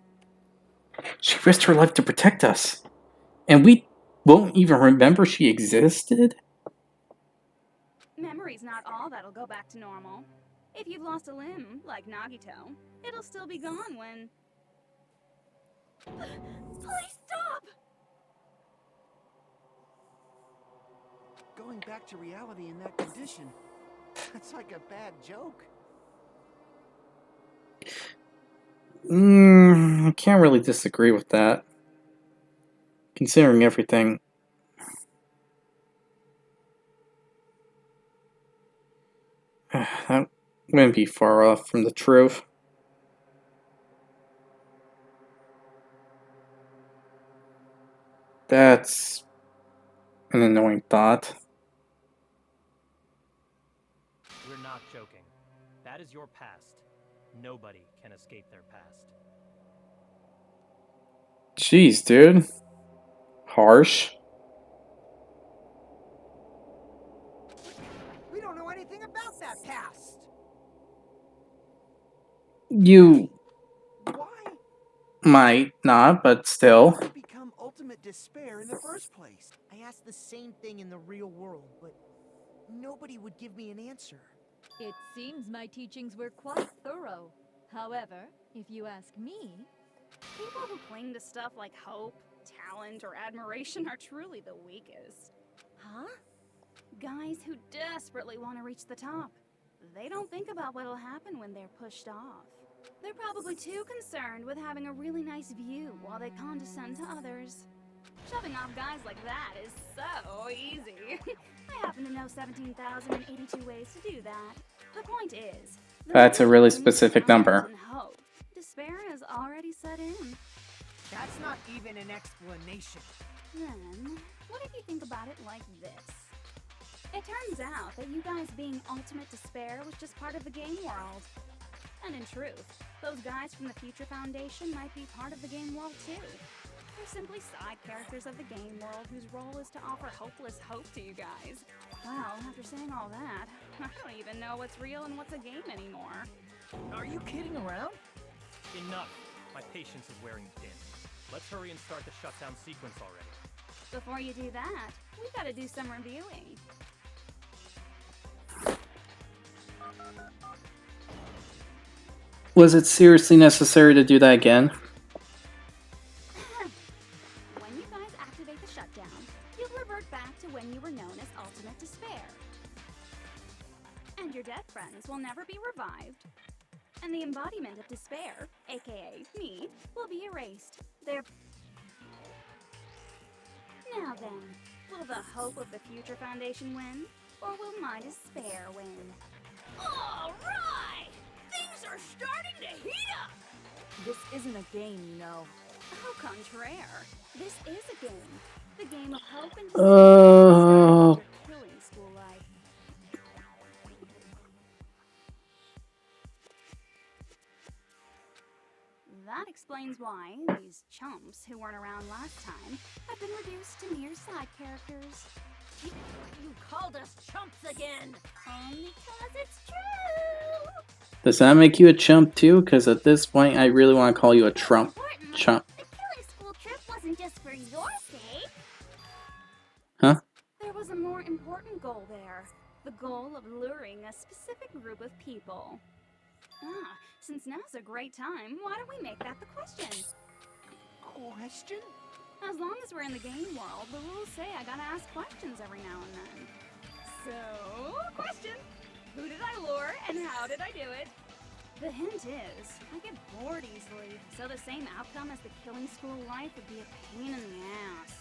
She risked her life to protect us, and we won't even remember she existed? Memory's not all that'll go back to normal. If you've lost a limb, like Nagito, it'll still be gone when... Please stop! Going back to reality in that condition, that's like a bad joke. I can't really disagree with that. considering everything, that wouldn't be far off from the truth. That's an annoying thought. We're not joking. That is your past. Nobody can escape their past. Jeez, dude. Harsh. We don't know anything about that past. You Why might not, but still. did it become ultimate despair in the first place? I asked the same thing in the real world, but nobody would give me an answer. It seems my teachings were quite thorough. However, if you ask me, People who cling to stuff like hope, talent, or admiration are truly the weakest. Huh? Guys who desperately want to reach the top. They don't think about what'll happen when they're pushed off. They're probably too concerned with having a really nice view while they condescend to others. Shoving off guys like that is so easy. I happen to know 17,082 ways to do that. The point is, That's a really specific number. hope. Despair has already set in. That's not even an explanation. Then, what if you think about it like this? It turns out that you guys being ultimate despair was just part of the game world. And in truth, those guys from the Future Foundation might be part of the game world too. They're simply side characters of the game world whose role is to offer hopeless hope to you guys. Well, after saying all that, I don't even know what's real and what's a game anymore. Are you kidding around? Enough. My patience is wearing thin. Let's hurry and start the shutdown sequence already. Before you do that, we gotta do some reviewing. Was it seriously necessary to do that again? When you guys activate the shutdown, you'll revert back to when you were known as Ultimate Despair. And your dead friends will never be revived. And the embodiment of despair, aka me, will be erased. Now then, will the hope of the Future Foundation win? Or will my despair win? Alright! Things are starting to heat up! This isn't a game, you know. Au contraire, this is a game. The game of hope and despair. Killing school life. That explains why these chumps who weren't around last time have been reduced to mere side characters. You called us chumps again! Because it's true! Does that make you a chump too? Because at this point, I really want to call you a chump. Chump. The killing school trip wasn't just for your sake. Huh? There was a more important goal there. The goal of luring a specific group of people. Since now's a great time, why don't we make that the question? Question? As long as we're in the game world, the rules say I gotta ask questions every now and then. So, question. Who did I lure and how did I do it? The hint is, I get bored easily, so the same outcome as the killing school life would be a pain in the ass.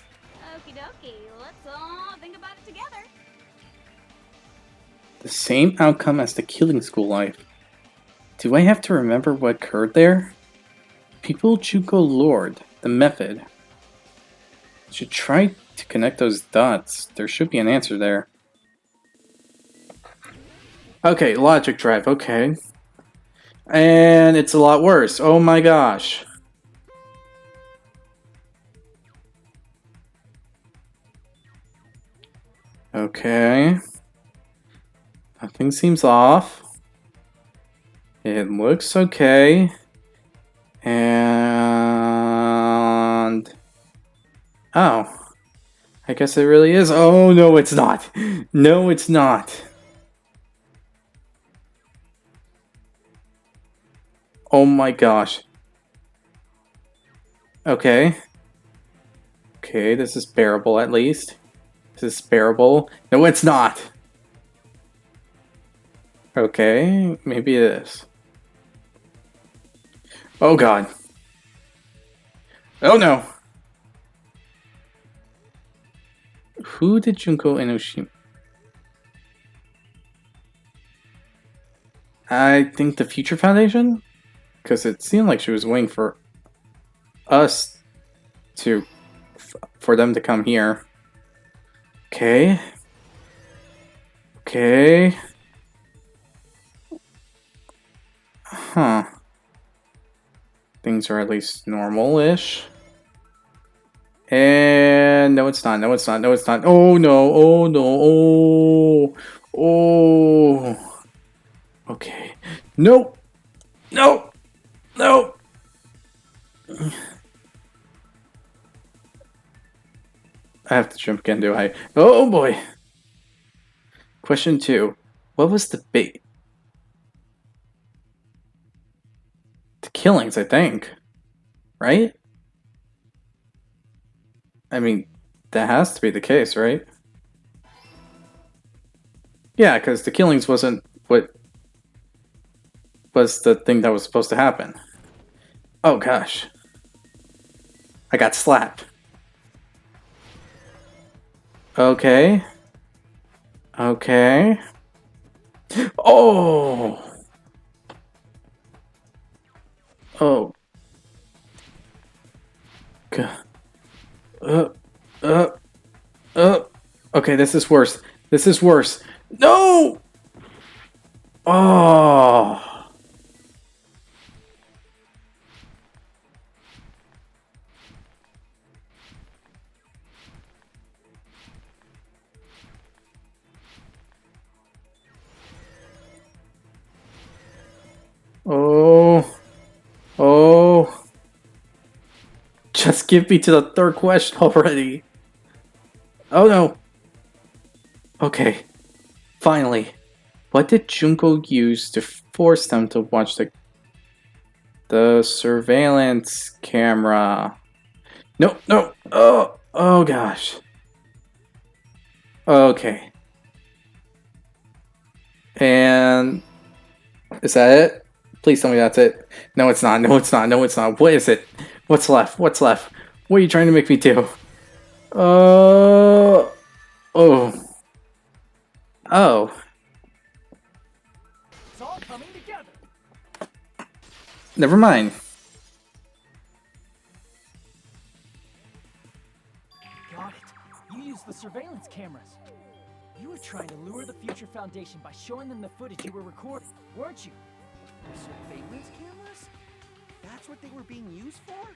Okie dokie, let's all think about it together. The same outcome as the killing school life. Do I have to remember what occurred there? People Juko lured. The method. Should try to connect those dots. There should be an answer there. Okay, logic drive, okay. And it's a lot worse. Oh my gosh. Okay. Nothing seems off. It looks okay. And... oh. I guess it really is. Oh, no, it's not. No, it's not. Oh my gosh. Okay. Okay, this is bearable at least. This is bearable. No, it's not. Okay, maybe it is. Oh god. Oh no. Who did Junko Enoshima? I think the Future Foundation? Because it seemed like she was waiting for us to... for them to come here. Okay. Okay. Huh. Things are at least normal-ish. And no, it's not. No, it's not. No, it's not. Oh no! Oh no! Oh! Oh! Okay. Nope. Nope. Nope. I have to jump again, do I? Oh boy. Question 2. What was the bait? The killings, I think. Right? I mean, that has to be the case, right? Yeah, because the killings wasn't what was the thing that was supposed to happen. Oh gosh. I got slapped. Okay. Okay. Oh! Oh. God. Uh. Okay, this is worse. This is worse. No! Oh. Oh. Oh. Just give me to the third question already. Oh no. Okay. Finally. What did Junko use to force them to watch the surveillance camera? No, no. Oh gosh. Okay. And is that it? Please tell me that's it. No, it's not. No, it's not. No, it's not. What is it? What's left? What's left? What are you trying to make me do? Oh. Oh. It's all coming together. Never mind. Got it. You used the surveillance cameras. You were trying to lure the Future Foundation by showing them the footage you were recording, weren't you? Surveillance cameras? That's what they were being used for?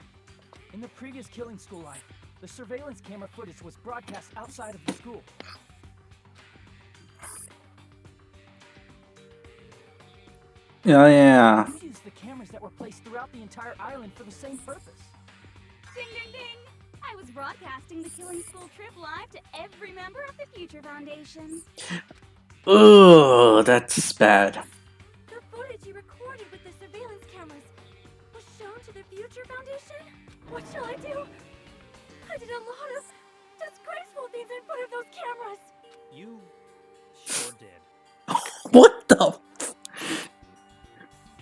In the previous killing school life, the surveillance camera footage was broadcast outside of the school. Yeah. You used the cameras that were placed throughout the entire island for the same purpose. Ding ding ding! I was broadcasting the Killing School trip live to every member of the Future Foundation. Ugh, that's bad. The footage you recorded with the surveillance cameras was shown to the Future Foundation? What shall I do? I did a lot of disgraceful things in front of those cameras. You sure did. What the?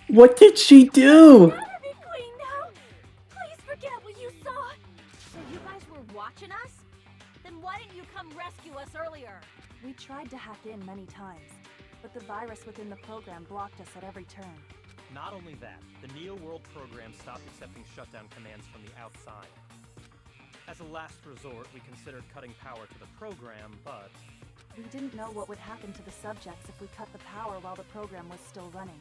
What did she do? I'll never be queen now. Please forget what you saw. So you guys were watching us? Then why didn't you come rescue us earlier? We tried to hack in many times, but the virus within the program blocked us at every turn. Not only that, the Neo World program stopped accepting shutdown commands from the outside. As a last resort, we considered cutting power to the program, but... We didn't know what would happen to the subjects if we cut the power while the program was still running.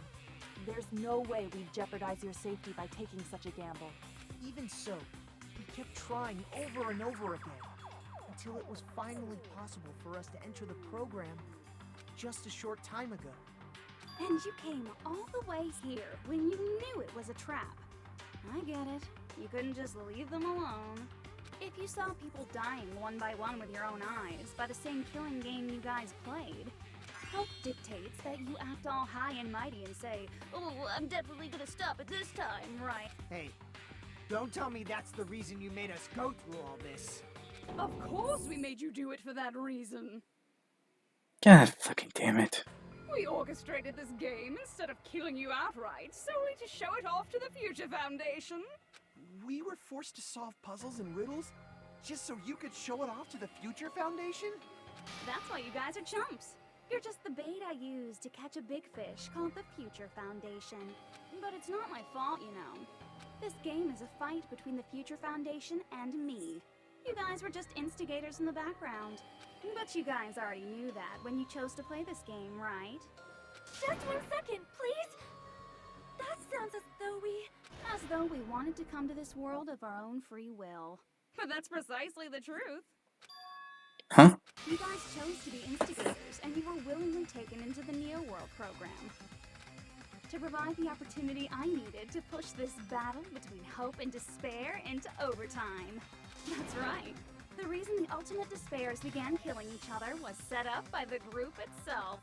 There's no way we'd jeopardize your safety by taking such a gamble. Even so, we kept trying over and over again, until it was finally possible for us to enter the program just a short time ago. And you came all the way here when you knew it was a trap. I get it. You couldn't just leave them alone. If you saw people dying one by one with your own eyes by the same killing game you guys played, health dictates that you act all high and mighty and say, "Oh, I'm definitely gonna stop it this time, right?" Hey, don't tell me that's the reason you made us go through all this. Of course we made you do it for that reason. God fucking damn it. We orchestrated this game instead of killing you outright, solely to show it off to the Future Foundation. We were forced to solve puzzles and riddles Just so you could show it off to the Future Foundation? That's why you guys are chumps. You're just the bait I use to catch a big fish called the Future Foundation. But it's not my fault, you know. This game is a fight between the Future Foundation and me. You guys were just instigators in the background. But you guys already knew that when you chose to play this game, right? Just 1 second, please. That sounds As though we wanted to come to this world of our own free will. But that's precisely the truth. Huh? You guys chose to be instigators, and you were willingly taken into the Neo World program. To provide the opportunity I needed to push this battle between hope and despair into overtime. That's right. The reason the Ultimate Despairs began killing each other was set up by the group itself.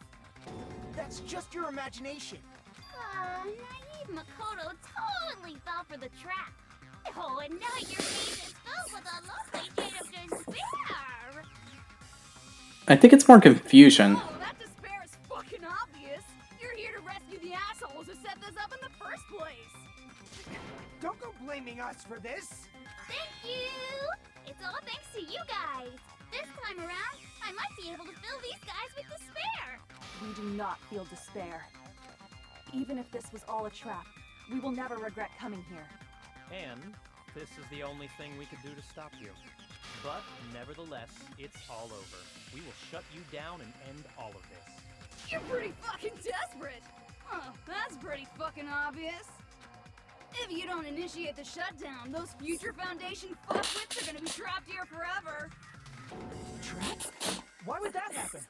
That's just your imagination. Naive Makoto totally fell for the trap. Oh, and now your face is filled with a lovely shade of despair. I think it's more confusion. Oh, that despair is fucking obvious. You're here to rescue the assholes who set this up in the first place. Don't go blaming us for this. Thank you. It's all thanks to you guys. This time around, I might be able to fill these guys with despair. We do not feel despair. Even if this was all a trap, we will never regret coming here. And this is the only thing we could do to stop you. But nevertheless, it's all over. We will shut you down and end all of this. You're pretty fucking desperate. Oh, that's pretty fucking obvious. If you don't initiate the shutdown, those Future Foundation fuckwits are gonna be trapped here forever. Trapped? Why would that happen?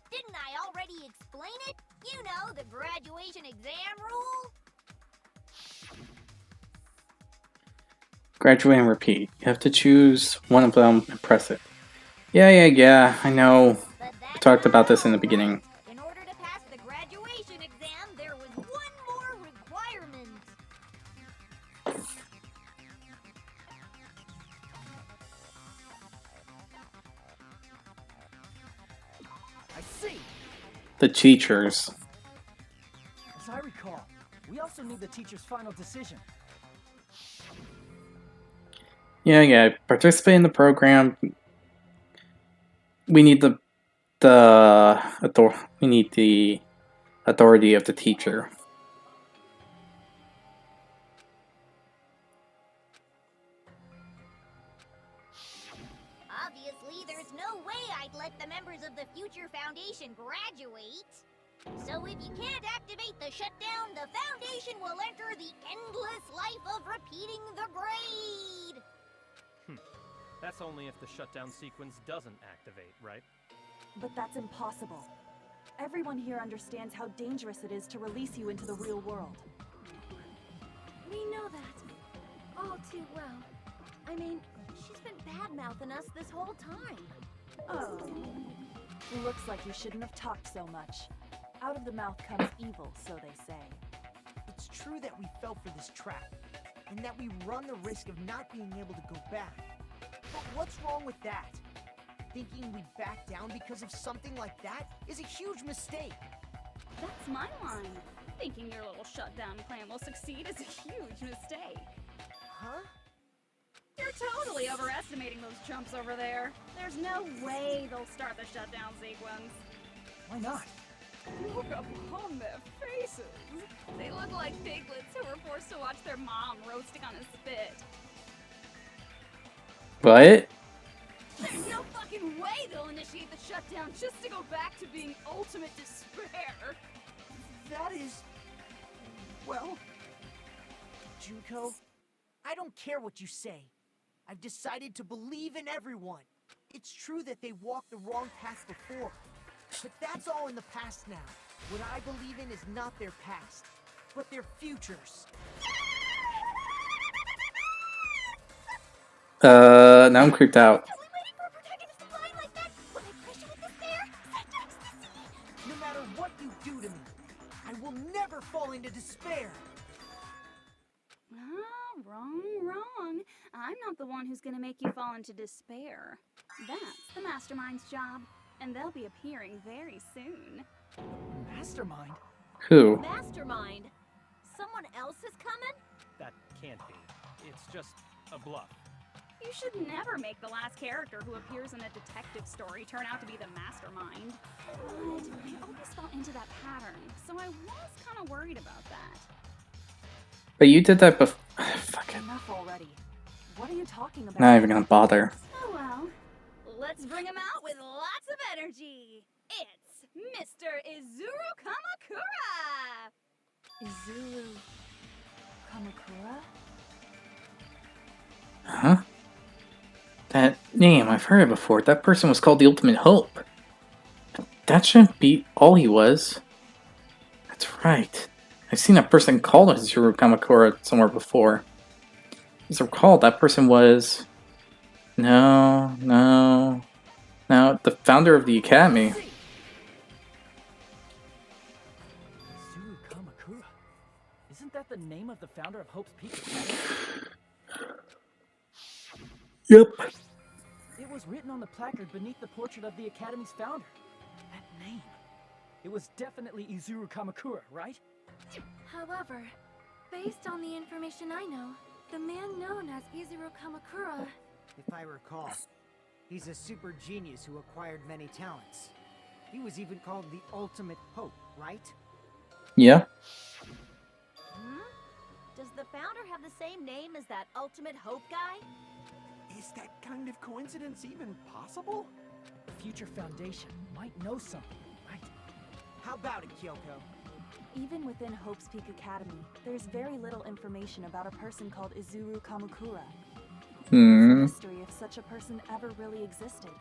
Didn't I already explain it? You know, the graduation exam rule? Graduate and repeat. You have to choose one of them and press it. Yeah, I know. We talked about this in the beginning. In order to pass the graduation exam, there was one more requirement. I see. The teachers. As I recall, we also need the teacher's final decision. Yeah. Participate in the program. We need the authority of the teacher. Obviously, there's no way I'd let the members of the Future Foundation graduate. So if you can't activate the shutdown, the Foundation will enter the endless life of repeating the grade. That's only if the shutdown sequence doesn't activate, right? But that's impossible. Everyone here understands how dangerous it is to release you into the real world. We know that. All too well. I mean, she's been bad-mouthing us this whole time. Oh. Looks like you shouldn't have talked so much. Out of the mouth comes evil, so they say. It's true that we fell for this trap, and that we run the risk of not being able to go back. But what's wrong with that? Thinking we'd back down because of something like that is a huge mistake. That's my line. Thinking your little shutdown plan will succeed is a huge mistake. Huh? You're totally overestimating those chumps over there. There's no way they'll start the shutdown sequence. Why not? Look upon their faces. They look like piglets who were forced to watch their mom roasting on a spit. What? There's no fucking way they'll initiate the shutdown just to go back to being ultimate despair. That is... well... Junko, I don't care what you say. I've decided to believe in everyone. It's true that they walked the wrong path before, but that's all in the past now. What I believe in is not their past, but their futures. Now I'm creeped out. No matter what you do to me, I will never fall into despair. Wrong. I'm not the one who's gonna make you fall into despair. That's the Mastermind's job, and they'll be appearing very soon. Mastermind? Who? Mastermind? Someone else is coming? That can't be. It's just a bluff. You should never make the last character who appears in a detective story turn out to be the mastermind. But I always fell into that pattern, so I was kind of worried about that. But you did that before. Fuck it. Enough already. What are you talking about? Not even gonna bother. Oh well. Let's bring him out with lots of energy. It's Mr. Izuru Kamakura! Izuru Kamakura? Huh? That name, I've heard it before. That person was called the Ultimate Hope. That shouldn't be all he was. That's right. I've seen a person called Izuru Kamakura somewhere before. As I recall, that person was... No, the founder of the Academy. Izuru Kamakura. Isn't that the name of the founder of Hope's Peak Academy? Yep. It was written on the placard beneath the portrait of the Academy's founder. That name. It was definitely Izuru Kamakura, right? However, based on the information I know, the man known as Izuru Kamakura... If I recall, he's a super genius who acquired many talents. He was even called the Ultimate Hope, right? Yeah. Does the founder have the same name as that Ultimate Hope guy? Is that kind of coincidence even possible? The Future Foundation might know something, right? How about it, Kyoko? Even within Hope's Peak Academy, there's very little information about a person called Izuru Kamakura. It's a mystery if such a person ever really existed.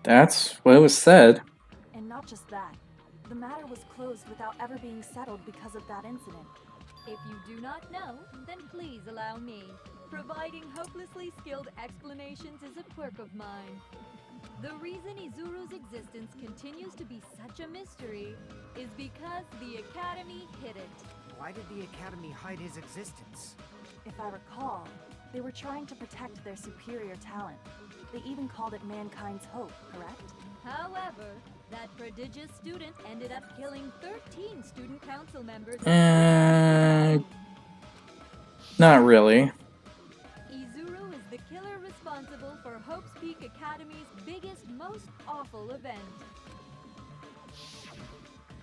That's what was said. And not just that. The matter was closed without ever being settled because of that incident. If you do not know, then please allow me. Providing hopelessly skilled explanations is a quirk of mine. The reason Izuru's existence continues to be such a mystery is because the Academy hid it. Why did the Academy hide his existence? If I recall, they were trying to protect their superior talent. They even called it mankind's hope, correct? However, that prodigious student ended up killing 13 student council members. Not really. Izuru is the killer responsible for Hope's Peak Academy's biggest, most awful event.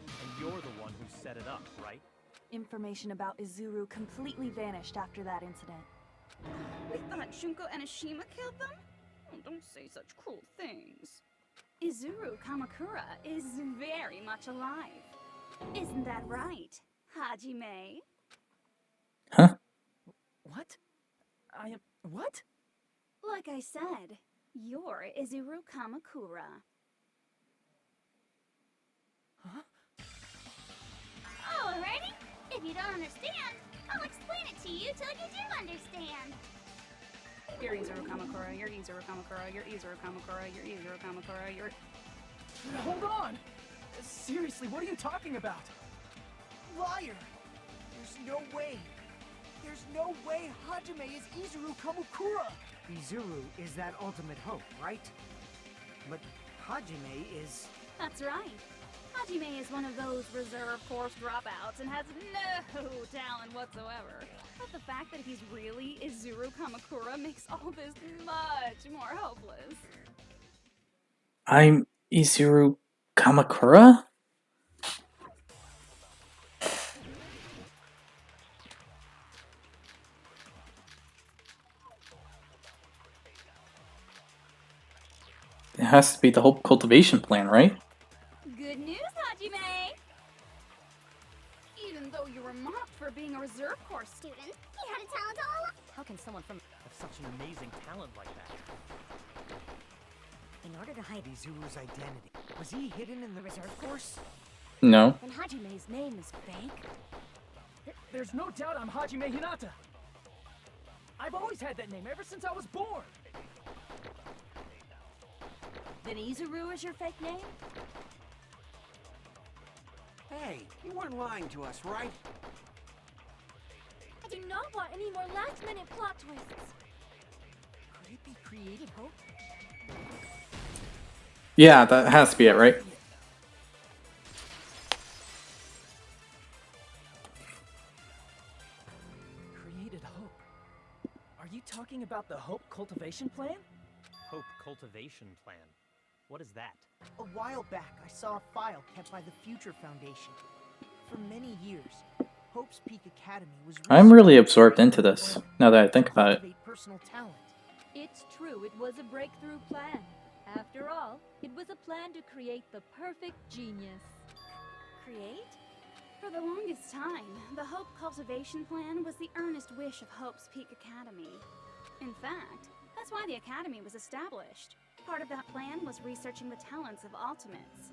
And you're the one who set it up, right? Information about Izuru completely vanished after that incident. We thought Junko Enoshima killed them? Oh, don't say such cruel things. Izuru Kamakura is very much alive. Isn't that right, Hajime? Huh? What? What? Like I said, you're Izuru Kamakura. Huh? Alrighty. If you don't understand, I'll explain it to you till you do understand. You're Izuru Kamakura, you're Izuru Kamakura, you're Izuru Kamakura, you're Izuru Kamakura, you're... Hold on! Seriously, what are you talking about? Liar! There's no way. There's no way Hajime is Izuru Kamakura! Izuru is that Ultimate Hope, right? But Hajime is... That's right. Hajime is one of those reserve course dropouts and has no talent whatsoever. But the fact that he's really Izuru Kamakura makes all this much more hopeless. I'm Izuru Kamakura? It has to be the Hope Cultivation Plan, right? Good news, Hajime! Even though you were mocked for being a reserve course student, He had a talent all along. How can someone from have such an amazing talent like that? In order to hide Izuru's identity, was he hidden in the reserve course? No. And Hajime's name is fake? There's no doubt I'm Hajime Hinata. I've always had that name ever since I was born. Then Izuru is your fake name? Hey, you weren't lying to us, right? I do not want any more last-minute plot twists. Could it be created hope? Yeah, that has to be it, right? Created hope. Are you he talking about the Hope Cultivation Plan? Hope Cultivation Plan. What is that? A while back, I saw a file kept by the Future Foundation. For many years, Hope's Peak Academy was... I'm really absorbed into this, now that I think about it. Personal talent. It's true, it was a breakthrough plan. After all, it was a plan to create the perfect genius. Create? For the longest time, the Hope Cultivation Plan was the earnest wish of Hope's Peak Academy. In fact, that's why the Academy was established. Part of that plan was researching the talents of Ultimates.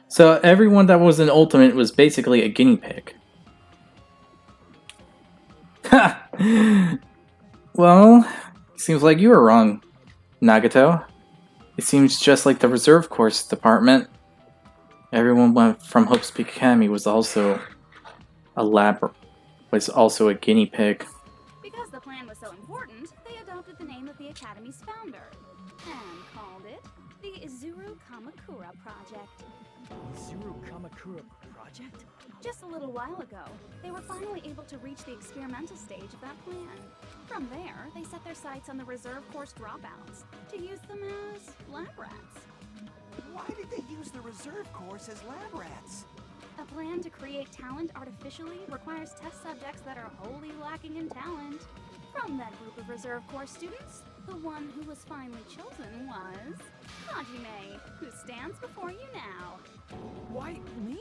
So everyone that was an Ultimate was basically a guinea pig. Ha! Well, seems like you were wrong, Nagato. It seems just like the Reserve Course department. Everyone from Hope's Peak Academy was also a guinea pig. Because the plan was so important, they adopted the name of the Academy's founder and called it the Izuru Kamakura Project. Izuru Kamakura Project? Just a little while ago, they were finally able to reach the experimental stage of that plan. From there, they set their sights on the Reserve Course dropouts to use them as lab rats. Why did they use the Reserve Course as lab rats? A plan to create talent artificially requires test subjects that are wholly lacking in talent. From that group of Reserve Course students, the one who was finally chosen was Hajime, who stands before you now. Why me?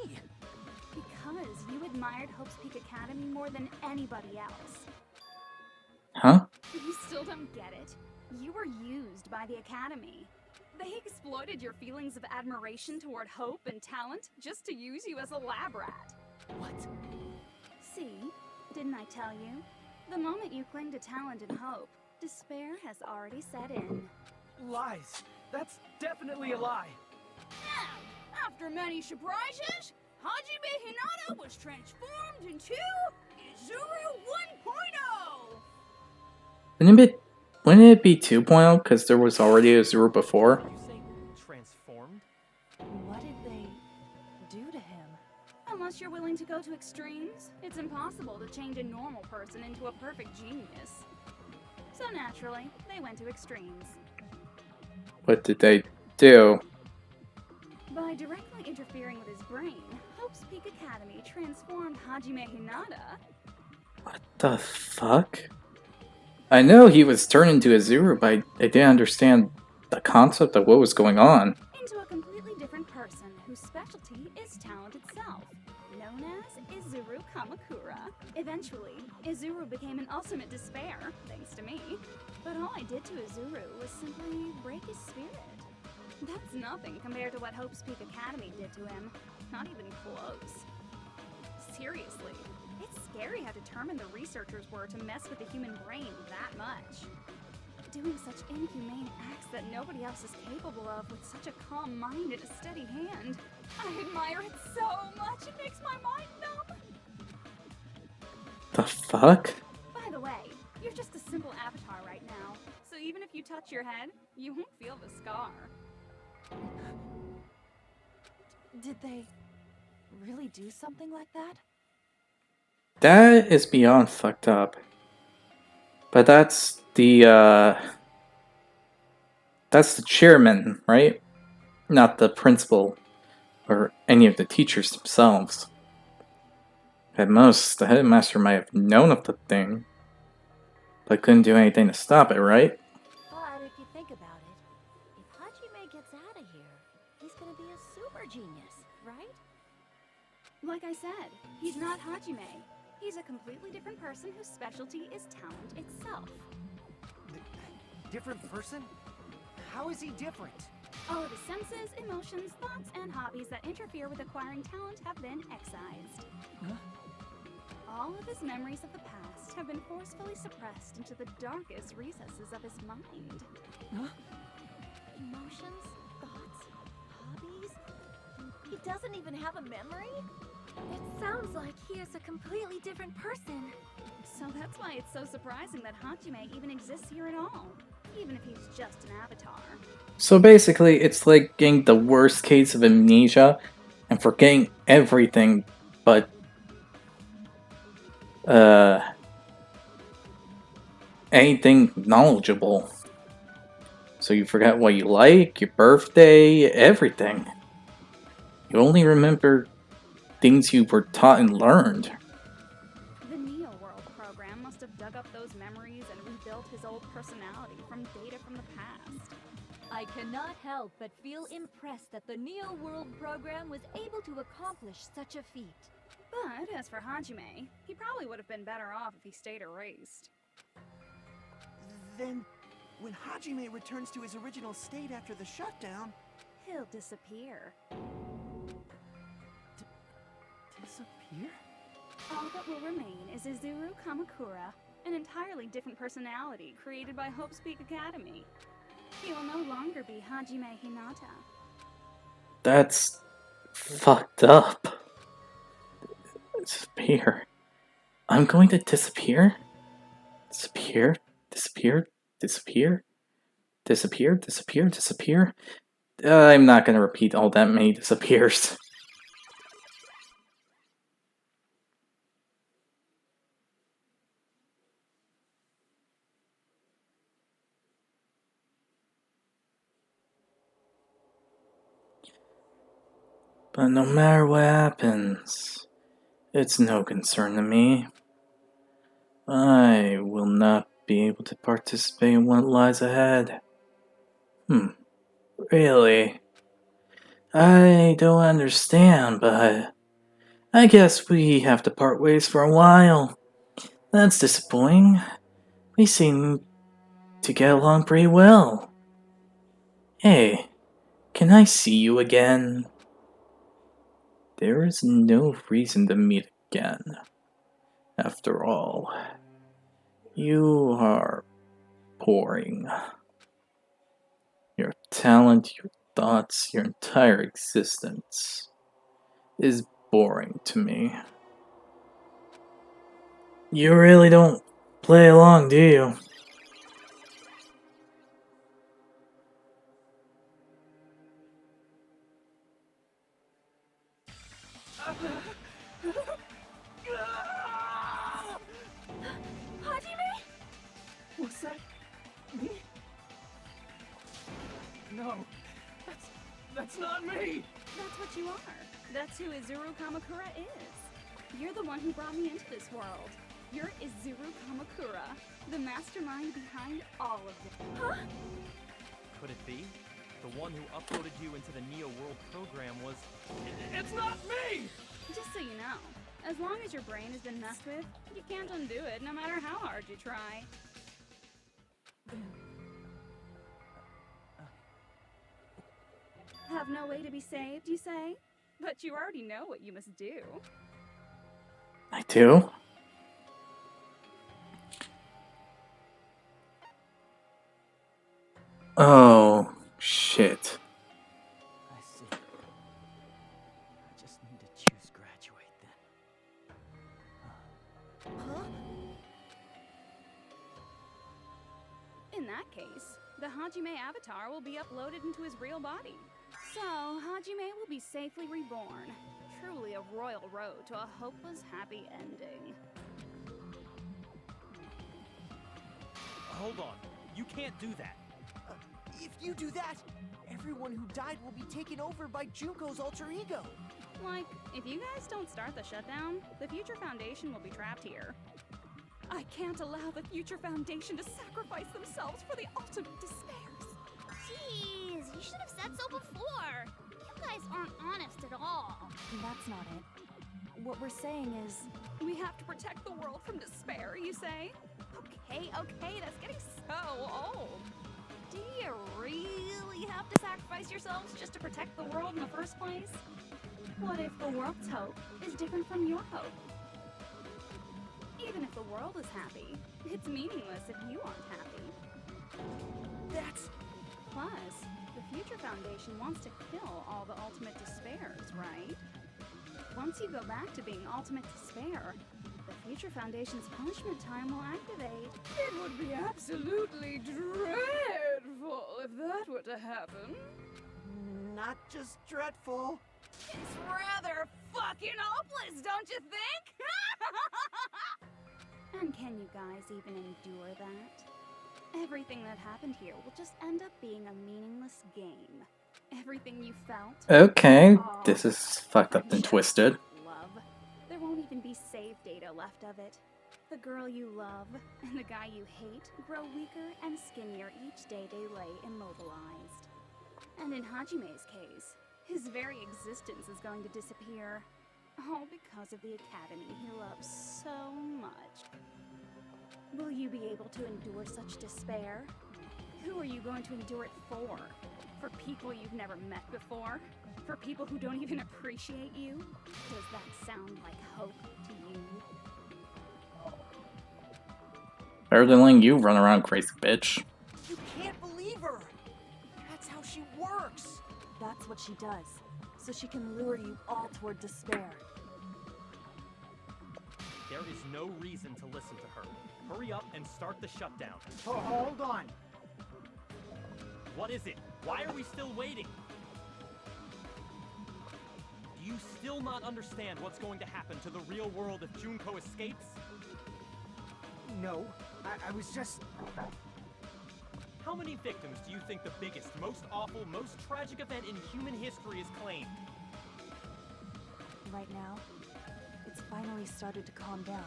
Because you admired Hope's Peak Academy more than anybody else. Huh? You still don't get it. You were used by the Academy. They exploited your feelings of admiration toward hope and talent just to use you as a lab rat. What? See? Didn't I tell you? The moment you cling to talent and hope, despair has already set in. Lies. That's definitely a lie. And after many surprises, Hajime Hinata was transformed into Izuru 1.0! Wouldn't it be 2.0 because there was already a Zero before? You say transformed? What did they do to him? Unless you're willing to go to extremes, it's impossible to change a normal person into a perfect genius. So naturally, they went to extremes. What did they do? By directly interfering with his brain, Hope's Peak Academy transformed Hajime Hinata. What the fuck? I know he was turned into a Zero, but I didn't understand the concept of what was going on. Into a completely different person whose specialty is talent itself, known as Izuru Kamakura. Eventually, Izuru became an ultimate despair, thanks to me. But all I did to Izuru was simply break his spirit. That's nothing compared to what Hope's Peak Academy did to him. Not even close. Seriously, it's scary how determined the researchers were to mess with the human brain that much. Doing such inhumane acts that nobody else is capable of with such a calm mind and a steady hand. I admire it so much, it makes my mind numb. The fuck? By the way, you're just a simple avatar right now, so even if you touch your head, you won't feel the scar. Did they really do something like that? That is beyond fucked up. But that's the chairman, right? Not the principal or any of the teachers themselves. At most, the headmaster might have known of the thing, but couldn't do anything to stop it, right? But if you think about it, if Hajime gets out of here, he's gonna be a super genius, right? Like I said, he's not Hajime. He's a completely different person whose specialty is talent itself. Different person? How is he different? All of his senses, emotions, thoughts, and hobbies that interfere with acquiring talent have been excised. Huh? All of his memories of the past have been forcefully suppressed into the darkest recesses of his mind. Huh? Emotions, thoughts, hobbies? He doesn't even have a memory? It sounds like he is a completely different person. So that's why it's so surprising that Hajime even exists here at all, even if he's just an avatar. So basically, it's like getting the worst case of amnesia and forgetting everything but anything knowledgeable. So you forget what you like, your birthday, everything. You only remember things you were taught and learned. The Neo World program must have dug up those memories and rebuilt his old personality from data from the past. I cannot help but feel impressed that the Neo World program was able to accomplish such a feat. But as for Hajime, he probably would have been better off if he stayed erased. Then, when Hajime returns to his original state after the shutdown... He'll disappear. Disappear? All that will remain is Izuru Kamakura, an entirely different personality created by Hope's Peak Academy. He will no longer be Hajime Hinata. That's fucked up. Disappear. I'm going to disappear? Disappear? Disappear? Disappear? Disappear? Disappear? Disappear? I'm not going to repeat all that many disappears. But no matter what happens, it's no concern to me. I will not be able to participate in what lies ahead. Really? I don't understand, but I guess we have to part ways for a while. That's disappointing. We seem to get along pretty well. Hey, can I see you again? There is no reason to meet again. After all, you are boring. Your talent, your thoughts, your entire existence is boring to me. You really don't play along, do you? Hajime? Was that me? No, that's not me! That's what you are. That's who Izuru Kamakura is. You're the one who brought me into this world. You're Izuru Kamakura, the mastermind behind all of this. Huh? Could it be? The one who uploaded you into the Neo World program was... It's not me! Just so you know, as long as your brain has been messed with, you can't undo it no matter how hard you try. Have no way to be saved, you say? But you already know what you must do. I do? Oh, shit. I see. I just need to choose graduate then. Huh? In that case, the Hajime avatar will be uploaded into his real body. So, Hajime will be safely reborn. Truly a royal road to a hopeless happy ending. Hold on. You can't do that. If you do that, everyone who died will be taken over by Junko's alter ego. Like, if you guys don't start the shutdown, the Future Foundation will be trapped here. I can't allow the Future Foundation to sacrifice themselves for the ultimate despairs. Jeez, you should have said so before. You guys aren't honest at all. That's not it. What we're saying is... We have to protect the world from despair, you say? Okay, that's getting so old. Do you really have to sacrifice yourselves just to protect the world in the first place? What if the world's hope is different from your hope? Even if the world is happy, it's meaningless if you aren't happy. That's... Plus, the Future Foundation wants to kill all the ultimate despairs, right? Once you go back to being ultimate despair, the Future Foundation's punishment time will activate. It would be absolutely dreadful if that were to happen. not just dreadful. It's rather fucking hopeless, don't you think? And can you guys even endure that? Everything that happened here will just end up being a meaningless game. Everything you felt. Okay, this is fucked up and twisted. Love. There won't even be save data left of it. The girl you love and the guy you hate grow weaker and skinnier each day they lay immobilized. And in Hajime's case, his very existence is going to disappear. All because of the academy he loves so much. Will you be able to endure such despair? Who are you going to endure it for? For people you've never met before? For people who don't even appreciate you? Does that sound like hope to you? Better than letting you run around, crazy bitch. You can't believe her! That's how she works! That's what she does, so she can lure you all toward despair. There is no reason to listen to her. Hurry up and start the shutdown. Hold on. What is it? Why are we still waiting? Do you still not understand what's going to happen to the real world if Junko escapes? No, I was just... How many victims do you think the biggest, most awful, most tragic event in human history has claimed? Right now, it's finally started to calm down.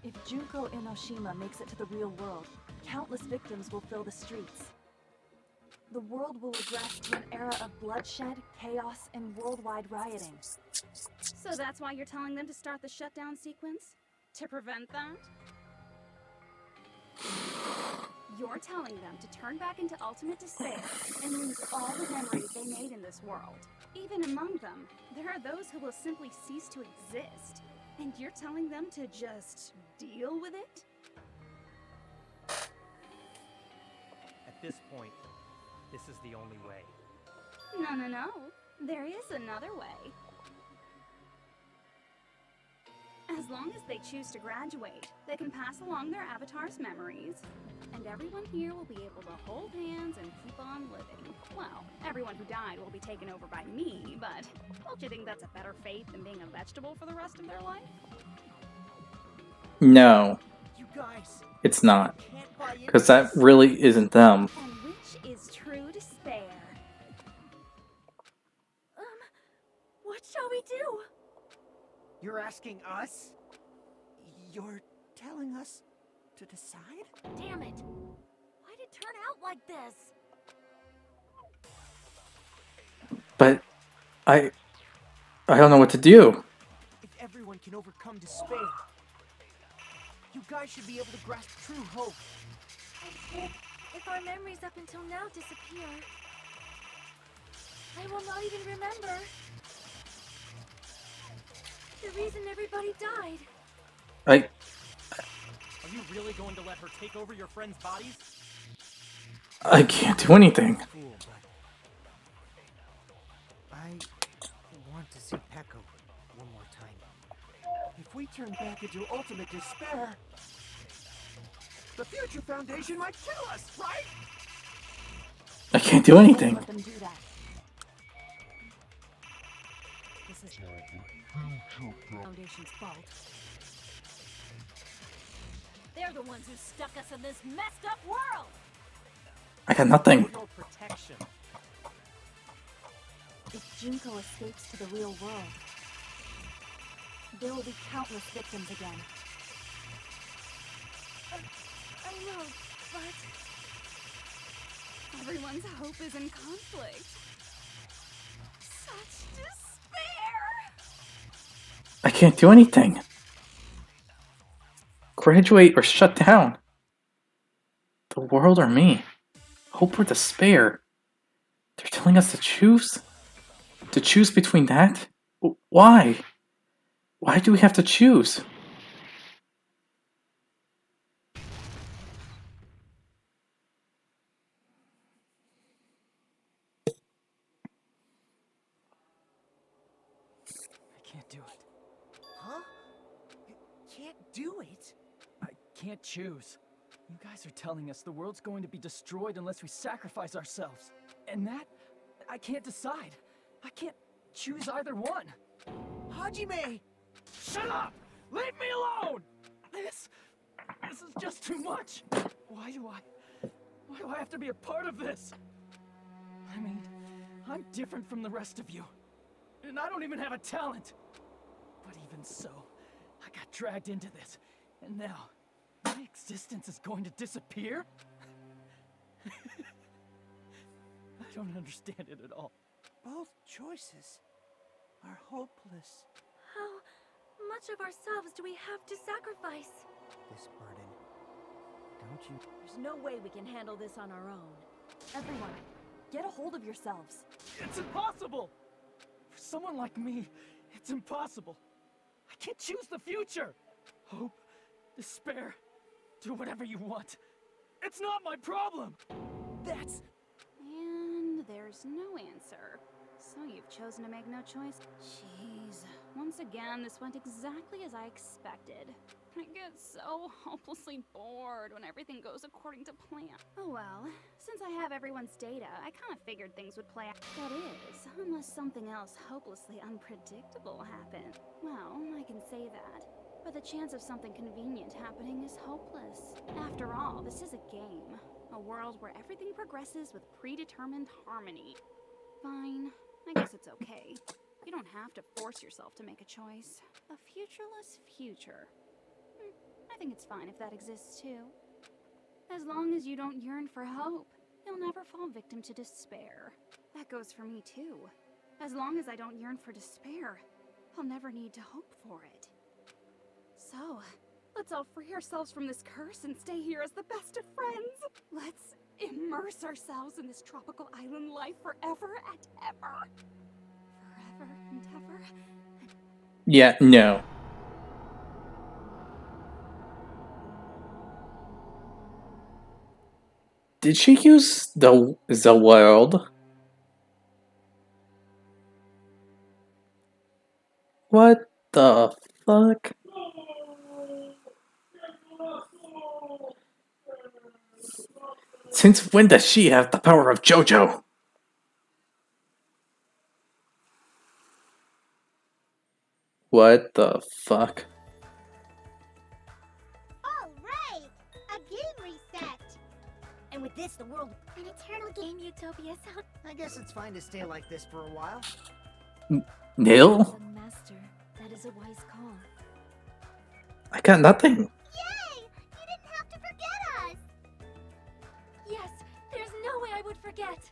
If Junko Enoshima makes it to the real world, countless victims will fill the streets. The world will regress to an era of bloodshed, chaos, and worldwide rioting. So that's why you're telling them to start the shutdown sequence? To prevent that? You're telling them to turn back into ultimate despair and lose all the memories they made in this world. Even among them, there are those who will simply cease to exist. And you're telling them to just deal with it? At this point, this is the only way. No. There is another way. As long as they choose to graduate, they can pass along their avatar's memories, and everyone here will be able to hold hands and keep on living. Well, everyone who died will be taken over by me, but don't you think that's a better fate than being a vegetable for the rest of their life? No, You guys, it's not. can't buy into Because that this. really isn't them. And which is true despair? What shall we do? You're asking us? You're telling us to decide? Damn it! Why'd it turn out like this? But I don't know what to do. If everyone can overcome despair, you guys should be able to grasp true hope. If our memories up until now disappear, I will not even remember the reason everybody died. I Are you really going to let her take over your friends' bodies? can't do anything. Cool, but I want to see Peko one more time. If we turn back into ultimate despair, the Future Foundation might kill us, right? I can't do anything. Let them do that. This is Foundation's fault. They're the ones who stuck us in this messed up world! I got nothing. No protection. If Junko escapes to the real world, there will be countless victims again. I know, but Everyone's hope is in conflict. Such despair! I can't do anything. Graduate or shut down. The world or me. Hope or despair. They're telling us to choose? To choose between that? Why? Why do we have to choose? I can't do it. Huh? You can't do it? I can't choose. You guys are telling us the world's going to be destroyed unless we sacrifice ourselves. And that, I can't decide. I can't choose either one. Hajime! Shut stop! Leave me alone! This is just too much. Why do I have to be a part of this? I mean, I'm different from the rest of you. And I don't even have a talent. But even so, I got dragged into this. And now, my existence is going to disappear? I don't understand it at all. Both choices are hopeless. How much of ourselves do we have to sacrifice? This burden, don't you? There's no way we can handle this on our own. Everyone, get a hold of yourselves. It's impossible! For someone like me, it's impossible. I can't choose the future. Hope, despair, do whatever you want. It's not my problem. That's... And there's no answer. So you've chosen to make no choice? Jeez. Once again, this went exactly as I expected. I get so hopelessly bored when everything goes according to plan. Oh well, since I have everyone's data, I kind of figured things would play out. That is, unless something else hopelessly unpredictable happened. Well, I can say that. But the chance of something convenient happening is hopeless. After all, this is a game. A world where everything progresses with predetermined harmony. Fine. I guess it's okay. You don't have to force yourself to make a choice. A futureless future. I think it's fine if that exists too. As long as you don't yearn for hope, you'll never fall victim to despair. That goes for me too. As long as I don't yearn for despair, I'll never need to hope for it. So, let's all free ourselves from this curse and stay here as the best of friends. Let's immerse ourselves in this tropical island life forever and ever. Forever and ever. Yeah, no. Did she use the world? What the fuck? Since when does she have the power of JoJo? What the fuck? All right, a game reset. And with this, the world... An eternal game utopia sound... I guess it's fine to stay like this for a while. Nil? Young master, that is a wise call. I got nothing. Yay! You didn't have to forget us! Yes, there's no way I would forget.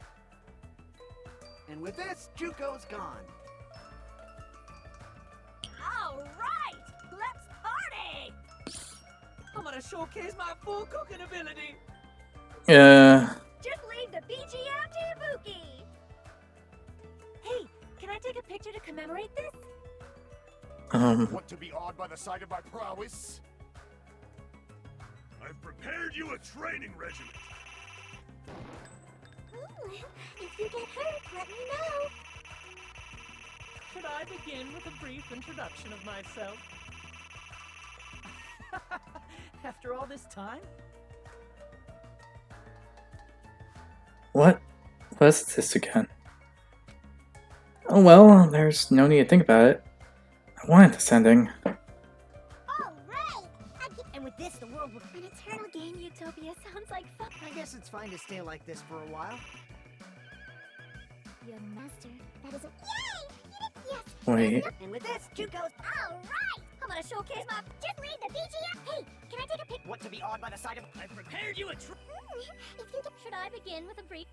And with this, Juko's gone. All right, let's party! I'm gonna showcase my full cooking ability. Just leave the BGM to Ibuki! Hey, can I take a picture to commemorate this? Want to be awed by the sight of my prowess? I've prepared you a training regimen. Ooh, if you get hurt, let me know. Should I begin with a brief introduction of myself? After all this time? What was this again? Oh well, there's no need to think about it. I wanted this ending. All right! And with this, the world will... An eternal game utopia sounds like fun. I guess it's fine to stay like this for a while. Young master, that is a... Yay! Yes! Wait. And with this, Juko's... All right! I'm gonna showcase my... Just leave the BGM... Hey, can I take a pic... Want to be awed by the sight of... I've prepared you a If you... Should I begin with a brief...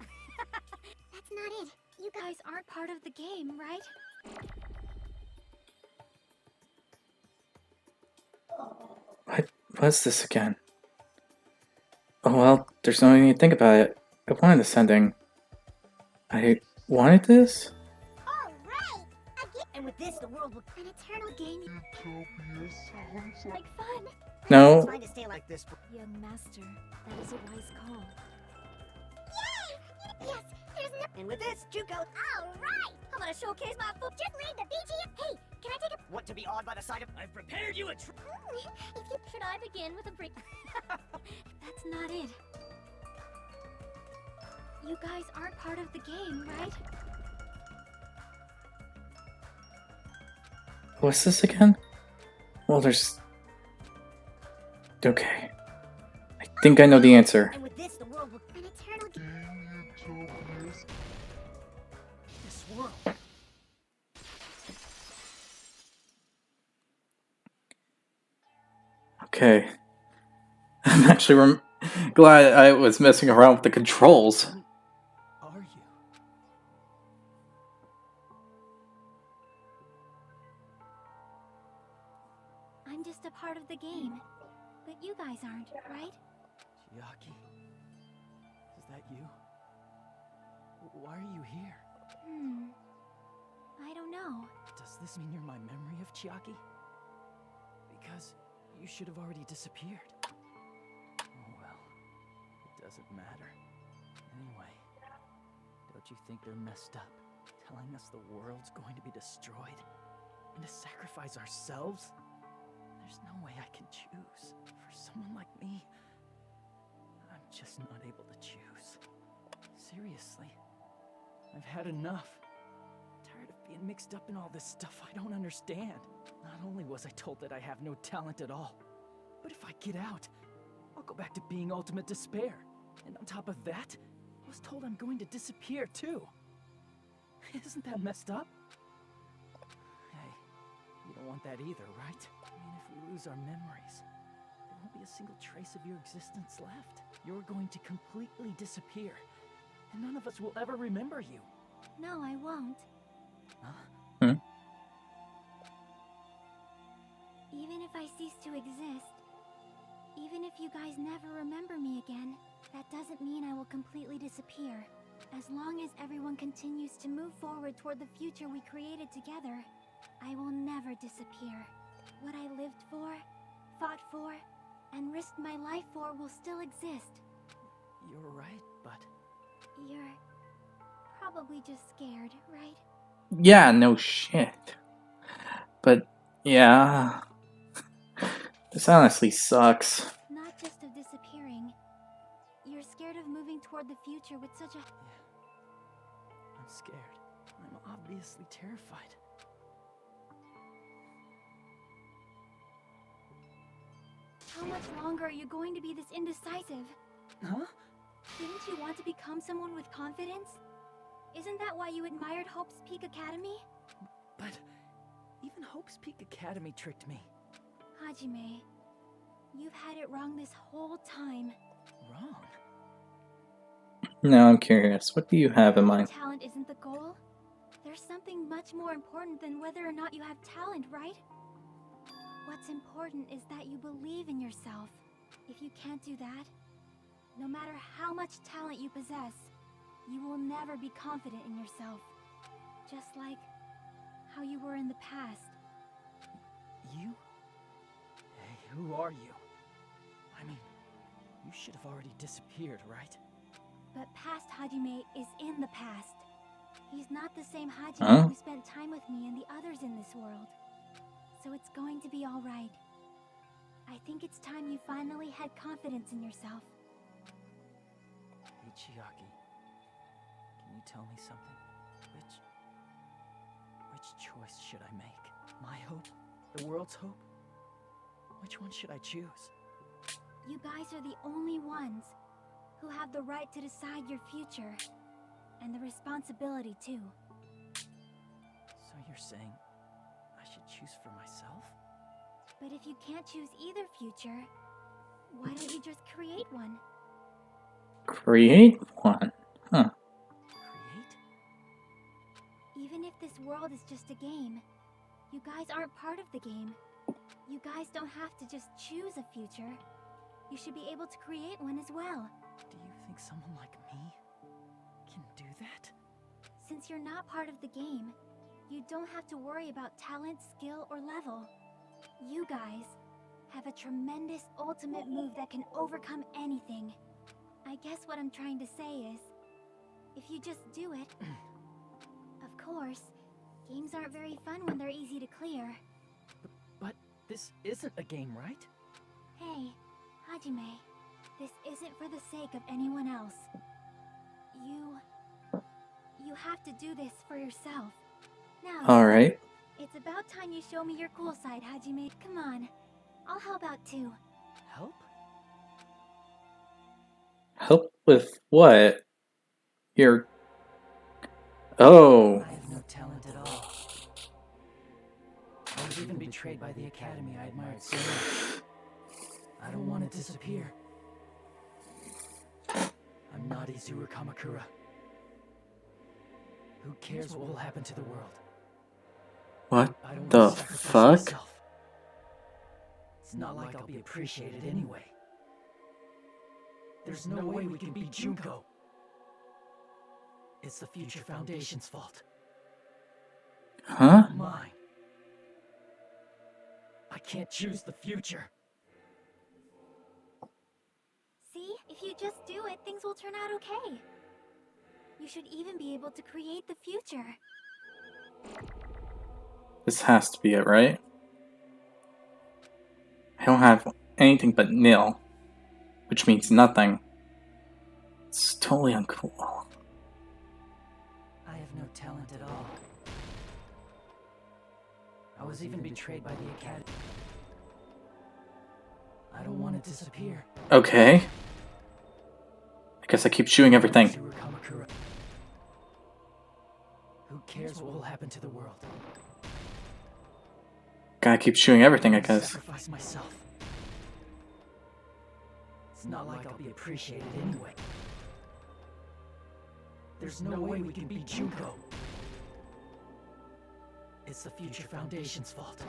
That's not it. You guys aren't part of the game, right? What was this again? Oh well, there's no need to think about it. I wanted this ending. I wanted this? All right! And with this, the world will... An eternal game... Utopia sounds like fun. No. It's fine to stay like this for... Young master, that is a wise call. Yay! Yes, there's no... And with this, Juko... All right! I'm gonna showcase my foot. Just leave the BGM... Hey, can I take a... Want to be awed by the sight of... I've prepared you a If you... Should I begin with a brief... That's not it. You guys aren't part of the game, right? What's this again? Well, there's... Okay. I think I know the answer. And with this, the world will an eternal This world. Okay. I'm actually glad I was messing around with the controls. Are you? I'm just a part of the game. But you guys aren't, right? Chiaki? Is that you? Why are you here? I don't know. Does this mean you're my memory of Chiaki? Because you should have already disappeared. Oh well, it doesn't matter. Anyway, don't you think they're messed up, telling us the world's going to be destroyed? And to sacrifice ourselves? There's no way I can choose. For someone like me, I'm just not able to choose. Seriously, I've had enough. Tired of being mixed up in all this stuff I don't understand. Not only was I told that I have no talent at all, but if I get out, I'll go back to being ultimate despair. And on top of that, I was told I'm going to disappear too. Isn't that messed up? Hey, you don't want that either, right? I mean, if we lose our memories, there won't be a single trace of your existence left. You're going to completely disappear, and none of us will ever remember you. No, I won't. Huh? Even if I cease to exist, even if you guys never remember me again, that doesn't mean I will completely disappear. As long as everyone continues to move forward toward the future we created together, I will never disappear. What I lived for, fought for, and risked my life for will still exist. You're right, but... You're probably just scared, right? Yeah, no shit. But, yeah... This honestly sucks. Not just of disappearing. You're scared of moving toward the future with such a... Yeah. I'm scared. I'm obviously terrified. How much longer are you going to be this indecisive? Huh? Didn't you want to become someone with confidence? Isn't that why you admired Hope's Peak Academy? But even Hope's Peak Academy tricked me. Hajime, you've had it wrong this whole time. Wrong? Now I'm curious. What do you have in mind? Talent isn't the goal. There's something much more important than whether or not you have talent, right? What's important is that you believe in yourself. If you can't do that, no matter how much talent you possess, you will never be confident in yourself. Just like how you were in the past. You? Hey, who are you? I mean, you should have already disappeared, right? But past Hajime is in the past. He's not the same Hajime who spent time with me and the others in this world. So it's going to be alright. I think it's time you finally had confidence in yourself. Hey, Chiaki. Can you tell me something? Which choice should I make? My hope? The world's hope? Which one should I choose? You guys are the only ones who have the right to decide your future. And the responsibility, too. So you're saying I should choose for myself? But if you can't choose either future, why don't you just create one? Create one? Huh. Create? Even if this world is just a game, you guys aren't part of the game. You guys don't have to just choose a future. You should be able to create one as well. Do you think someone like me can do that? Since you're not part of the game, you don't have to worry about talent, skill, or level. You guys have a tremendous ultimate move that can overcome anything. I guess what I'm trying to say is, if you just do it... Of course, games aren't very fun when they're easy to clear. But this isn't a game, right? Hey, Hajime, this isn't for the sake of anyone else. You have to do this for yourself. Now, Alright. It's about time you show me your cool side, Hajime. Come on. I'll help out too. Help? Help with what? You're... Oh. I have no talent at all. I was even betrayed by the academy I admired so much. I don't want to disappear. I'm not Izuru Kamakura. Who cares what will happen to the world? What I don't the want to sacrifice fuck? myself. It's not like I'll be appreciated anyway. There's no way we can beat Junko. It's the Future Foundation's fault. Huh? Not mine. I can't choose the future. See? If you just do it, things will turn out okay. You should even be able to create the future. This has to be it, right? I don't have anything but nil, which means nothing. It's totally uncool. I have no talent at all. I was even betrayed by the academy. I don't want to disappear. Okay. I guess I keep shooting everything. Izuru Kamakura. Who cares what will happen to the world? Gotta keep shooting everything, I guess. Sacrifice myself. It's not like I'll be appreciated anyway. There's no way we can beat Junko. It's the Future Foundation's fault.